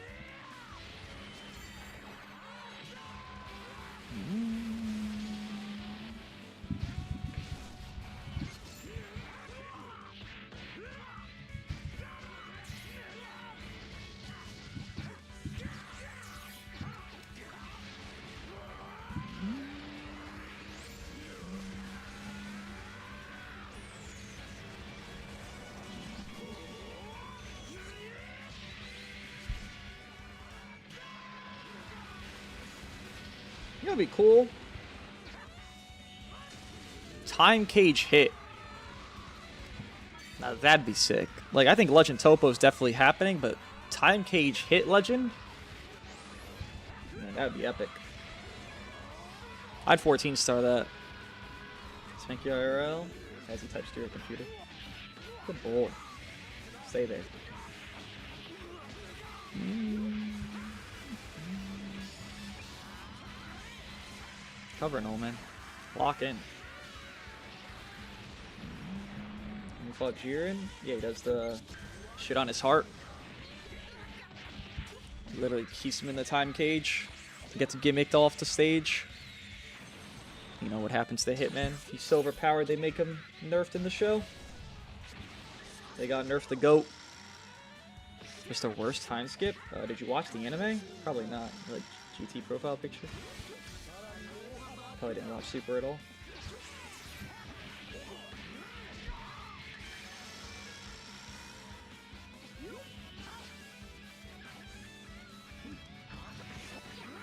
You know what'd be cool? Time Cage hit. Now that'd be sick. Like, I think Legend Topo is definitely happening, but Time Cage hit Legend? Man, that would be epic. I'd 14 star that. Spanky IRL. As he touched your computer. Good boy. Stay there. Cover no, man. Lock in. We fought Jiren. Yeah, he does the shit on his heart. Literally keeps him in the time cage. Gets gimmicked off the stage. You know what happens to Hitman? He's so overpowered they make him nerfed in the show. They got nerfed the GOAT. Just the worst time skip? Did you watch the anime? Probably not. Like, GT profile picture? Probably didn't watch Super at all.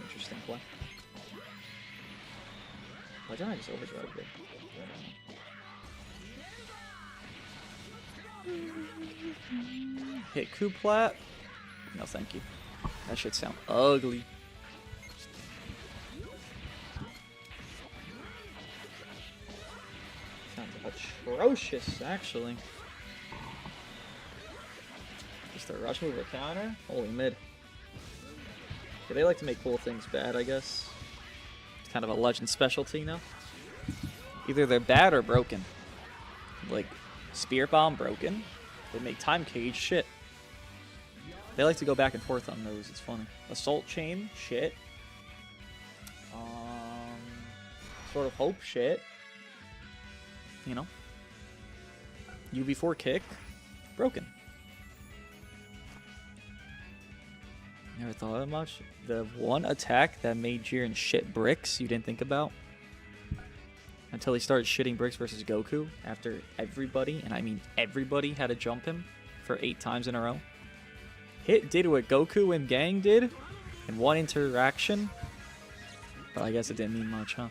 Interesting play. Why didn't I just overdrive it? Hit Kuplat? No, thank you. That should sound ugly. Sounds atrocious, actually. Just a rush move or counter? Holy mid. Yeah, they like to make cool things bad, I guess. It's kind of a Legend specialty now. Either they're bad or broken. Like, Spear Bomb broken. They make Time Cage shit. They like to go back and forth on those. It's funny. Assault Chain shit. Sort of Hope shit. You know. UV4 kick. Broken. Never thought of it much. The one attack that made Jiren shit bricks you didn't think about. Until he started shitting bricks versus Goku after everybody, and I mean everybody, had to jump him for 8 times in a row. Hit did what Goku and Gang did in one interaction, but I guess it didn't mean much, huh?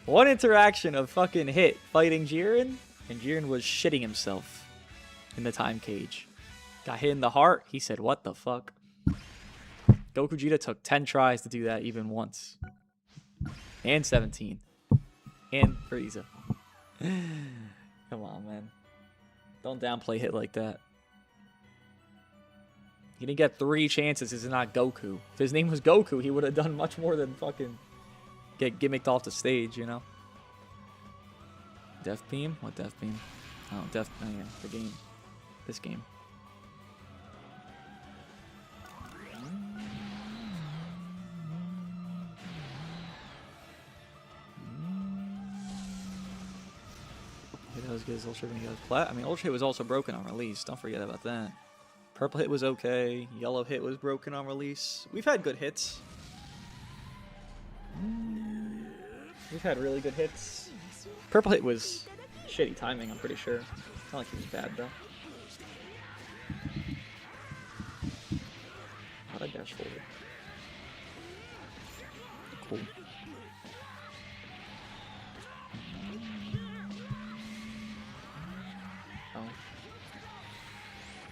One interaction of fucking Hit fighting Jiren, and Jiren was shitting himself in the time cage. Got hit in the heart, he said, what the fuck? Goku Vegeta took 10 tries to do that even once. And 17. And Frieza. Come on, man. Don't downplay Hit like that. He didn't get 3 chances. This is not Goku. If his name was Goku, he would have done much more than fucking get gimmicked off the stage, you know? Death Beam? What Death Beam? Oh, oh yeah, the game. This game. That was good as Ultra when he got Plat. I mean, Ultra Hit was also broken on release. Don't forget about that. Purple Hit was okay. Yellow Hit was broken on release. We've had good hits. We've had really good hits. Purple Hit was shitty timing, I'm pretty sure. It's not like he was bad, though. How'd I dash forward? Cool.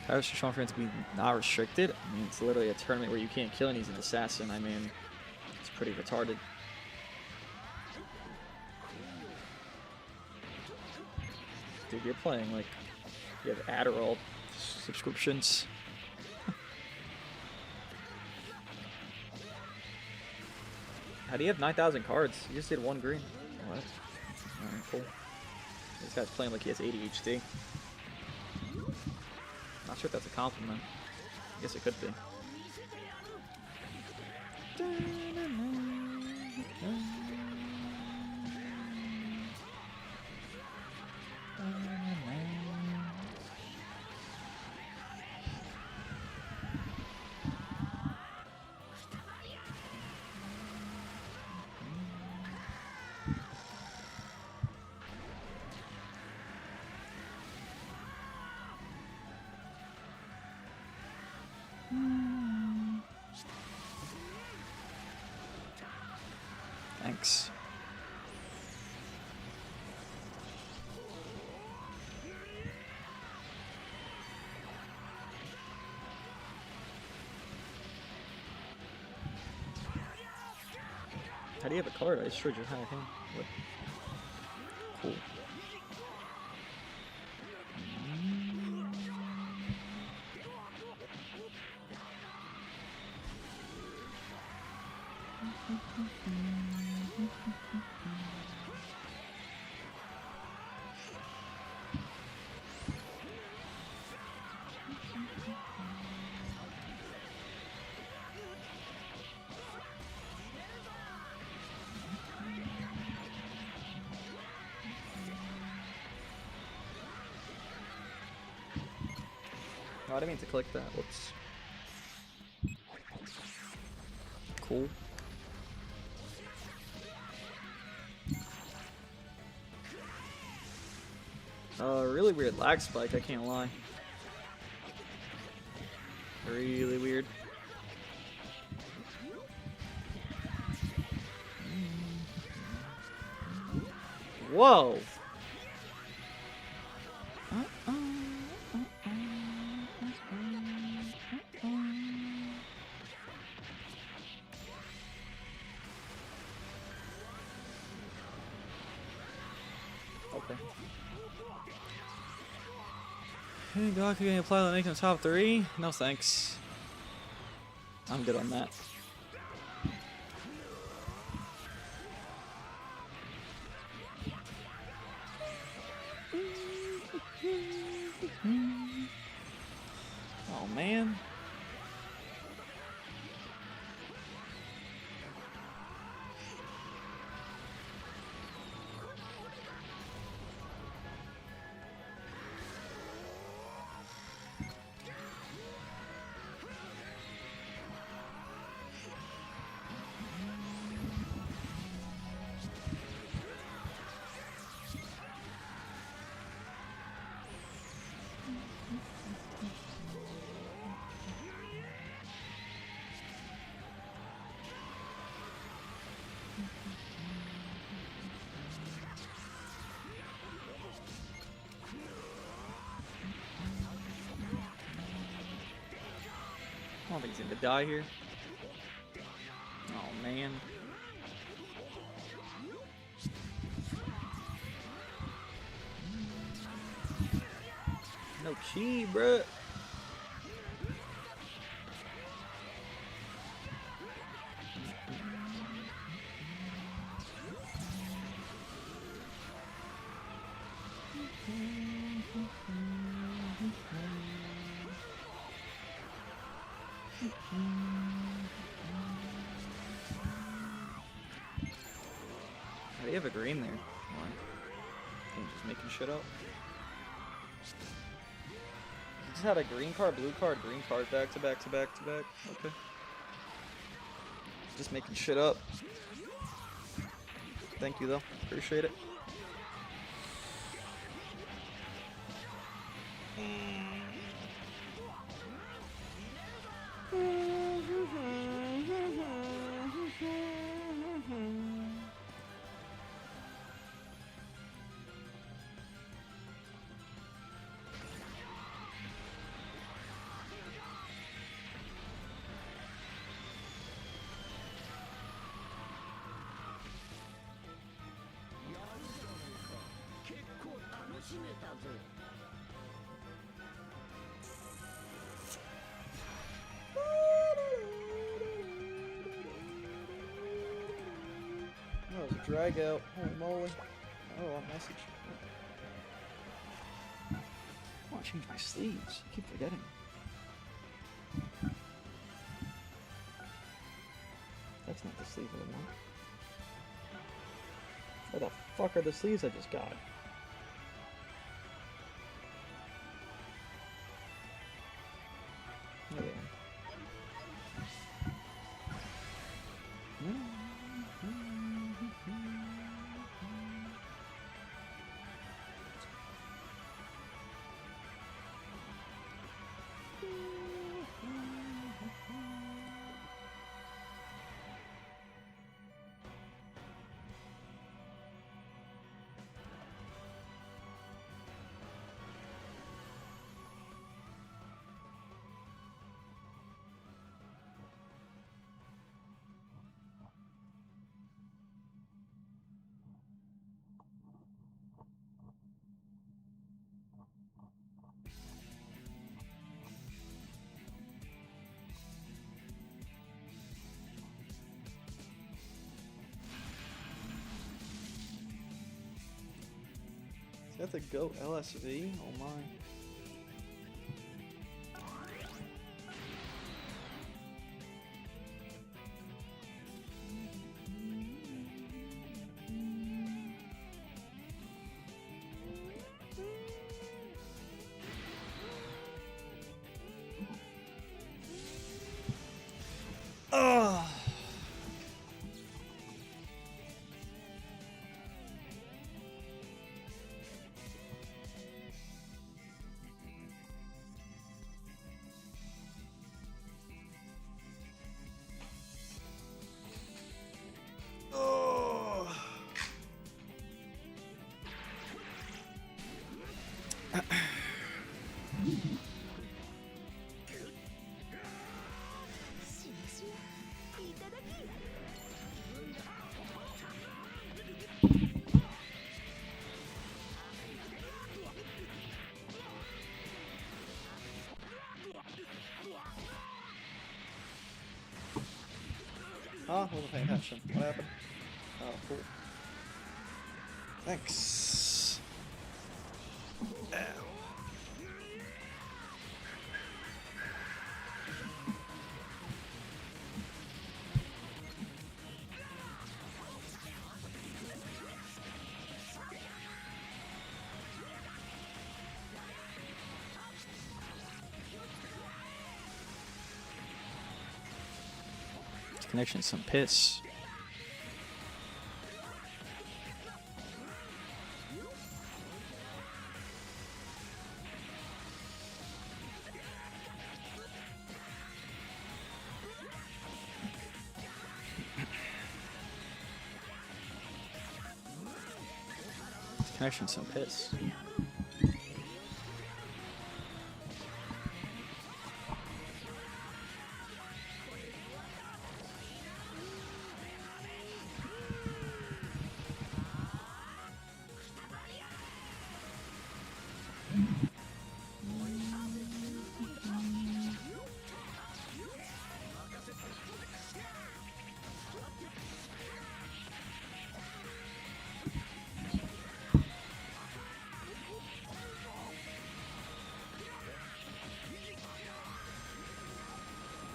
Power strong for him to be not restricted. I mean, it's literally a tournament where you can't kill and he's an assassin. I mean, it's pretty retarded. Dude, you're playing like you have Adderall subscriptions. How do you have 9,000 cards? You just did 1 green. What? Alright, cool. This guy's playing like he has ADHD. Not sure if that's a compliment. I guess it could be. thanks. How do you have a card? I destroyed your high hand. What? Cool. Oh, I didn't mean to click that. Whoops. Cool. Really weird lag spike, I can't lie. Really weird. Whoa! Okay. Hey, Doc, can you apply the make in the top 3? No thanks. I'm good on that. Oh man. I don't think he's gonna die here. Oh man. No chi, bruh. How do you have a green there? Why? Are you just making shit up? You just had a green card, blue card, green card, back to back to back to back. Okay. Just making shit up. Thank you though. Appreciate it. Oh, it was a drag out. Holy moly. Oh, a message. I want to change my sleeves. I keep forgetting. That's not the sleeve I want. Where the fuck are the sleeves I just got? There they are. That's a goat LSV? Oh my. Oh. Oh. Huh? Wasn't paying attention. What happened? Oh, cool. Thanks. Ow. This connection's some piss. Connection, some piss.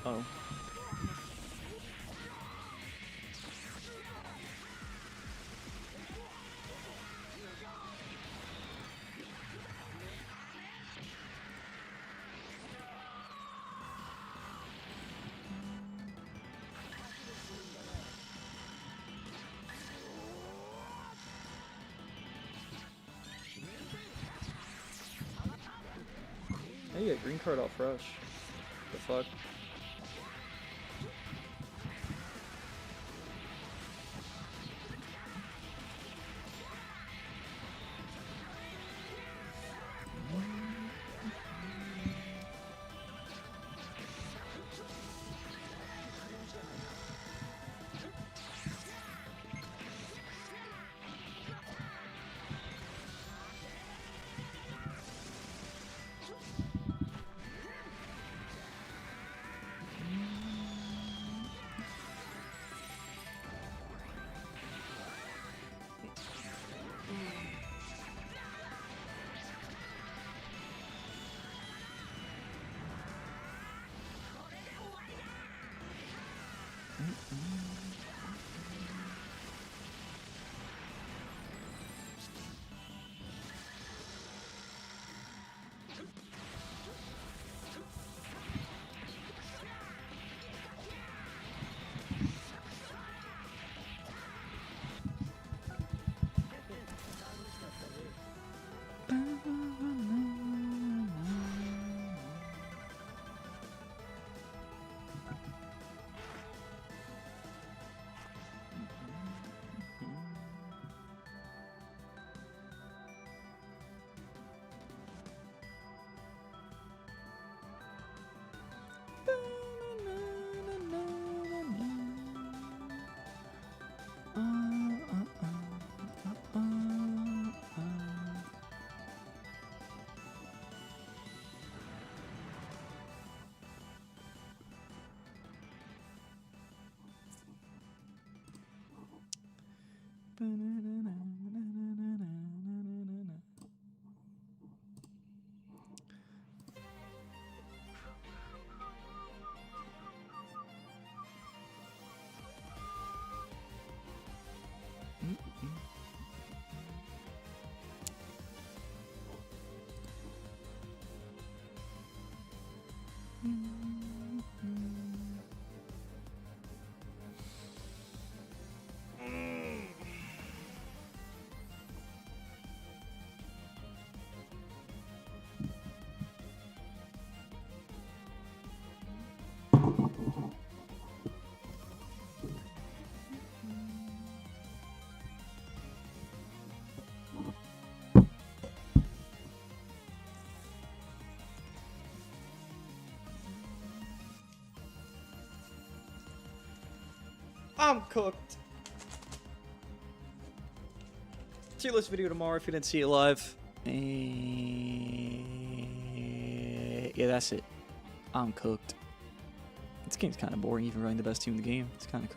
Oh. Hey, a green card off rush. The fuck? I'm cooked. Tier list video tomorrow if you didn't see it live. Yeah, that's it. I'm cooked. This game's kind of boring, even running the best team in the game. It's kind of crazy.